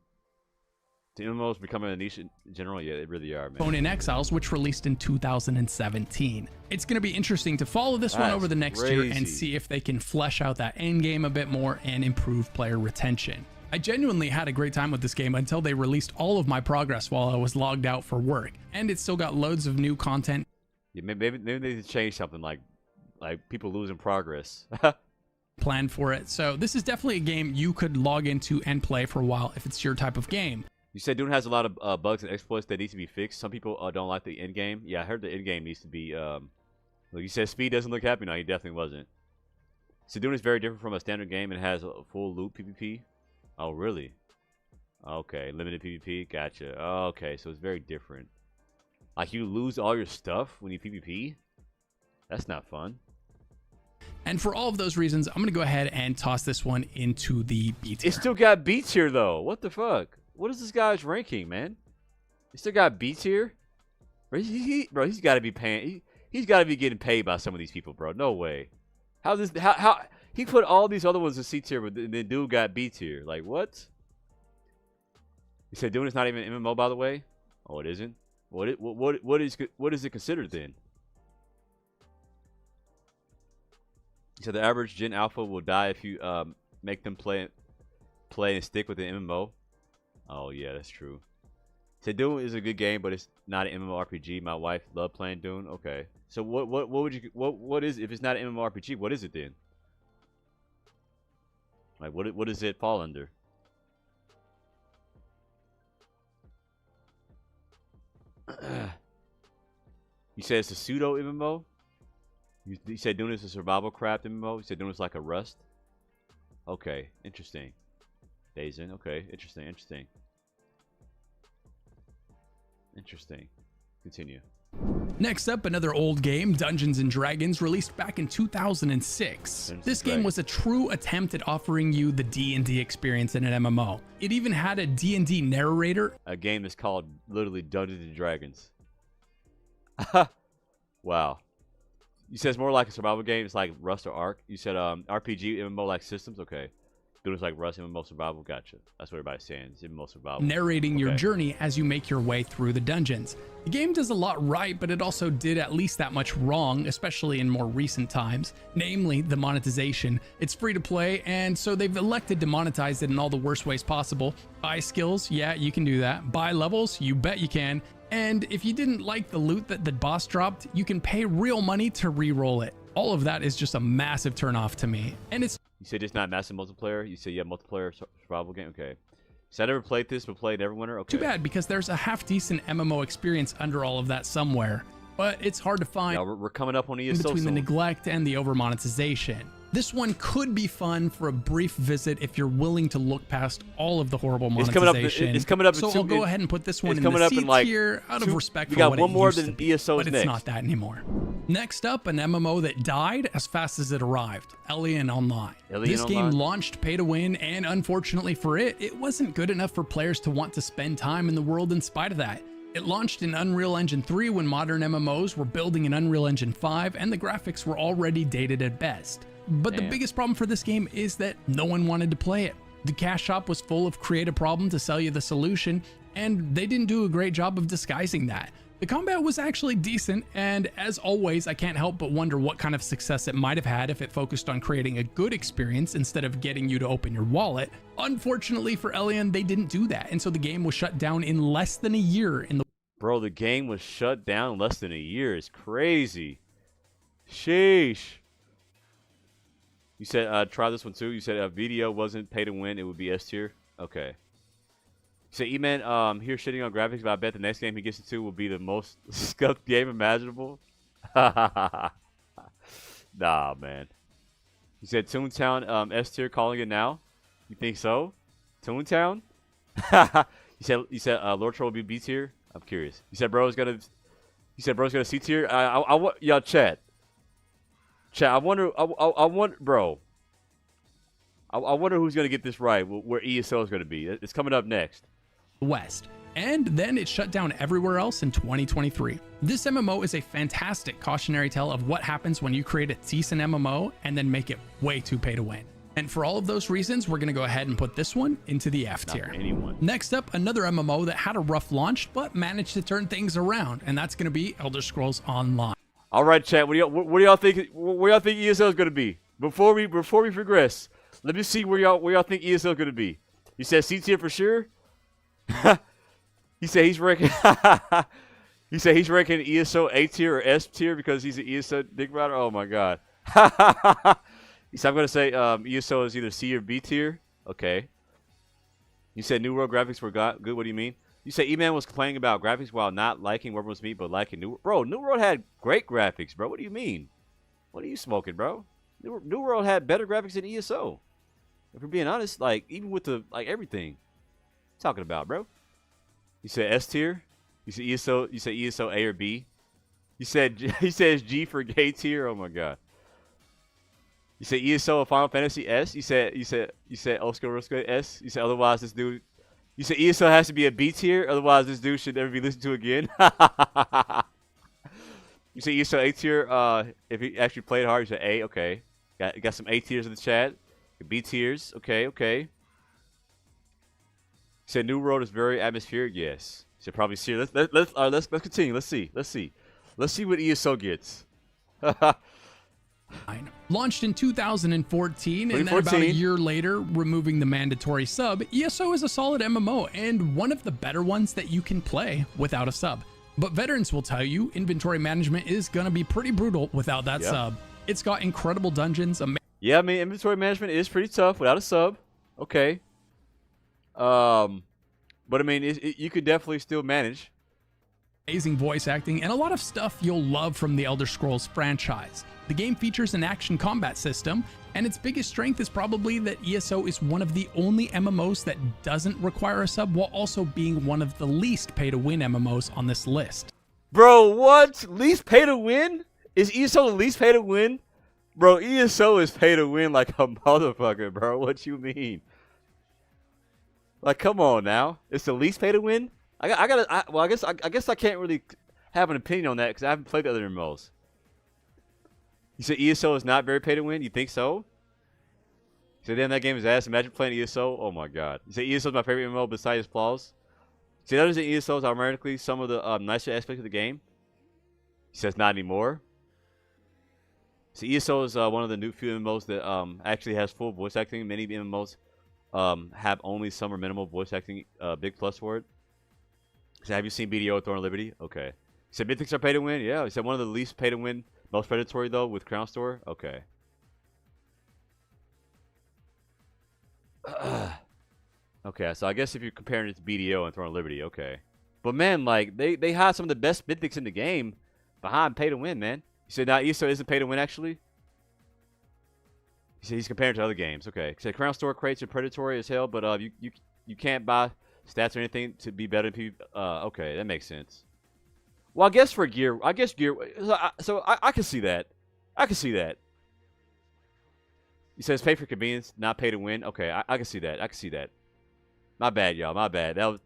The MMOs becoming a niche in general, yeah, they really are, man. Conan Exiles, which released in 2017. It's going to be interesting to follow this one over the next year and see if they can flesh out that end game a bit more and improve player retention. I genuinely had a great time with this game until they released all of my progress while I was logged out for work, and it's still got loads of new content. Yeah, maybe they need to change something like people losing progress. Planned for it. So this is definitely a game you could log into and play for a while if it's your type of game. You said Dune has a lot of bugs and exploits that need to be fixed. Some people don't like the end game. Yeah, I heard the end game needs to be. Like you said, Speed doesn't look happy. No, he definitely wasn't. So Dune is very different from a standard game and has a full loop PvP. Oh, really? Okay, limited PvP. Gotcha. Okay, so it's very different. Like you lose all your stuff when you PvP. That's not fun. And for all of those reasons, I'm gonna go ahead and toss this one into the B tier. It still got B tier though. What the fuck? What is this guy's ranking, man? He still got B tier? Bro, he's got to be paying. He's got to be getting paid by some of these people, bro. No way. How he put all these other ones in C tier, but the dude got B tier? Like what? You said Dune is not even MMO, by the way. Oh, it isn't. What is it considered then? You said the average Gen Alpha will die if you make them play and stick with the MMO. Oh yeah, that's true. So Dune is a good game, but it's not an MMORPG. My wife loved playing Dune. Okay, so what is if it's not an MMORPG? What is it then? Like what does it fall under? You said it's a pseudo MMO. You said Dune is a survival craft MMO. You said Dune is like a Rust. Okay, interesting. Dazen. Okay, interesting. Continue. Next up, another old game, Dungeons & Dragons, released back in 2006. This game was a true attempt at offering you the D&D experience in an MMO. It even had a D&D narrator. A game that's called literally Dungeons & Dragons. Wow. You said it's more like a survival game. It's like Rust or Ark. You said RPG, MMO like systems. Okay. It's like Rust, MMO survival. Gotcha. That's what everybody's saying. It's MMO survival. Narrating your journey as you make your way through the dungeons. The game does a lot right, but it also did at least that much wrong, especially in more recent times, namely the monetization. It's free to play, and so they've elected to monetize it in all the worst ways possible. Buy skills, yeah, you can do that. Buy levels, you bet you can. And if you didn't like the loot that the boss dropped, you can pay real money to re-roll it. All of that is just a massive turnoff to me. And it's... You said it's not massive multiplayer? You said you have multiplayer survival game? Okay. So I never played this, but played Neverwinter? Okay. Too bad, because there's a half-decent MMO experience under all of that somewhere. But it's hard to find. Yeah, we're coming up on ESO between soon. The neglect and the over-monetization. This one could be fun for a brief visit if you're willing to look past all of the horrible monetization. It's coming up. So I'll go ahead and put this one in the C tier out of respect for what it used to be, but it's not that anymore. Next up, an MMO that died as fast as it arrived, Alien Online. This game launched pay to win, and unfortunately for it, it wasn't good enough for players to want to spend time in the world in spite of that. It launched in Unreal Engine 3 when modern MMOs were building in Unreal Engine 5, and the graphics were already dated at best. But the biggest problem for this game is that no one wanted to play it. The cash shop was full of create a problem to sell you the solution, and they didn't do a great job of disguising that. The combat was actually decent, and as always, I can't help but wonder what kind of success it might have had if it focused on creating a good experience instead of getting you to open your wallet. Unfortunately for Alien, they didn't do that, and so the game was shut down in less than a year in the... Bro, the game was shut down in less than a year. It's crazy. Sheesh. You said try this one too. You said video wasn't pay to win. It would be S tier. Okay. You said E-Man here shitting on graphics, but I bet the next game he gets into will be the most scuffed game imaginable. Nah, man. You said Toontown S tier, calling it now. You think so? Toontown? you said Lord Troll will be B tier. I'm curious. You said bro's gonna C tier. Y'all chat. I wonder, bro. I wonder who's gonna get this right. Where ESO is gonna be. It's coming up next. West. And then it shut down everywhere else in 2023. This MMO is a fantastic cautionary tale of what happens when you create a decent MMO and then make it way too pay to win. And for all of those reasons, we're gonna go ahead and put this one into the F tier. Next up, another MMO that had a rough launch but managed to turn things around, and that's gonna be Elder Scrolls Online. All right, chat. What do y'all think? Where y'all think ESO is gonna be? Before we progress, let me see where y'all think ESO is gonna be. You said C tier for sure. He said he's ranking. He said he's ranking ESO A tier or S tier because he's an ESO dick rider. Oh my god. He said I'm gonna say ESO is either C or B tier. Okay. You said New World graphics were good. What do you mean? You say E-Man was complaining about graphics while not liking Werewolves Meet, but liking New World. Bro, New World had great graphics, bro. What do you mean? What are you smoking, bro? New World had better graphics than ESO. If we're being honest, like, even with the, like, everything. What you talking about, bro? You said S tier? You said ESO A or B? He says G for gay tier? Oh, my God. You said ESO of Final Fantasy S? You said Oscar Roscoe S? You said otherwise this dude... You said ESO has to be a B tier, otherwise this dude should never be listened to again. You said ESO A tier. If he actually played hard, you said A. Okay, got some A tiers in the chat. B tiers. Okay. You said New World is very atmospheric. Yes. You said probably C. Let's continue. Let's see what ESO gets. Launched in 2014, and then about a year later, removing the mandatory sub, ESO is a solid MMO and one of the better ones that you can play without a sub. But veterans will tell you inventory management is gonna be pretty brutal without that sub. It's got incredible dungeons. Yeah, I mean, inventory management is pretty tough without a sub. Okay. But I mean, you could definitely still manage. Amazing voice acting, and a lot of stuff you'll love from the Elder Scrolls franchise. The game features an action combat system, and its biggest strength is probably that ESO is one of the only MMOs that doesn't require a sub, while also being one of the least pay-to-win MMOs on this list. Bro, what? Least pay-to-win? Is ESO the least pay-to-win? Bro, ESO is pay-to-win like a motherfucker, bro. What you mean? Like, come on now. It's the least pay-to-win? I guess I can't really have an opinion on that because I haven't played the other MMOs. You said ESO is not very pay to win? You think so? So then that game is ass. Imagine playing ESO. Oh my god. You say ESO is my favorite MMO besides its flaws? See, that doesn't ESO is automatically some of the nicer aspects of the game. He says not anymore. See, ESO is one of the new few MMOs that actually has full voice acting. Many MMOs have only some or minimal voice acting. Big plus for it. So have you seen BDO Thorn Liberty? Okay. He said Mythics are pay to win? Yeah. He said one of the least pay to win, most predatory though with Crown Store? Okay. Okay, so I guess if you're comparing it to BDO and Throne of Liberty, okay. But man, like they have some of the best mythics in the game behind pay to win, man. You said now ESO isn't pay to win actually? He said he's comparing to other games. Okay. He said Crown Store crates are predatory as hell, but you can't buy stats or anything to be better than people. Okay, that makes sense. Well, I guess for gear, I can see that. I can see that. He says pay for convenience, not pay to win. Okay, I can see that. I can see that. My bad, y'all. My bad. That was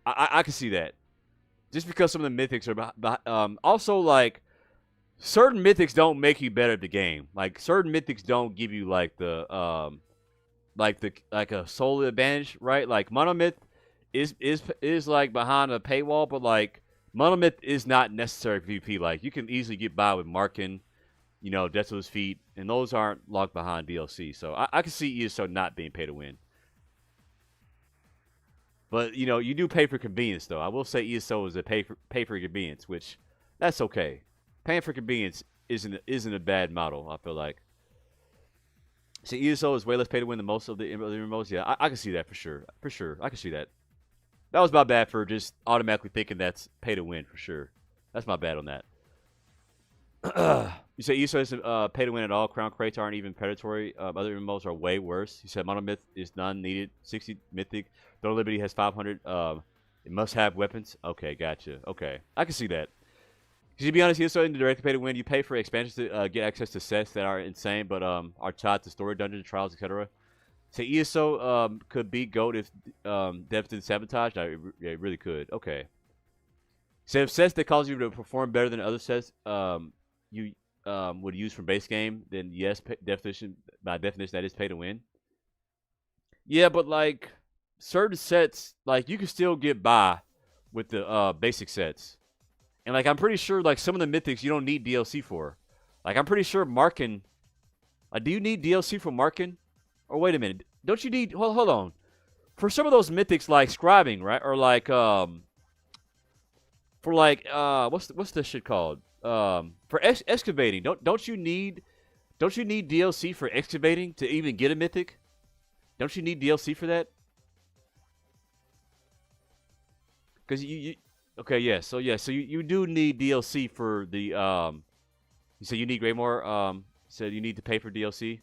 I can see that. Just because some of the mythics are also like certain mythics don't make you better at the game. Like certain mythics don't give you like a solo advantage, right? Like Monomyth is like behind a paywall, but like Monomyth is not necessary for PvP. Like you can easily get by with Markin, you know, Death to His Feet, and those aren't locked behind DLC. So I can see ESO not being pay to win. But you know, you do pay for convenience, though. I will say ESO is a pay for convenience, which that's okay. Paying for convenience isn't a bad model. I feel like. So ESO is way less pay to win than most of the other MMOs. Yeah, I can see that for sure. For sure, I can see that. That was my bad for just automatically thinking that's pay to win for sure. That's my bad on that. You say ESO isn't pay to win at all. Crown crates aren't even predatory. Other MMOs are way worse. You said Monomyth is none needed. 60 mythic. Throne of Liberty has 500. It must have weapons. Okay, gotcha. Okay, I can see that. Because to be honest, ESO isn't directly pay to win. You pay for expansions to get access to sets that are insane, but are tied to story dungeons, trials, etc. So ESO could be GOAT if devs didn't sabotage. Yeah, it really could. Okay. So if sets that cause you to perform better than other sets you would use from base game, then yes, by definition that is pay to win. Yeah, but like certain sets, like you can still get by with the basic sets. And like I'm pretty sure like some of the mythics you don't need DLC for. Like I'm pretty sure Markin. Do you need DLC for Markin? Or wait a minute, don't you need? Hold on. For some of those mythics like scribing, right? Or like for like what's this shit called? For excavating, don't you need DLC for excavating to even get a mythic? Don't you need DLC for that? Because you okay, yeah. So you do need DLC for the You say you need Greymore. Said you need to pay for DLC.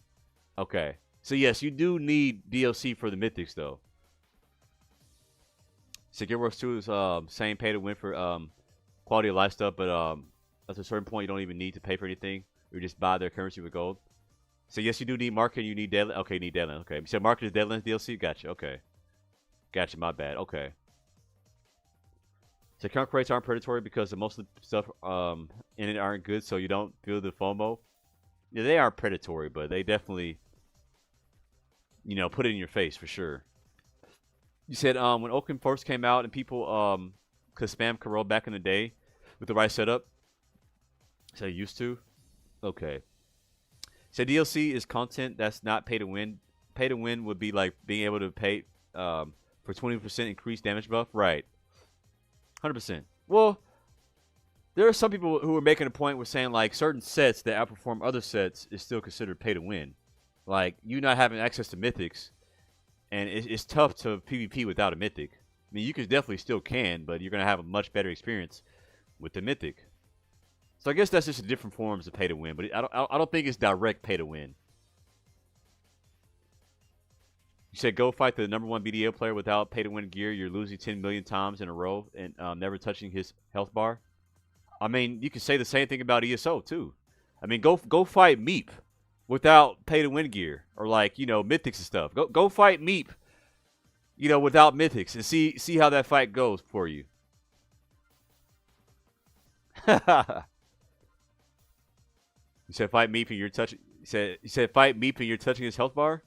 Okay. So yes, you do need DLC for the mythics though. So Gearworks 2 is same pay to win for quality of life stuff, but at a certain point you don't even need to pay for anything. You just buy their currency with gold. So yes, you do need Market. You need Deadlands. Okay, you need Deadlands. Okay, so Market is Deadlands DLC. Gotcha. Okay, gotcha. My bad. Okay. So current crates aren't predatory because most of the stuff in it aren't good, so you don't feel the FOMO. Yeah, they are predatory, but they definitely, you know, put it in your face for sure. You said when Oaken first came out and people could spam Corel back in the day with the right setup. So used to. Okay. So DLC is content that's not pay to win. Pay to win would be like being able to pay for 20% increased damage buff. Right. 100%. Well, there are some people who are making a point with saying like certain sets that outperform other sets is still considered pay to win. Like you not having access to mythics, and it's tough to PvP without a mythic. I mean, you definitely still can, but you're gonna have a much better experience with the mythic. So I guess that's just different forms of pay to win, but I don't think it's direct pay to win. You said go fight the #1 BDO player without pay to win gear. You're losing 10 million times in a row and never touching his health bar. I mean, you could say the same thing about ESO too. I mean, go fight Meep without pay to win gear or like, you know, mythics and stuff. Go fight Meep, you know, without mythics and see how that fight goes for you. You said fight Meep and you're touching. You said fight Meep and you're touching his health bar.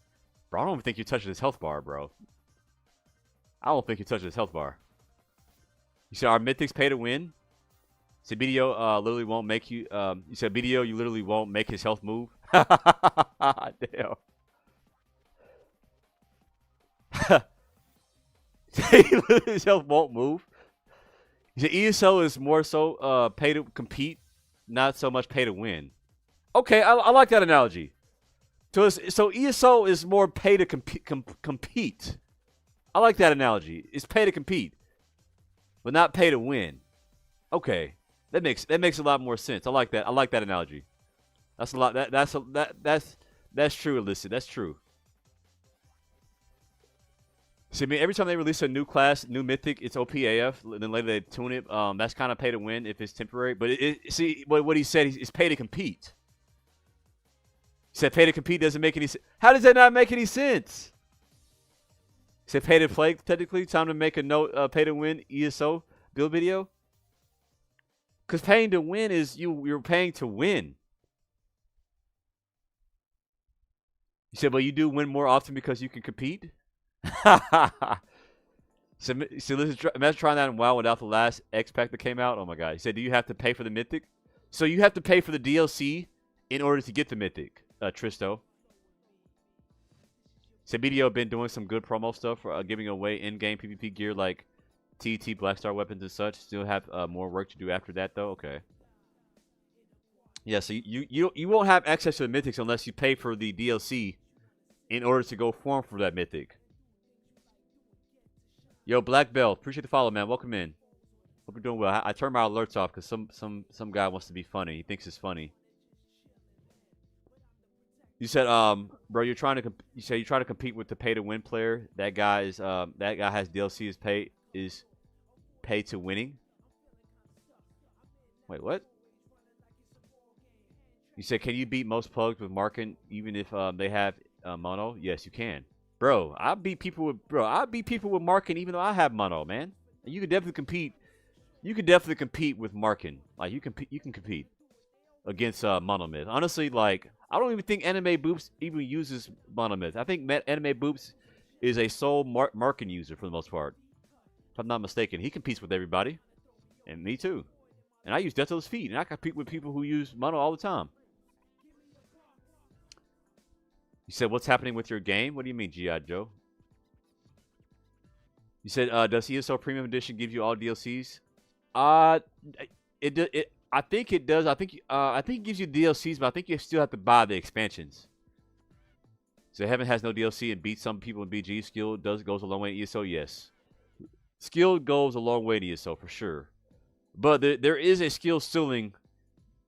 Bro, I don't even think you're touching his health bar, bro. I don't think you're touching his health bar. You said our mythics pay to win. You said BDO literally won't make you. You said BDO you literally won't make his health move. Damn. His health won't move. You said ESO is more so pay to compete, not so much pay to win. Okay, I like that analogy. So ESO is more pay to compete. I like that analogy. It's pay to compete, but not pay to win. Okay, that makes a lot more sense. I like that. I like that analogy. That's a lot. That's true, Illicit. That's true. See, I mean, every time they release a new class, new mythic, it's OPAF. Then later they tune it. That's kind of pay to win if it's temporary. But see, what he said is pay to compete. He said pay to compete doesn't make any sense. How does that not make any sense? He said pay to play, technically. Time to make a note, pay to win ESO build video. Because paying to win is you're paying to win. He said, but you do win more often because you can compete? So imagine trying that in WoW without the last X pack that came out. Oh my god. He said, do you have to pay for the mythic? So you have to pay for the DLC in order to get the mythic, Tristo. Said BDO been doing some good promo stuff for giving away in-game PvP gear like TT Blackstar weapons and such. Still have more work to do after that though. Okay. Yeah, so you won't have access to the mythics unless you pay for the DLC in order to go farm for that mythic. Yo, Black Belt, appreciate the follow, man. Welcome in. Hope you're doing well. I turned my alerts off because some guy wants to be funny. He thinks it's funny. You said, bro, you're trying to compete with the pay to win player. That guy has DLC is pay to winning. Wait, what? You said, can you beat most plugs with Markin even if they have mono? Yes, you can. Bro, I beat people with Markin even though I have mono, man. And you can definitely compete. You can definitely compete with Markin. Like you can compete against Monomyth. Honestly, like I don't even think Anime Boops even uses Monomyth. I think Anime Boops is a sole Markin user for the most part. If I'm not mistaken, he competes with everybody, and me too. And I use Deathless Feet, and I compete with people who use mono all the time. You said, what's happening with your game? What do you mean, G.I. Joe? You said, does ESO Premium Edition give you all DLCs? I think it does. I think it gives you DLCs, but I think you still have to buy the expansions. So Heaven has no DLC and beats some people in BG. Skill goes a long way in ESO, yes. Skill goes a long way in ESO for sure. But there is a skill ceiling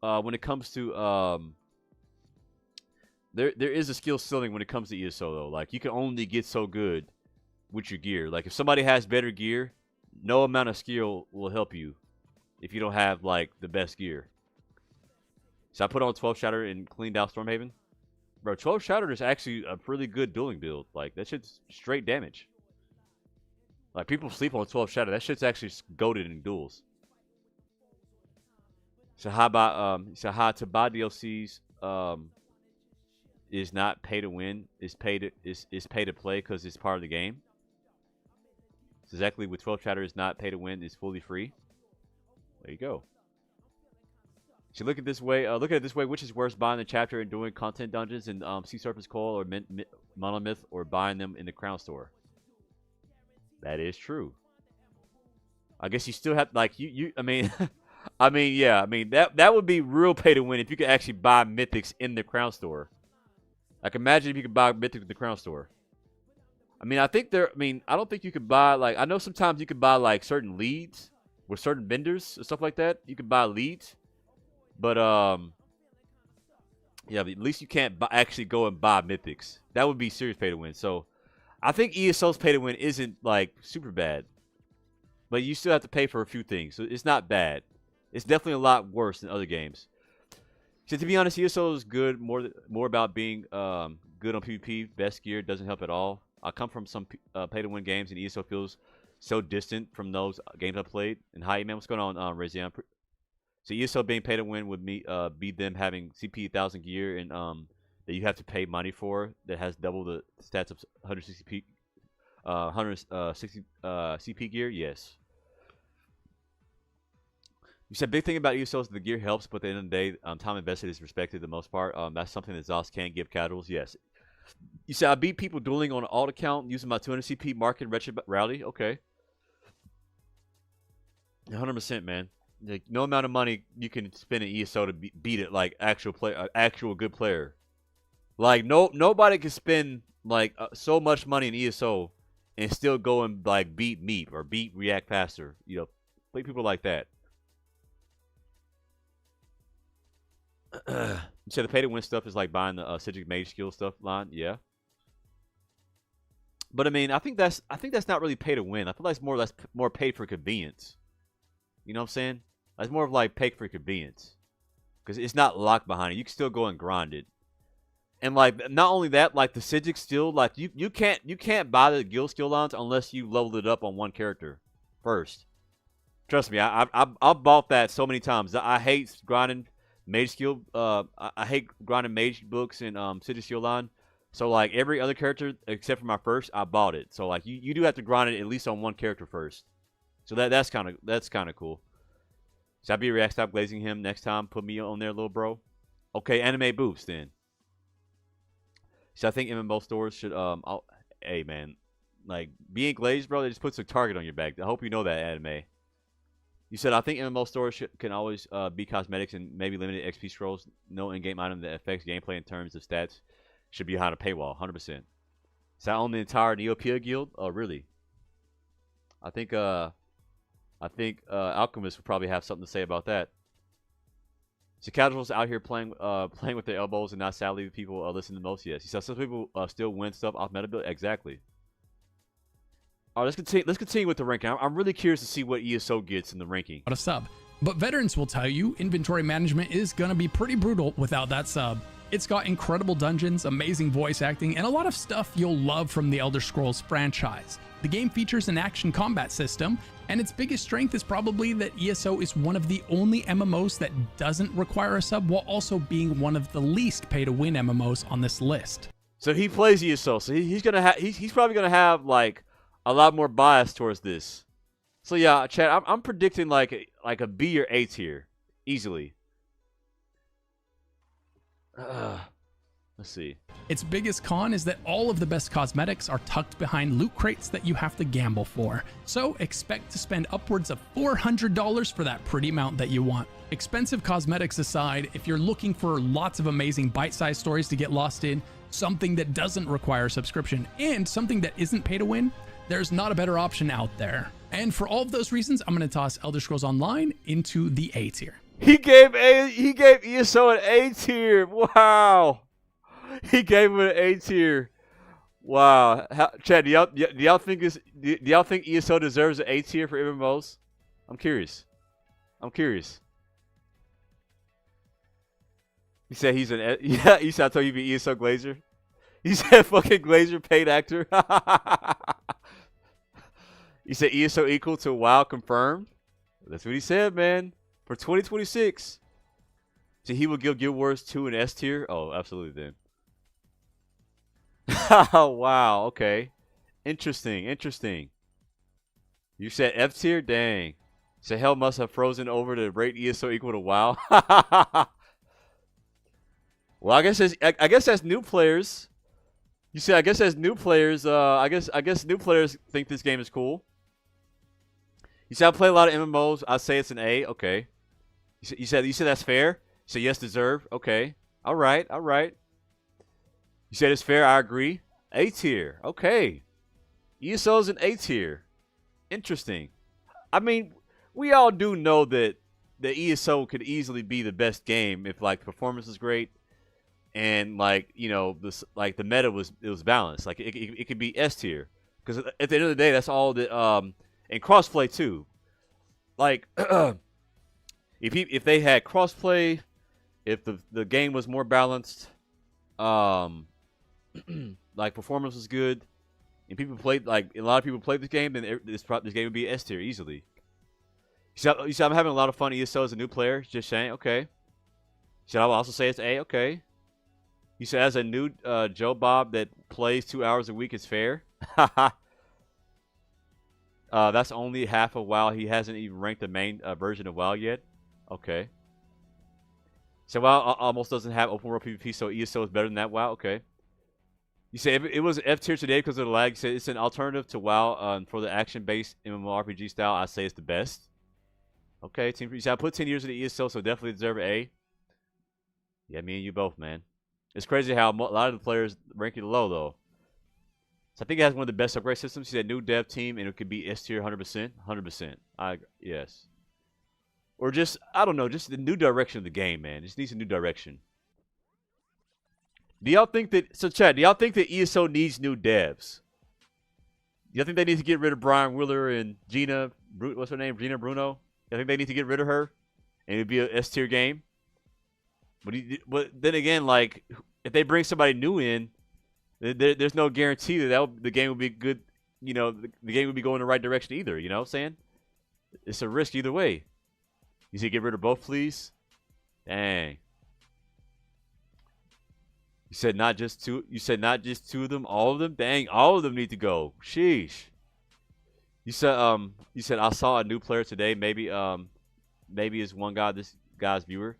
when it comes to there is a skill ceiling when it comes to ESO though. Like you can only get so good with your gear. Like if somebody has better gear, no amount of skill will help you if you don't have like the best gear. So I put on 12 Shatter and cleaned out Stormhaven. Bro, 12 Shatter is actually a really good dueling build. Like that shit's straight damage. Like people sleep on 12 Shatter. That shit's actually goated in duels. So how about to buy DLCs is not pay to win, is pay to play because it's part of the game. It's exactly with 12 Chatter is not pay to win, it's fully free. There you go. So look at it this way, which is worse, buying the chapter and doing content dungeons in Sea Serpent's Coil or Monomyth, or buying them in the Crown Store? That is true. I guess you still have like I mean that would be real pay to win if you could actually buy mythics in the Crown Store. Like imagine if you could buy mythics in the Crown Store. I don't think you could buy like, I know sometimes you could buy like certain leads with certain vendors and stuff like that. You can buy leads, but yeah, but at least you can't actually go and buy mythics. That would be serious pay to win. So I think ESO's pay to win isn't like super bad, but you still have to pay for a few things. So it's not bad. It's definitely a lot worse than other games. So to be honest, ESO is good, more about being good on PvP. Best gear doesn't help at all. I come from some pay-to-win games, and ESO feels so distant from those games I played. And hi, man, what's going on, Razion? So ESO being pay to win would be them having CP 1000 gear and that you have to pay money for that has double the stats of 160 CP gear. Yes. You said big thing about ESO is the gear helps, but at the end of the day, time invested is respected the most part. That's something that ZOS can't give casuals. Yes. You said I beat people dueling on an alt account using my 200 CP market wretched rally. Okay. 100%, man. Like, no amount of money you can spend in ESO to beat it like actual good player. Like nobody can spend like so much money in ESO and still go and like beat Meep or beat React Faster. You know, play people like that. You said the pay to win stuff is like buying the Citric Mage skill stuff line, yeah. But I mean, I think that's not really pay to win. I feel like it's more paid for convenience. You know what I'm saying? It's more of like pay for convenience, because it's not locked behind it. You can still go and grind it, and like not only that, like the Citric still like you can't buy the guild skill lines unless you leveled it up on one character first. Trust me, I bought that so many times. I hate grinding Mage skill. I hate grinding Mage books and Citric skill line. So like every other character except for my first, I bought it. So like you do have to grind it at least on one character first. So that's kind of cool. So I'll be React, stop glazing him next time. Put me on there, little bro. Okay, anime boost then. So I think MMO stores should hey man, like being glazed, bro, it just puts a target on your back. I hope you know that, anime. You said I think MMO stores can always be cosmetics and maybe limited XP scrolls. No in-game item that affects gameplay in terms of stats should be behind a paywall. 100%. Is that on the entire Neopia guild? Oh, really? I think Alchemist would probably have something to say about that. So casuals out here playing with their elbows and not sadly people listen the most. Yes, so some people still win stuff off meta build. Exactly. All right, let's continue with the ranking. I'm really curious to see what ESO gets in the ranking. A sub, but veterans will tell you inventory management is gonna be pretty brutal without that sub. It's got incredible dungeons, amazing voice acting, and a lot of stuff you'll love from the Elder Scrolls franchise. The game features an action combat system, and its biggest strength is probably that ESO is one of the only MMOs that doesn't require a sub, while also being one of the least pay-to-win MMOs on this list. So he plays ESO, so he's probably gonna have like a lot more bias towards this. So yeah, Chad, I'm predicting like a B or A tier easily. Let's see. Its biggest con is that all of the best cosmetics are tucked behind loot crates that you have to gamble for. So expect to spend upwards of $400 for that pretty mount that you want. Expensive cosmetics aside, if you're looking for lots of amazing bite-sized stories to get lost in, something that doesn't require a subscription, and something that isn't pay to win, there's not a better option out there. And for all of those reasons, I'm going to toss Elder Scrolls Online into the A tier. He gave ESO an A tier. Wow. He gave him an A tier. Wow. Chad, do y'all think ESO deserves an A tier for MMOs? I'm curious. He said he's an yeah. He said I told you to be ESO Glazer. He said fucking Glazer paid actor. He said ESO equal to WoW confirmed. That's what he said, man. For 2026. So he will give Guild Wars 2 an S tier? Oh, absolutely then. Oh, wow. Okay. Interesting. You said F tier? Dang. So hell must have frozen over to rate ESO equal to WoW. Well, I guess that's new players. You see, I guess as new players, I guess new players think this game is cool. You said I play a lot of MMOs. I say it's an A. Okay. You said that's fair. You said yes, deserve. Okay. All right. You said it's fair. I agree. A tier. Okay. ESO's an A tier. Interesting. I mean, we all do know that the ESO could easily be the best game if like performance is great. And like the meta was balanced. Like it could be S tier, because at the end of the day, that's all that. And crossplay too. Like if they had crossplay, if the game was more balanced, like performance was good, and people played, like a lot of people played this game, then this game would be S tier easily. You said I'm having a lot of fun ESO as a new player. Just saying, okay. You said I will also say it's A, okay. You said as a new Joe Bob that plays 2 hours a week is fair. That's only half of WoW. He hasn't even ranked the main version of WoW yet. Okay. So WoW almost doesn't have open world PvP, so ESO is better than that. WoW, okay. You say it was F tier today because of the lag. You say it's an alternative to WoW for the action-based MMORPG style. I say it's the best. Okay, team. You said I put 10 years in the ESO, so definitely deserve an A. Yeah, me and you both, man. It's crazy how a lot of the players rank it low, though. So I think it has one of the best upgrade systems. He said new dev team, and it could be S tier 100%. 100%. Yes. Or just, I don't know, just the new direction of the game, man. It just needs a new direction. Do y'all think that, so chat, do y'all think that ESO needs new devs? Do y'all think they need to get rid of Brian Wheeler and Gina, what's her name, Gina Bruno? I think they need to get rid of her, and it'd be a S tier game. But then again, like, if they bring somebody new in, there's no guarantee that the game will be good. You know, the game will be going in the right direction either. You know what I'm saying? It's a risk either way. You say get rid of both, please? Dang. You said not just two. You said not just two of them, all of them. Dang, all of them need to go. Sheesh. You said I saw a new player today. Maybe is one guy this guy's viewer.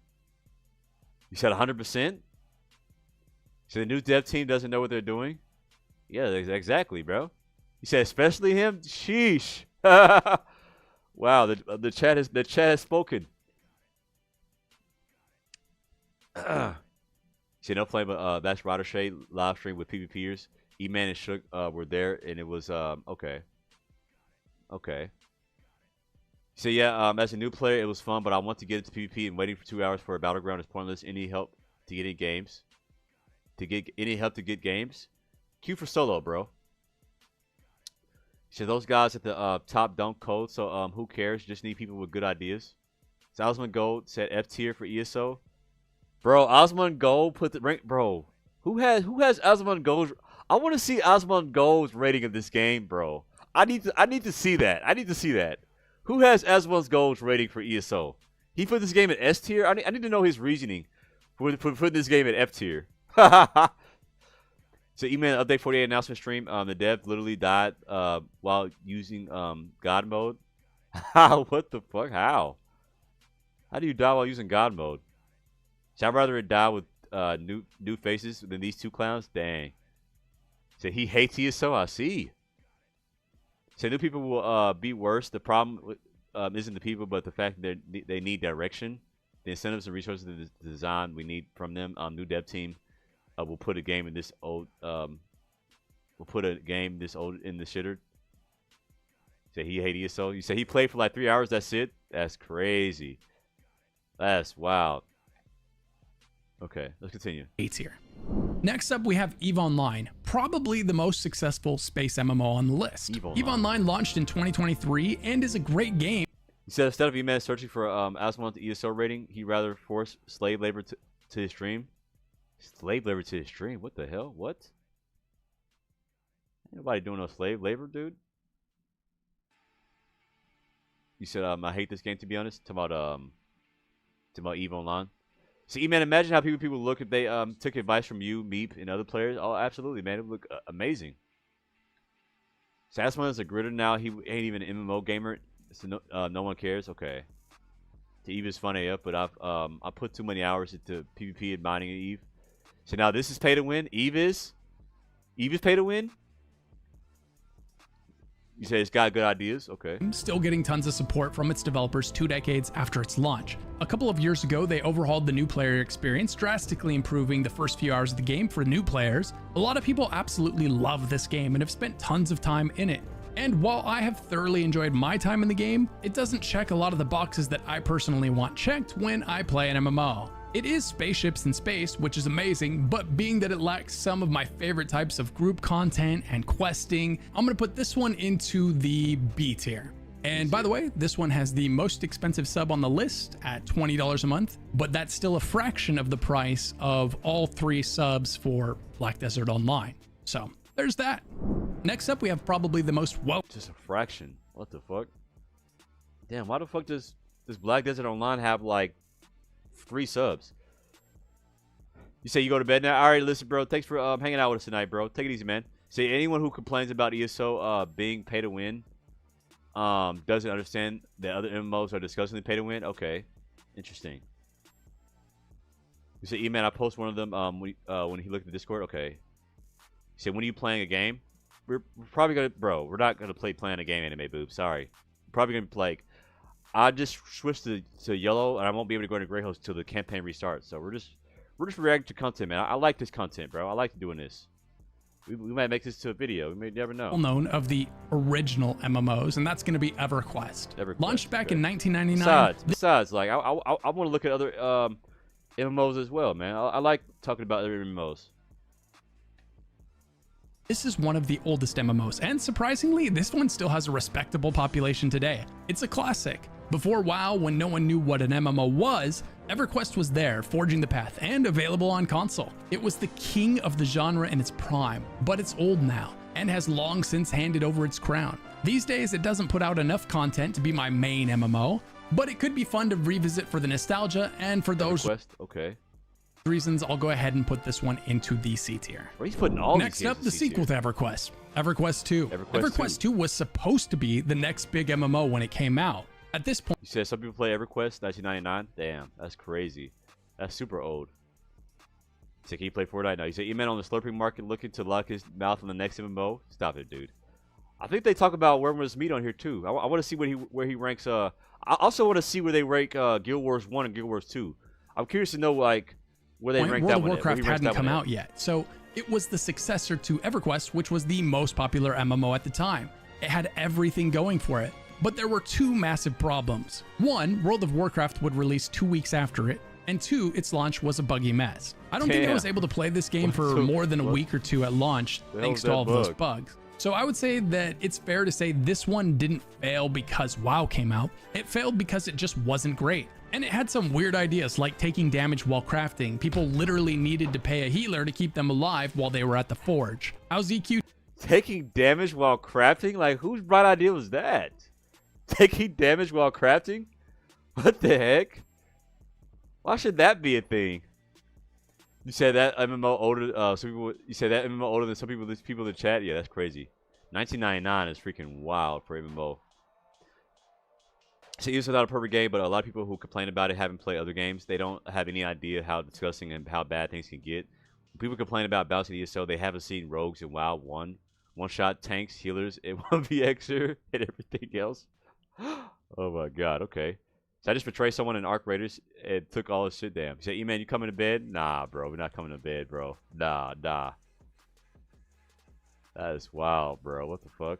You said 100%. So the new dev team doesn't know what they're doing. Yeah, exactly, bro. You said especially him. Sheesh. Wow, the chat has spoken. See, no flame, but that's Rider Shade live stream with PvPers. E-Man and Shook were there, and it was okay. Okay. So yeah, as a new player, it was fun, but I want to get into PvP, and waiting for 2 hours for a battleground is pointless. Any help to get any games? Games? Q for solo, bro. So those guys at the top don't code, so who cares? Just need people with good ideas. So Osmond Gold said F tier for ESO. Bro, Osmond Gold put the rank. Bro, who has Osmond Gold? I want to see Osmond Gold's rating of this game, bro. I need to see that. Who has Osmond Gold's rating for ESO? He put this game at S tier. I need to know his reasoning for putting this game at F tier. So email update 48 announcement stream. The dev literally died while using God mode. What the fuck? How do you die while using God mode? So I'd rather it die with new faces than these two clowns. Dang. So he hates ESO. I see. So new people will be worse. The problem isn't the people, but the fact that they need direction. The incentives and resources to design we need from them. New dev team will put a game in this old. In the shitter. Say he hated ESO. You say he played for like 3 hours. That's it. That's crazy. That's wild. Okay, let's continue. A tier. Next up, we have EVE Online, probably the most successful space MMO on the list. EVE Online launched in 2023 and is a great game. He said instead of E-Man searching for Asmon's ESO rating, he'd rather force slave labor to his stream. Slave labor to his stream? What the hell? What? Ain't nobody doing no slave labor, dude. You said I hate this game, to be honest. Talking about EVE Online. So, E-Man, imagine how people look if they took advice from you, Meep, and other players. Oh, absolutely, man. It would look amazing. Sassman is a gritter now. He ain't even an MMO gamer, so no one cares. Okay. The EVE is fun AF, but I put too many hours into PvP and mining at EVE. So now this is pay to win. EVE is pay to win. You say it's got good ideas. Okay. Still getting tons of support from its developers 2 decades after its launch. A couple of years ago, they overhauled the new player experience, drastically improving the first few hours of the game for new players. A lot of people absolutely love this game and have spent tons of time in it. And while I have thoroughly enjoyed my time in the game, it doesn't check a lot of the boxes that I personally want checked when I play an MMO. It is spaceships in space, which is amazing, but being that it lacks some of my favorite types of group content and questing, I'm gonna put this one into the B tier. And by the way, this one has the most expensive sub on the list at $20 a month, but that's still a fraction of the price of all 3 subs for Black Desert Online. So there's that. Next up, we have probably the most Just a fraction. What the fuck? Damn, why the fuck does Black Desert Online have like 3 subs? You say you go to bed now? All right, listen, bro. Thanks for hanging out with us tonight, bro. Take it easy, man. Say anyone who complains about ESO being pay to win doesn't understand that other MMOs are disgustingly pay to win. Okay, interesting. You say, E-Man, I post one of them when he looked at the Discord. Okay. You say, when are you playing a game? We're probably gonna, bro. We're not gonna playing a game, Anime Boob. Sorry. We're probably gonna play. I just switched to yellow, and I won't be able to go into Grey Host until the campaign restarts. So we're just reacting to content, man. I like this content, bro. I like doing this. We might make this to a video. We may never know. Well known of the original MMOs, and that's going to be EverQuest. Launched back in 1999. Besides, like I want to look at other MMOs as well, man. I like talking about other MMOs. This is one of the oldest MMOs, and surprisingly, this one still has a respectable population today. It's a classic. Before WoW, when no one knew what an MMO was, EverQuest was there, forging the path, and available on console. It was the king of the genre in its prime, but it's old now, and has long since handed over its crown. These days, it doesn't put out enough content to be my main MMO, but it could be fun to revisit for the nostalgia, and for those reasons, I'll go ahead and put this one into the C tier. Well, he's putting all Next up, the sequel to EverQuest, EverQuest 2. EverQuest 2 was supposed to be the next big MMO when it came out. At this point, you said some people play EverQuest 1999. Damn, that's crazy. That's super old. You said, can you play Fortnite now? You said, E-Man on the slurping market looking to lock his mouth on the next MMO. Stop it, dude. I think they talk about Wormwood's meat on here too. I want to see where he ranks. I also want to see where they rank Guild Wars 1 and Guild Wars 2. I'm curious to know like where they rank that one. World of Warcraft hadn't come out yet, so it was the successor to EverQuest, which was the most popular MMO at the time. It had everything going for it. But there were 2 massive problems. 1, World of Warcraft would release 2 weeks after it, and 2, its launch was a buggy mess. I don't think I was able to play this game for more than a week or 2 at launch, thanks to all of those bugs. So I would say that it's fair to say this one didn't fail because WoW came out. It failed because it just wasn't great. And it had some weird ideas like taking damage while crafting. People literally needed to pay a healer to keep them alive while they were at the forge. How's EQ? Taking damage while crafting? Like, whose bright idea was that? Taking damage while crafting? What the heck? Why should that be a thing? You said that MMO older. Some people. You said that MMO older than some people. These people in the chat. Yeah, that's crazy. 1999 is freaking wild for MMO. So it's not a perfect game, but a lot of people who complain about it haven't played other games. They don't have any idea how disgusting and how bad things can get. When people complain about balancing ESO, they haven't seen rogues in WoW 1-shot tanks, healers, and 1v-xer, and everything else. Oh my god, okay. So I just betrayed someone in Arc Raiders and took all his shit down. He said, E-Man, you coming to bed? Nah, bro, we're not coming to bed, bro. Nah. That is wild, bro. What the fuck?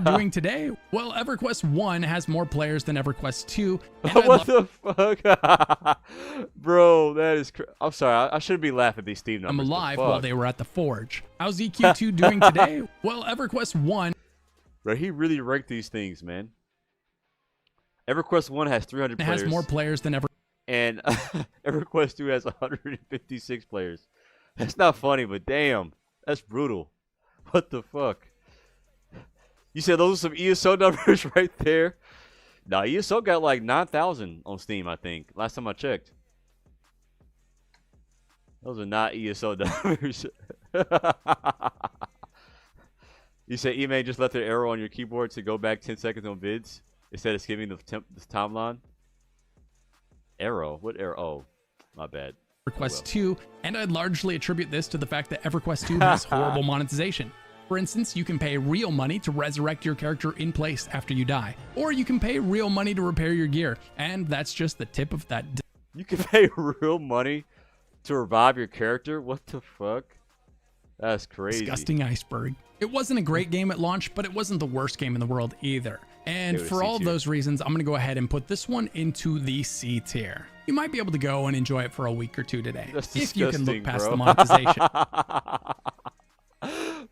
Doing today? Well, EverQuest 1 has more players than EverQuest 2. What the fuck? Bro, that is I'm sorry, I shouldn't be laughing at these Steam numbers. I'm alive while they were at the forge. How's EQ2 doing today? Well, EverQuest 1... Bro, he really ranked these things, man. EverQuest 1 has 300 players. It has more players than and EverQuest 2 has 156 players. That's not funny, but damn, that's brutal. What the fuck? You said those are some ESO numbers right there? Nah, ESO got like 9,000 on Steam, I think. Last time I checked. Those are not ESO numbers. You say E-Man just left an arrow on your keyboard to go back 10 seconds on vids instead of skipping the timeline? Arrow? What arrow? Oh, my bad. EverQuest 2, and I'd largely attribute this to the fact that EverQuest 2 has horrible monetization. For instance, you can pay real money to resurrect your character in place after you die, or you can pay real money to repair your gear, and that's just the tip of that. You can pay real money to revive your character? What the fuck? That's crazy. Disgusting iceberg. It wasn't a great game at launch, but it wasn't the worst game in the world either. And for all of those reasons, I'm going to go ahead and put this one into the C tier. You might be able to go and enjoy it for a week or 2 today, if you can look past the monetization.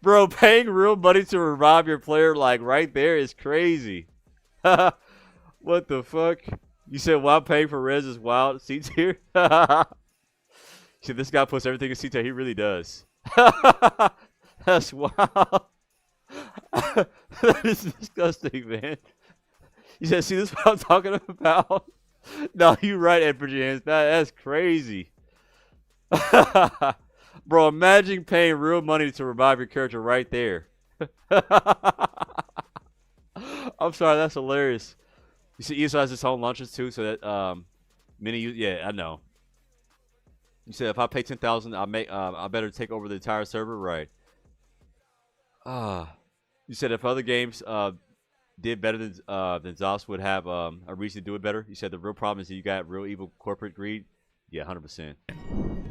Bro, paying real money to revive your player, like, right there is crazy. What the fuck? You said while paying for res is wild. C tier? See, this guy puts everything in C tier. He really does. That's wild. That is disgusting, man. You said, see, this is what I'm talking about? No, you right, Edward Jans. That's crazy. Bro, imagine paying real money to revive your character right there. I'm sorry, that's hilarious. You see, ESO has its own launches too, so that many use. Yeah, I know. You said if I pay 10,000, I better take over the entire server, right? You said if other games did better than ZOS would have a reason to do it better. You said the real problem is that you got real evil corporate greed. Yeah, 100%.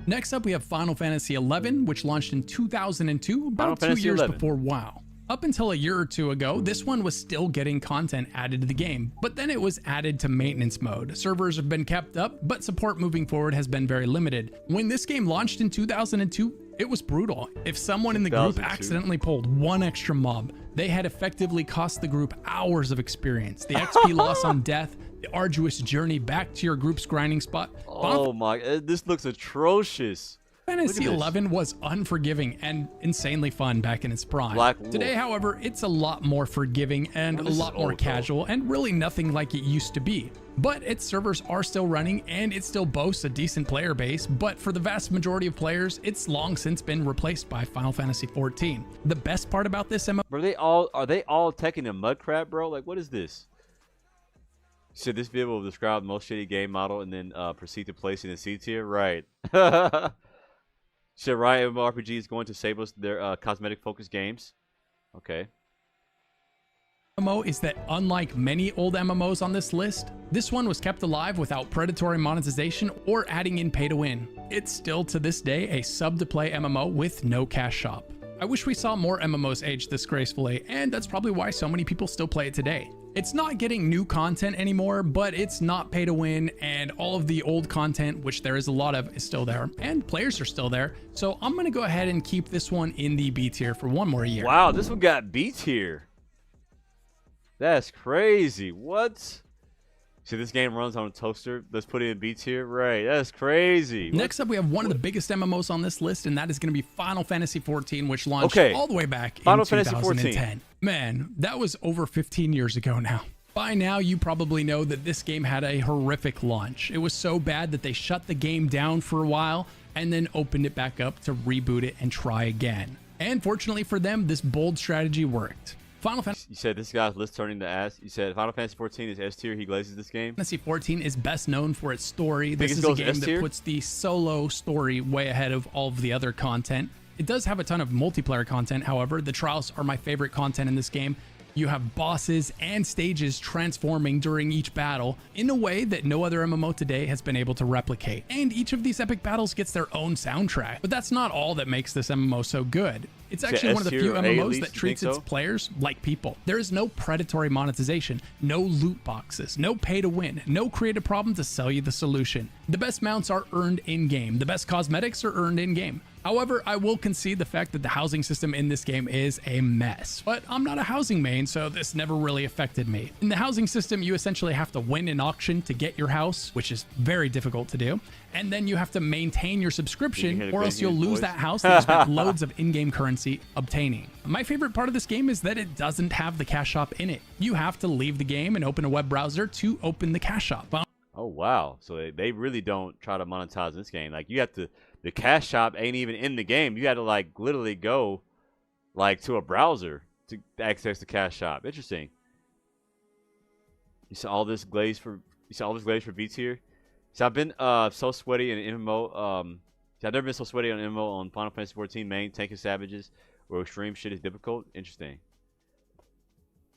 Next up, we have Final Fantasy XI, which launched in 2002, about 2 years before WoW. Up until a year or two ago, this one was still getting content added to the game, but then it was added to maintenance mode. Servers have been kept up, but support moving forward has been very limited. When this game launched in 2002, it was brutal. If someone in the group accidentally pulled one extra mob, they had effectively cost the group hours of experience. The XP loss on death, the arduous journey back to your group's grinding spot. Oh my, this looks atrocious. Fantasy XI was unforgiving and insanely fun back in its prime. Today, however, it's a lot more forgiving and a lot more casual and really nothing like it used to be. But its servers are still running and it still boasts a decent player base, but for the vast majority of players, it's long since been replaced by Final Fantasy XIV. The best part about this MMO... Are they all taking a mud crap, bro? Like, what is this? So this video will describe the most shitty game model and then proceed to place it in C tier? Right. So Riot MMORPG is going to save us their cosmetic-focused games. Okay. MMO is that unlike many old MMOs on this list, this one was kept alive without predatory monetization or adding in pay-to-win. It's still to this day a sub-to-play MMO with no cash shop. I wish we saw more MMOs age this gracefully, and that's probably why so many people still play it today. It's not getting new content anymore, but it's not pay to win, and all of the old content, which there is a lot of, is still there, and players are still there. So I'm gonna go ahead and keep this one in the B tier for one more year. Wow, this one got B tier. That's crazy. What? See, this game runs on a toaster. Let's put it in B tier. Right, that's crazy. Next up, we have one of the biggest MMOs on this list, and that is going to be Final Fantasy XIV, which launched all the way back in 2010. Man, that was over 15 years ago now. By now, you probably know that this game had a horrific launch. It was so bad that they shut the game down for a while and then opened it back up to reboot it and try again. And fortunately for them, this bold strategy worked. Final Fantasy. You said this guy's list turning to ass. You said Final Fantasy 14 is S tier. He glazes this game. Fantasy 14 is best known for its story. This is a game that puts the solo story way ahead of all of the other content. It does have a ton of multiplayer content, however. The trials are my favorite content in this game. You have bosses and stages transforming during each battle in a way that no other MMO today has been able to replicate. And each of these epic battles gets their own soundtrack. But that's not all that makes this MMO so good. It's actually one of the few MMOs that treats its players like people. There is no predatory monetization, no loot boxes, no pay to win, no creative problem to sell you the solution. The best mounts are earned in-game. The best cosmetics are earned in-game. However, I will concede the fact that the housing system in this game is a mess. But I'm not a housing main, so this never really affected me. In the housing system, you essentially have to win an auction to get your house, which is very difficult to do. And then you have to maintain your subscription, or else you'll lose that house that you spent loads of in-game currency obtaining. My favorite part of this game is that it doesn't have the cash shop in it. You have to leave the game and open a web browser to open the cash shop. Oh, wow. So they really don't try to monetize this game. Like, you have to... The cash shop ain't even in the game. You had to, like, literally go, like, to a browser to access the cash shop. Interesting. You saw all this glaze for B tier. So I've been so sweaty in MMO. I've never been so sweaty on MMO on Final Fantasy 14 main tanking savages where extreme shit is difficult. Interesting.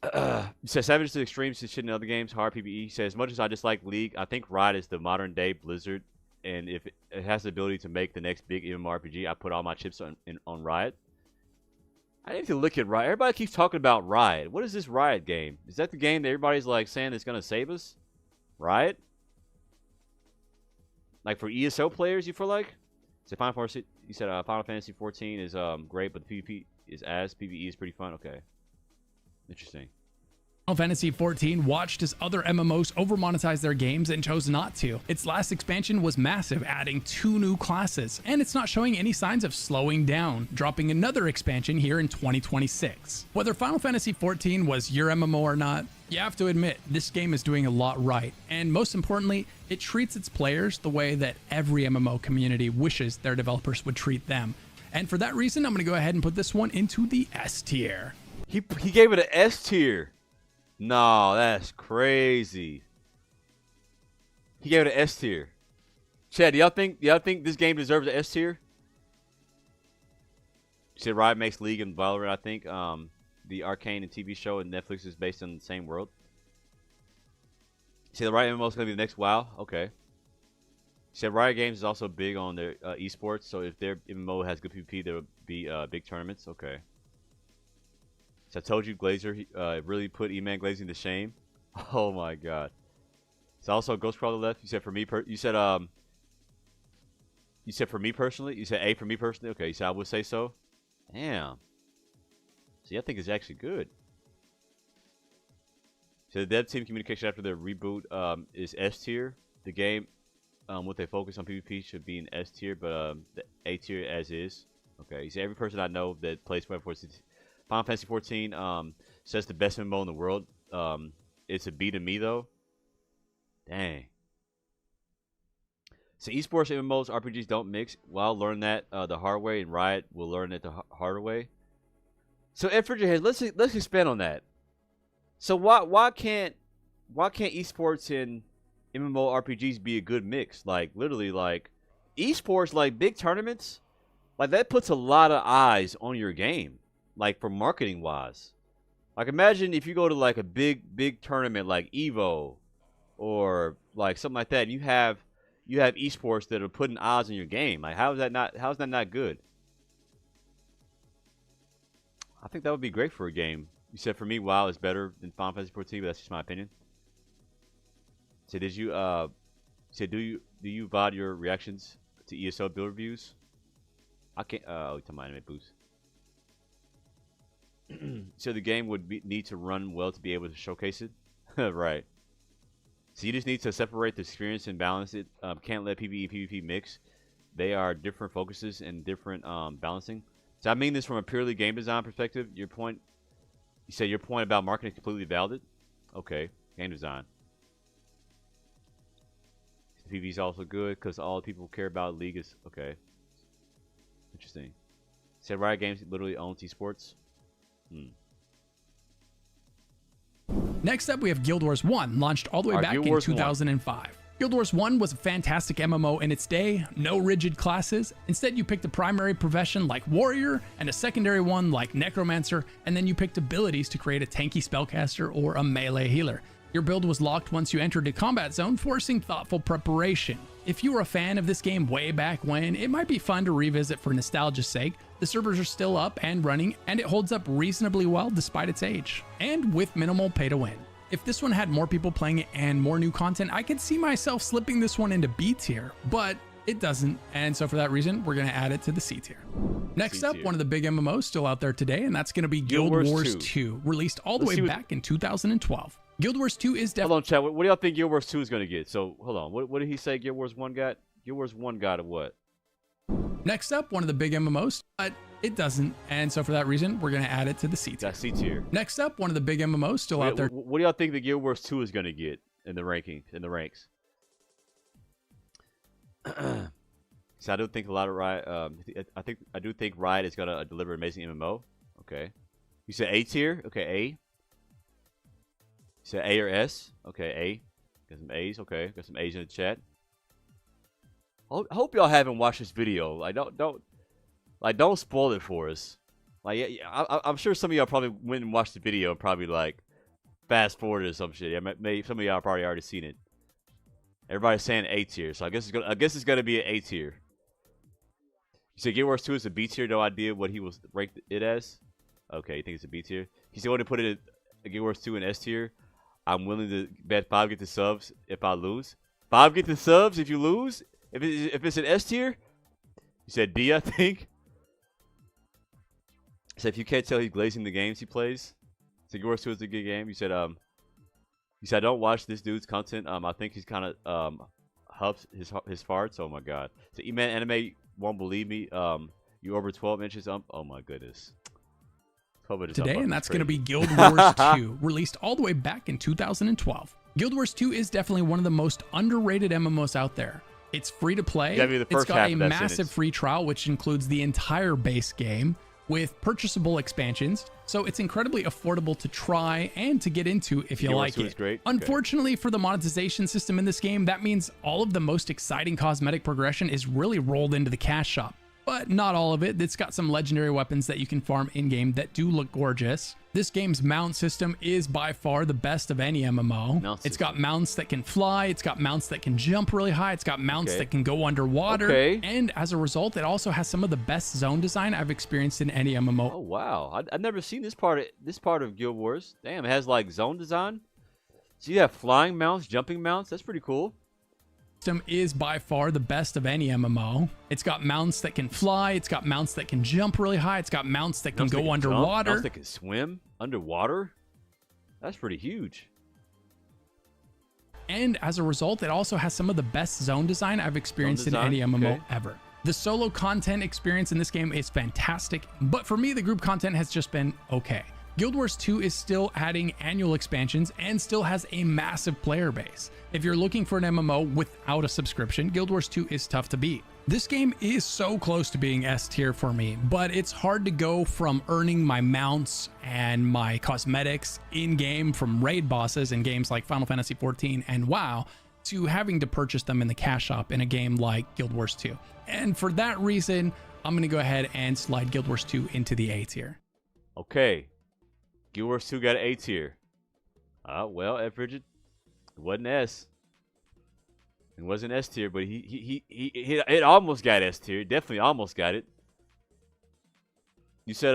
You said savages to extremes to shit in other games. Hard PvE. He said as much as I dislike League, I think Riot is the modern day Blizzard. And if it has the ability to make the next big MMORPG, I put all my chips on Riot. I need to look at Riot. Everybody keeps talking about Riot. What is this Riot game? Is that the game that everybody's like saying is going to save us? Riot? Like for ESO players, you feel like? So Final Fantasy 14 is great, but the PvP is ass. PvE is pretty fun. Okay. Interesting. Final Fantasy XIV watched as other MMOs over-monetize their games and chose not to. Its last expansion was massive, adding 2 new classes, and it's not showing any signs of slowing down, dropping another expansion here in 2026. Whether Final Fantasy XIV was your MMO or not, You have to admit, this game is doing a lot right, and most importantly, it treats its players the way that every MMO community wishes their developers would treat them. And for that reason, I'm going to go ahead and put this one into the S tier. He gave it an S tier. No, that's crazy. He gave it an S tier. Chad, do y'all think this game deserves an S tier? You said Riot makes League and Valorant, I think. The Arcane and TV show and Netflix is based on the same world. You said the Riot MMO is going to be the next WoW? Okay. You said Riot Games is also big on their esports, so if their MMO has good PvP, there will be big tournaments. Okay. So I told you Glazer really put E-Man Glazing to shame. Oh my god. So also Ghostcrawler left. You said for me you said for me personally? You said A for me personally? Okay, you said I would say so. Damn. See, I think it's actually good. So the dev team communication after the reboot is S tier. The game, what they focus on PvP should be an S tier, but the A tier as is. Okay, so every person I know that plays Final Fantasy 14 says the best MMO in the world. It's a B to me though. Dang. So esports MMOs, RPGs don't mix. Well, I'll learn that the hard way, and Riot will learn it the harder way. So Ed Fridgerhead, let's expand on that. So why can't esports and MMORPGs be a good mix? Like literally, like esports, like big tournaments, like that puts a lot of eyes on your game, like for marketing wise. Like imagine if you go to like a big tournament like Evo or like something like that, and you have esports that are putting odds on your game. Like how's that not good? I think that would be great for a game. You said for me, WoW is better than Final Fantasy 14, but that's just my opinion. So did you do you VOD your reactions to ESO build reviews? I can't. Oh, to my anime boost. So the game would need to run well to be able to showcase it, right? So you just need to separate the experience and balance it. Can't let PvE PvP mix. They are different focuses and different balancing. So I mean this from a purely game design perspective. You said your point about marketing is completely valid. Okay, game design. PvP is also good because all people care about League is okay. Interesting. Said Riot Games literally owns esports. Next up, we have Guild Wars 1, launched all the way back in 2005. Guild Wars 1 was a fantastic MMO in its day, no rigid classes. Instead, you picked a primary profession like Warrior and a secondary one like Necromancer, and then you picked abilities to create a tanky spellcaster or a melee healer. Your build was locked once you entered a combat zone, forcing thoughtful preparation. If you were a fan of this game way back when, it might be fun to revisit for nostalgia's sake. The servers are still up and running, and it holds up reasonably well despite its age, and with minimal pay to win. If this one had more people playing it and more new content, I could see myself slipping this one into B tier, but it doesn't, and so for that reason, we're going to add it to the C tier. Next up, one of the big MMOs still out there today, and that's going to be Guild Wars 2, released all the way back in 2012. Guild Wars 2 is definitely... Hold on, chat. What do y'all think Guild Wars 2 is going to get? So, hold on. What did he say Guild Wars 1 got? Guild Wars 1 got a what? Next up, one of the big MMOs, but it doesn't, and so for that reason, we're going to add it to the C tier. That's C tier. Next up, one of the big MMOs still out there. What do y'all think the Guild Wars 2 is going to get in the ranking, in the ranks? So I do think a lot of Riot. I do think Riot is going to deliver amazing MMO. Okay. You said A tier. Okay, A. You said A or S. Okay, A. Got some A's. Okay, got some A's in the chat. I hope y'all haven't watched this video. Like, don't spoil it for us. Like, yeah, I'm sure some of y'all probably went and watched the video and probably like fast forwarded or some shit. Yeah, maybe some of y'all probably already seen it. Everybody's saying A tier, so I guess it's gonna be an A tier. You said Guild Wars 2 is a B tier. No idea what he was ranked it as. Okay, you think it's a B tier? He said, "Want to put it in Guild Wars 2 in S tier? I'm willing to bet 5 get the subs if I lose. 5 get the subs if you lose. If it's an S tier." You said D, I think. So if you can't tell, he's glazing the games he plays. So Guild Wars 2 is a good game. You said I don't watch this dude's content. I think he's kind of huffs his farts. Oh my god. So E-Man Anime won't believe me. You over 12 inches. Oh my goodness. today, and that's going to be Guild Wars 2, released all the way back in 2012. Guild Wars 2 is definitely one of the most underrated MMOs out there. It's free to play. It's got a massive free trial, which includes the entire base game with purchasable expansions. So it's incredibly affordable to try and to get into if you like it. Great. Unfortunately for the monetization system in this game, that means all of the most exciting cosmetic progression is really rolled into the cash shop. But not all of it. It's got some legendary weapons that you can farm in-game that do look gorgeous. This game's mount system is by far the best of any MMO. It's got mounts that can fly, it's got mounts that can jump really high, it's got mounts that can go underwater, and as a result, it also has some of the best zone design I've experienced in any MMO. Oh wow, I've never seen this part of Guild Wars. Damn, it has like zone design. So you have flying mounts, jumping mounts. That's pretty cool. System is by far the best of any MMO. It's got mounts that can fly, it's got mounts that can jump really high, it's got mounts that can go underwater. Mounts that can swim underwater? That's pretty huge. And as a result, it also has some of the best zone design I've experienced in any MMO ever. The solo content experience in this game is fantastic, but for me, the group content has just been okay. Guild Wars 2 is still adding annual expansions and still has a massive player base. If you're looking for an MMO without a subscription, Guild Wars 2 is tough to beat. This game is so close to being S tier for me, but it's hard to go from earning my mounts and my cosmetics in-game from raid bosses in games like Final Fantasy XIV and WoW to having to purchase them in the cash shop in a game like Guild Wars 2. And for that reason, I'm going to go ahead and slide Guild Wars 2 into the A tier. Okay. Guild Wars 2 got an A tier. Well, F. Bridget, it wasn't S. It wasn't S tier, but it almost got S tier. Definitely almost got it. You said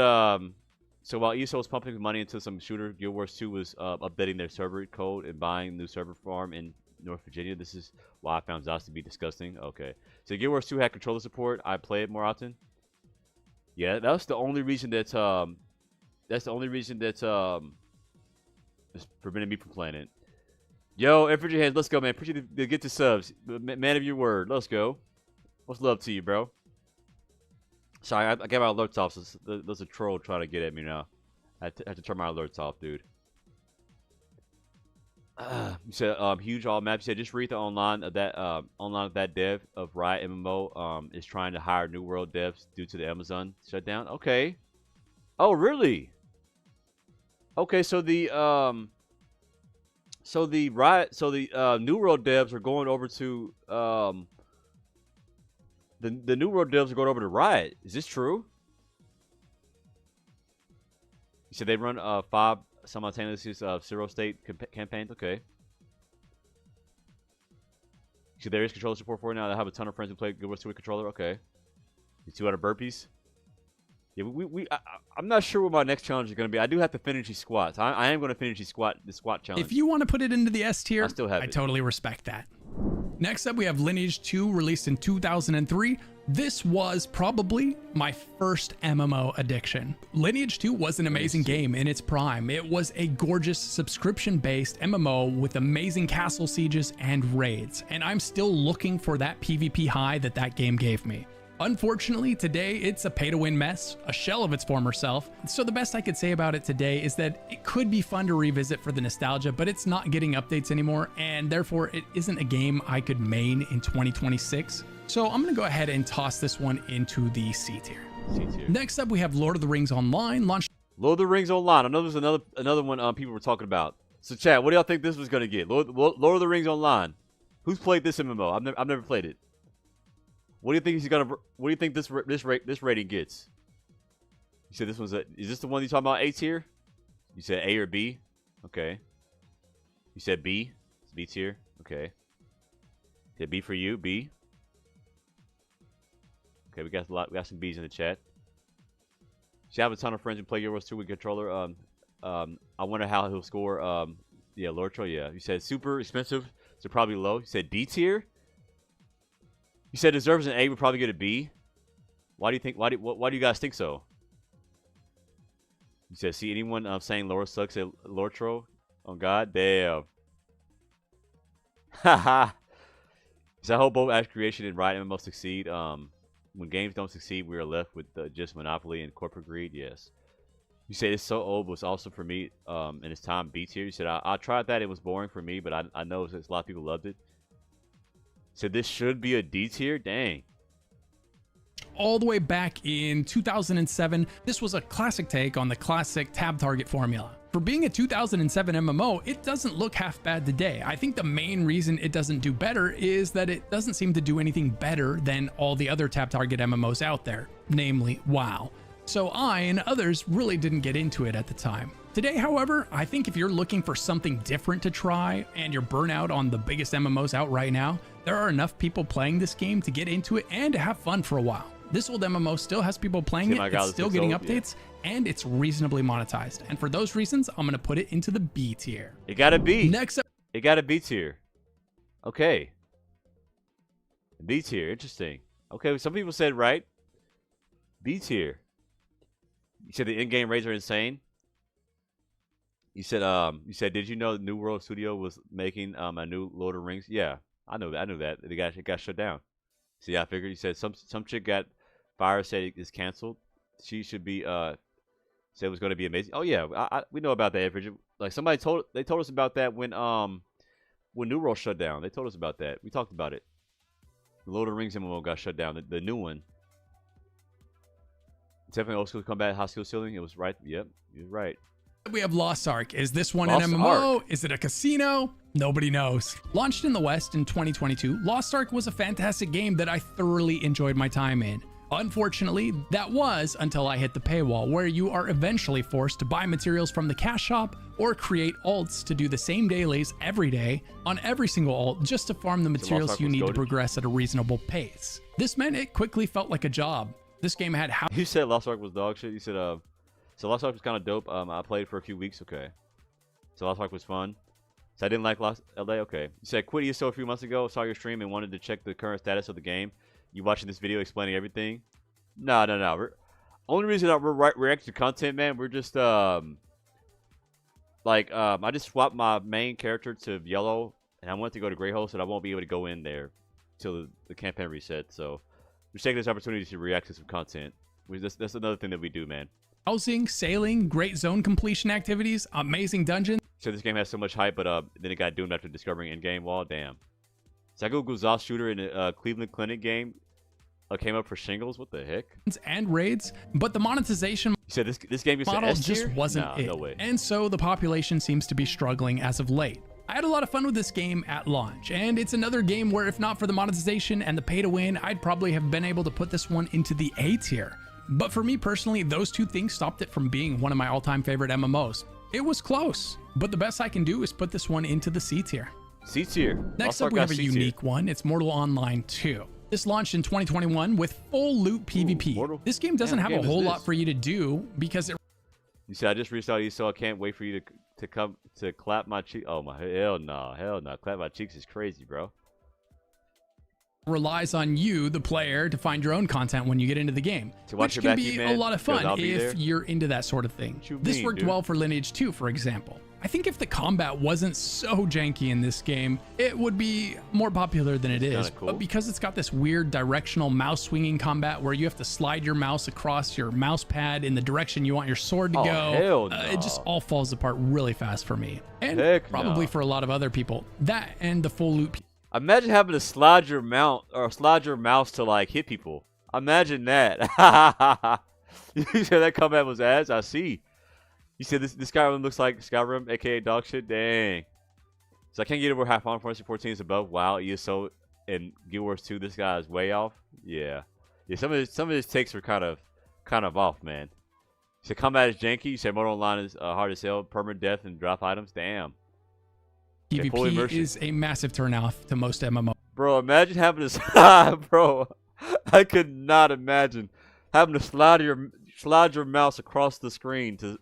so while ESO was pumping money into some shooter, Guild Wars 2 was updating their server code and buying new server farm in North Virginia. This is why I found ZOS to be disgusting. Okay, so Guild Wars 2 had controller support. I play it more often. Yeah, that's the only reason that it's preventing me from playing it. Yo, F. Bridget Hands, let's go, man. Appreciate the get to subs. Man of your word. Let's go. What's love to you, bro? Sorry, I got my alerts off. So there's a troll trying to get at me now. I have to turn my alerts off, dude. You said huge all maps. You said just read the online of that dev of Riot MMO is trying to hire New World devs due to the Amazon shutdown. Okay. Oh, really? Okay, so the New World devs are going over to the New World devs are going over to Riot. Is this true? You said they run 5 simultaneously zero state campaigns. Okay. So there is controller support for it now. I have a ton of friends who play Guild Wars 2 with controller. Okay. You 200 burpees. Yeah, I'm not sure what my next challenge is going to be. I do have to finish these squats. I am going to finish the squat challenge. If you want to put it into the S tier, I still have it. Totally respect that. Next up, we have Lineage 2, released in 2003. This was probably my first MMO addiction. Lineage 2 was an amazing game in its prime. It was a gorgeous subscription-based MMO with amazing castle sieges and raids, and I'm still looking for that PvP high that game gave me. Unfortunately, today it's a pay-to-win mess, a shell of its former self. So the best I could say about it today is that it could be fun to revisit for the nostalgia, but it's not getting updates anymore, and therefore it isn't a game I could main in 2026. So I'm gonna go ahead and toss this one into the C tier. Next up, we have Lord of the Rings Online, launched. Lord of the Rings Online. I know there's another one people were talking about. So chat, what do y'all think this was gonna get? Lord of the Rings Online. Who's played this MMO? I've never played it. What do you think he's gonna? What do you think this rating gets? You said this one's is this the one you talking about? A tier? You said A or B? Okay. You said B. It's B tier. Okay. You said B for you. B. Okay, we got some B's in the chat. So I have a ton of friends who play Guild Wars 2 with controller. I wonder how he'll score. Yeah, Lord Troll. Yeah. You said super expensive, so probably low. You said D tier. You said deserves an A, would probably get a B. Why do you think? Why do you guys think so? You said, see anyone saying Laura sucks at Lord Troll? Oh God, damn. Haha. So I hope both Act Creation and Riot MMO succeed. When games don't succeed, we are left with just monopoly and corporate greed. Yes. You say it's so old, but it's awesome for me in its time. B tier. You said, I tried that. It was boring for me, but I know a lot of people loved it. So this should be a D tier? Dang. All the way back in 2007, this was a classic take on the classic tab target formula. For being a 2007 MMO, it doesn't look half bad today. I think the main reason it doesn't do better is that it doesn't seem to do anything better than all the other tab target MMOs out there, namely WoW. So I and others really didn't get into it at the time. Today, however, I think if you're looking for something different to try and you're burnt out on the biggest MMOs out right now, there are enough people playing this game to get into it and to have fun for a while. This old MMO still has people playing it, it's still getting updates, and it's reasonably monetized. And for those reasons, I'm going to put it into the B tier. It got a B. Next up, it got a B tier. Okay. B tier, interesting. Okay, some people said right. B tier. You said the in-game raids are insane. You said, did you know the New World Studio was making a new Lord of the Rings? Yeah, I know that. I knew that. It got shut down. See, I figured. You said some chick got fired, said it's canceled. She should be said it was going to be amazing. Oh yeah, we know about that. Like somebody told us about that when New World shut down. They told us about that. We talked about it. The Lord of the Rings MMO got shut down. The new one. Definitely old school combat, high skill ceiling. It was right. Yep, you're right. We have Lost Ark. Is this one Lost an MMO? Ark. Is it a casino? Nobody knows. Launched in the West in 2022, Lost Ark was a fantastic game that I thoroughly enjoyed my time in. Unfortunately, that was until I hit the paywall, where you are eventually forced to buy materials from the cash shop or create alts to do the same dailies every day on every single alt just to farm the materials you need to progress at a reasonable pace. This meant it quickly felt like a job. This game had how You said Lost Ark was dog shit. You said so Lost Ark was kind of dope. I played for a few weeks. Okay, so Lost Ark was fun. So I didn't like Lost LA. Okay, you said quit ESO a few months ago. Saw your stream and wanted to check the current status of the game. You watching this video explaining everything? No. Only reason that we're reacting to content, man. We're just I just swapped my main character to yellow, and I want to go to Greyhole, so I won't be able to go in there till the campaign reset. So we're taking this opportunity to react to some content. That's another thing that we do, man. housing, sailing, great zone completion activities, amazing dungeons. So this game has so much hype, but then it got doomed after discovering in-game wall. Damn. Psycho Guzal shooter in a Cleveland Clinic game came up for shingles. What the heck? And raids, but the monetization You said this game is model S tier? just wasn't it. No way. And so the population seems to be struggling as of late. I had a lot of fun with this game at launch, and it's another game where if not for the monetization and the pay to win, I'd probably have been able to put this one into the A tier. But for me personally, those two things stopped it from being one of my all-time favorite MMOs. It was close, but the best I can do is put this one into the C tier. C tier. Next up, we have a unique one. It's Mortal Online 2. This launched in 2021 with full loot PvP. This game doesn't have a whole lot for you to do because it... You said I just reached out to you, so I can't wait for you to come to clap my cheek. Oh my, hell no. Clap my cheeks is crazy, bro. relies on you, the player, to find your own content when you get into the game, which can be a lot of fun if you're into that sort of thing. This worked well for Lineage 2, for example. I think if the combat wasn't so janky in this game, it would be more popular than it is. But because it's got this weird directional mouse swinging combat where you have to slide your mouse across your mouse pad in the direction you want your sword to go, it just all falls apart really fast for me. And probably for a lot of other people. That and the full loop. Imagine having to slide your mouse to like hit people. Imagine that. You said that combat was ass. I see. You said this Skyrim looks like Skyrim, aka dog shit. Dang. So I can't get over how Final Fantasy 14 is above WoW, ESO, and Guild Wars 2. This guy is way off. Yeah. Some of his takes are kind of off, man. You said combat is janky. You said Mortal Online is hard to sell, permadeath, and drop items. Damn. PvP is a massive turnoff to most MMO. Bro, imagine having to bro. I could not imagine having to slide your mouse across the screen to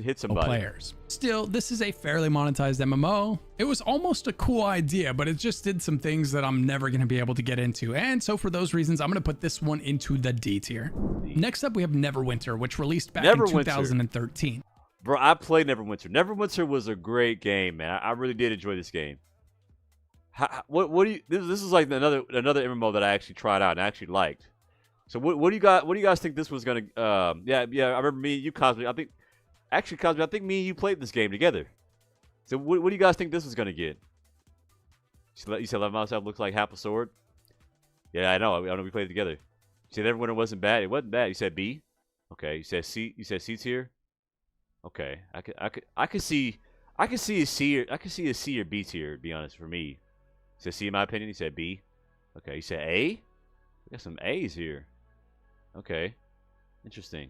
hit somebody. Players. Still, this is a fairly monetized MMO. It was almost a cool idea, but it just did some things that I'm never going to be able to get into. And so for those reasons, I'm going to put this one into the D tier. Next up, we have Neverwinter, which released back in 2013. Bro, I played Neverwinter. Neverwinter was a great game, man. I really did enjoy this game. What do you? This is like another MMO that I actually tried out and I actually liked. So what do you guys think this was gonna? Yeah. I remember me and you, Cosby. Cosby, I think me and you played this game together. So what do you guys think this was gonna get? You said Love Myself looks like half a sword. Yeah, I know. We played it together. You said everyone it wasn't bad. It wasn't bad. You said B. Okay. You said C. You said C tier. Okay. I could see a C or B tier. To be honest, for me. You said C in my opinion. You said B. Okay. You said A. We got some A's here. Okay. Interesting.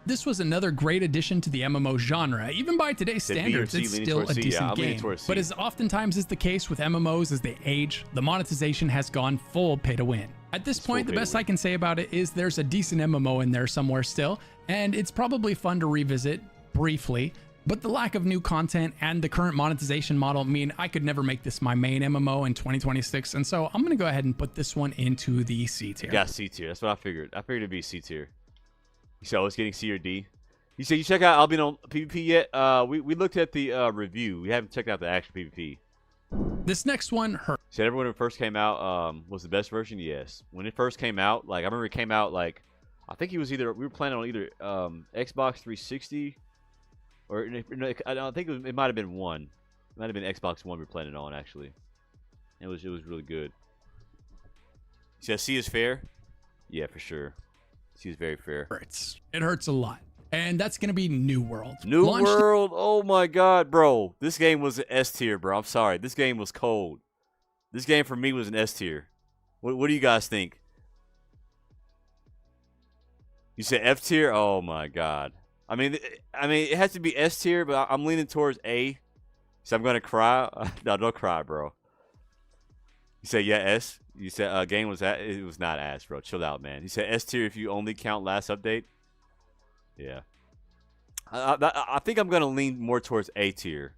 This was another great addition to the MMO genre. Even by today's standards, it's still a decent game. But as oftentimes is the case with MMOs as they age, the monetization has gone full pay to win. At this point, the best I can say about it is there's a decent MMO in there somewhere still, and it's probably fun to revisit briefly. But the lack of new content and the current monetization model mean I could never make this my main MMO in 2026, and so I'm going to go ahead and put this one into the C tier. Yeah, C tier. That's what I figured. I figured it'd be C tier. You said I was getting C or D. You said you check out Albion PvP yet? We looked at the review. We haven't checked out the actual PvP. This next one hurt. Said everyone when it first came out was the best version? Yes. When it first came out, like I remember it came out like I think we were planning on either Xbox 360 or I think it might have been one. It might have been Xbox One we were planning on actually. It was really good. You said C is fair? Yeah, for sure. C is very fair. It hurts a lot. And that's going to be New World. New World? Oh my god, bro. This game was an S tier, bro. I'm sorry. This game was cold. This game for me was an S tier. What do you guys think? You said F tier? Oh my god. I mean, it has to be S tier, but I'm leaning towards A. So I'm gonna cry. No, don't cry, bro. You said yeah, S. You said game was that. It was not ass, bro. Chill out, man. You said S tier if you only count last update. Yeah. I think I'm gonna lean more towards A tier.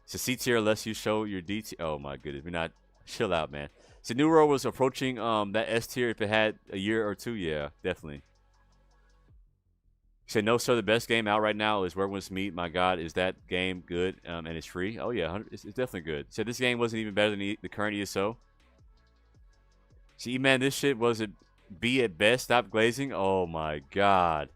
So C tier unless you show your D tier. Oh my goodness, we're not. Chill out, man. So New World was approaching that S tier if it had a year or two. Yeah, definitely. You said no, sir. The best game out right now is Where Winds Meet. My God, is that game good? And it's free. Oh yeah, it's definitely good. Said this game wasn't even better than the current ESO. See, man, this shit wasn't B at best. Stop glazing. Oh my God.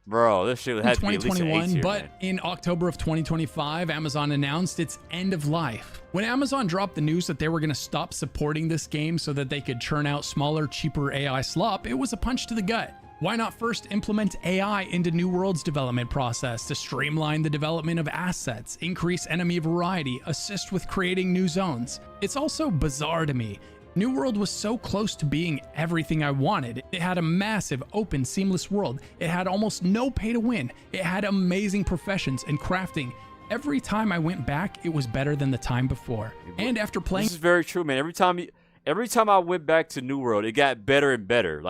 Bro, this shit had to be at least an A tier, but man. In October of 2025, Amazon announced its end of life. When Amazon dropped the news that they were going to stop supporting this game so that they could churn out smaller, cheaper AI slop, it was a punch to the gut. Why not first implement AI into New World's development process to streamline the development of assets, increase enemy variety, assist with creating new zones? It's also bizarre to me. New World was so close to being everything I wanted. It had a massive, open, seamless world. It had almost no pay to win. It had amazing professions and crafting. Every time I went back, it was better than the time before. And after playing— This is very true, man. Every time I went back to New World, it got better and better.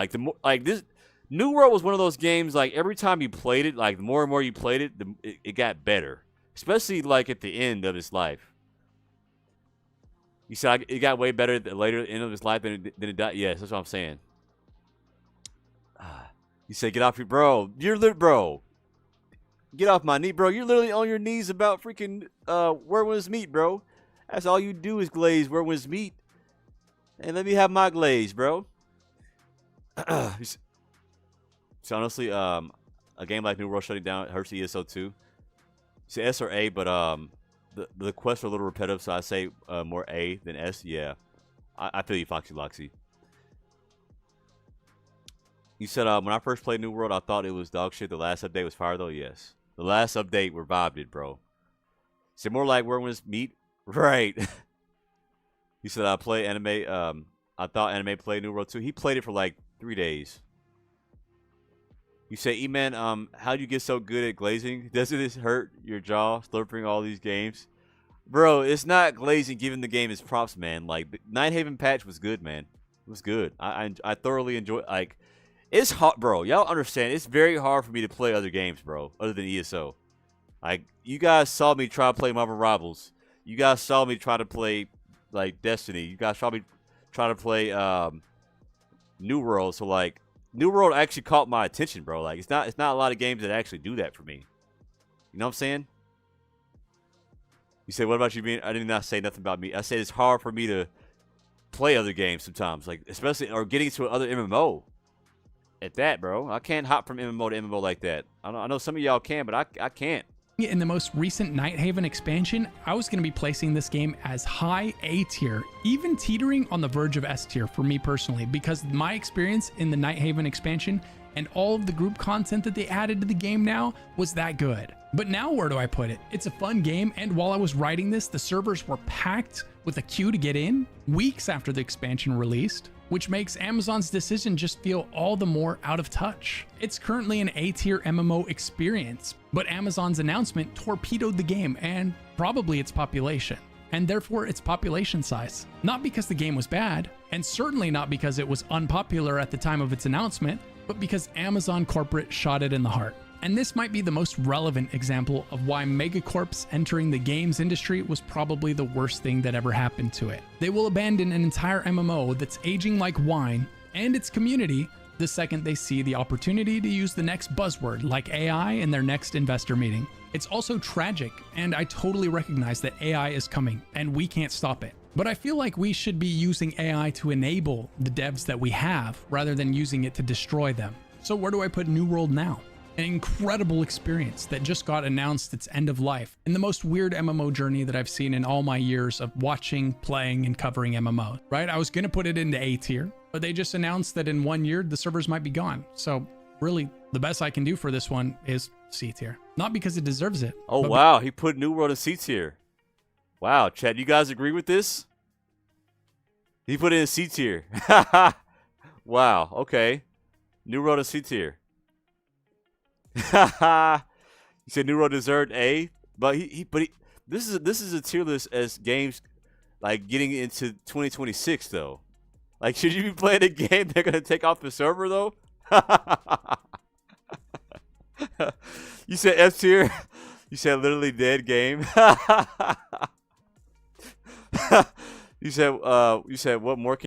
This New World was one of those games, like every time you played it, like the more and more you played it, it got better. Especially like at the end of its life. You said it got way better at the later end of his life than it died. Yes, that's what I'm saying. You said get off your bro. Bro. Get off my knee, bro. You're literally on your knees about freaking Where Winds Meet, bro. That's all you do is glaze Where Winds Meet. And let me have my glaze, bro. So honestly, a game like New World shutting down hurts the ESO too. It's S or A, but the quests are a little repetitive, so I say more A than S. Yeah, I feel you, Foxy Loxy. You said when I first played New World, I thought it was dog shit. The last update was fire though. Yes, the last update revived it, bro. Is it more like Where Winds Meet? Right. You said I play anime. I thought anime played New World too. He played it for like 3 days. You say, E-Man, how'd you get so good at glazing? Doesn't this hurt your jaw, slurping all these games? Bro, it's not glazing giving the game its props, man. Like, the Nighthaven patch was good, man. It was good. I thoroughly enjoyed, like, it's hard, bro. Y'all understand, it's very hard for me to play other games, bro, other than ESO. Like, you guys saw me try to play Marvel Rivals. You guys saw me try to play, like, Destiny. You guys saw me try to play, New World, so, like, New World actually caught my attention, bro. Like, it's not a lot of games that actually do that for me. You know what I'm saying? You said, what about you being— I did not say nothing about me. I said it's hard for me to play other games sometimes, like especially or getting to another MMO. At that, bro, I can't hop from MMO to MMO like that. I know some of y'all can, but I can't. In the most recent Nighthaven expansion, I was going to be placing this game as high A tier, even teetering on the verge of S tier for me personally, because my experience in the Nighthaven expansion and all of the group content that they added to the game now was that good. But now where do I put it? It's a fun game, and while I was writing this, the servers were packed with a queue to get in weeks after the expansion released, which makes Amazon's decision just feel all the more out of touch. It's currently an A-tier MMO experience, but Amazon's announcement torpedoed the game and probably its population, and therefore its population size. Not because the game was bad, and certainly not because it was unpopular at the time of its announcement, but because Amazon corporate shot it in the heart. And this might be the most relevant example of why Megacorps entering the games industry was probably the worst thing that ever happened to it. They will abandon an entire MMO that's aging like wine and its community the second they see the opportunity to use the next buzzword like AI in their next investor meeting. It's also tragic, and I totally recognize that AI is coming and we can't stop it. But I feel like we should be using AI to enable the devs that we have rather than using it to destroy them. So where do I put New World now? An incredible experience that just got announced its end of life, and the most weird MMO journey that I've seen in all my years of watching, playing, and covering MMO, right? I was gonna put it into A tier, but they just announced that in 1 year, the servers might be gone. So really, the best I can do for this one is C tier. Not because it deserves it. Oh, wow, he put New World in C tier. Wow, Chad, you guys agree with this? He put it in C tier. Wow, okay. New World in C tier. You said New World deserved A, but this is a tier list as games like getting into 2026 though. Like, should you be playing a game they're gonna take off the server though? You said F tier. You said literally dead game. You said what more?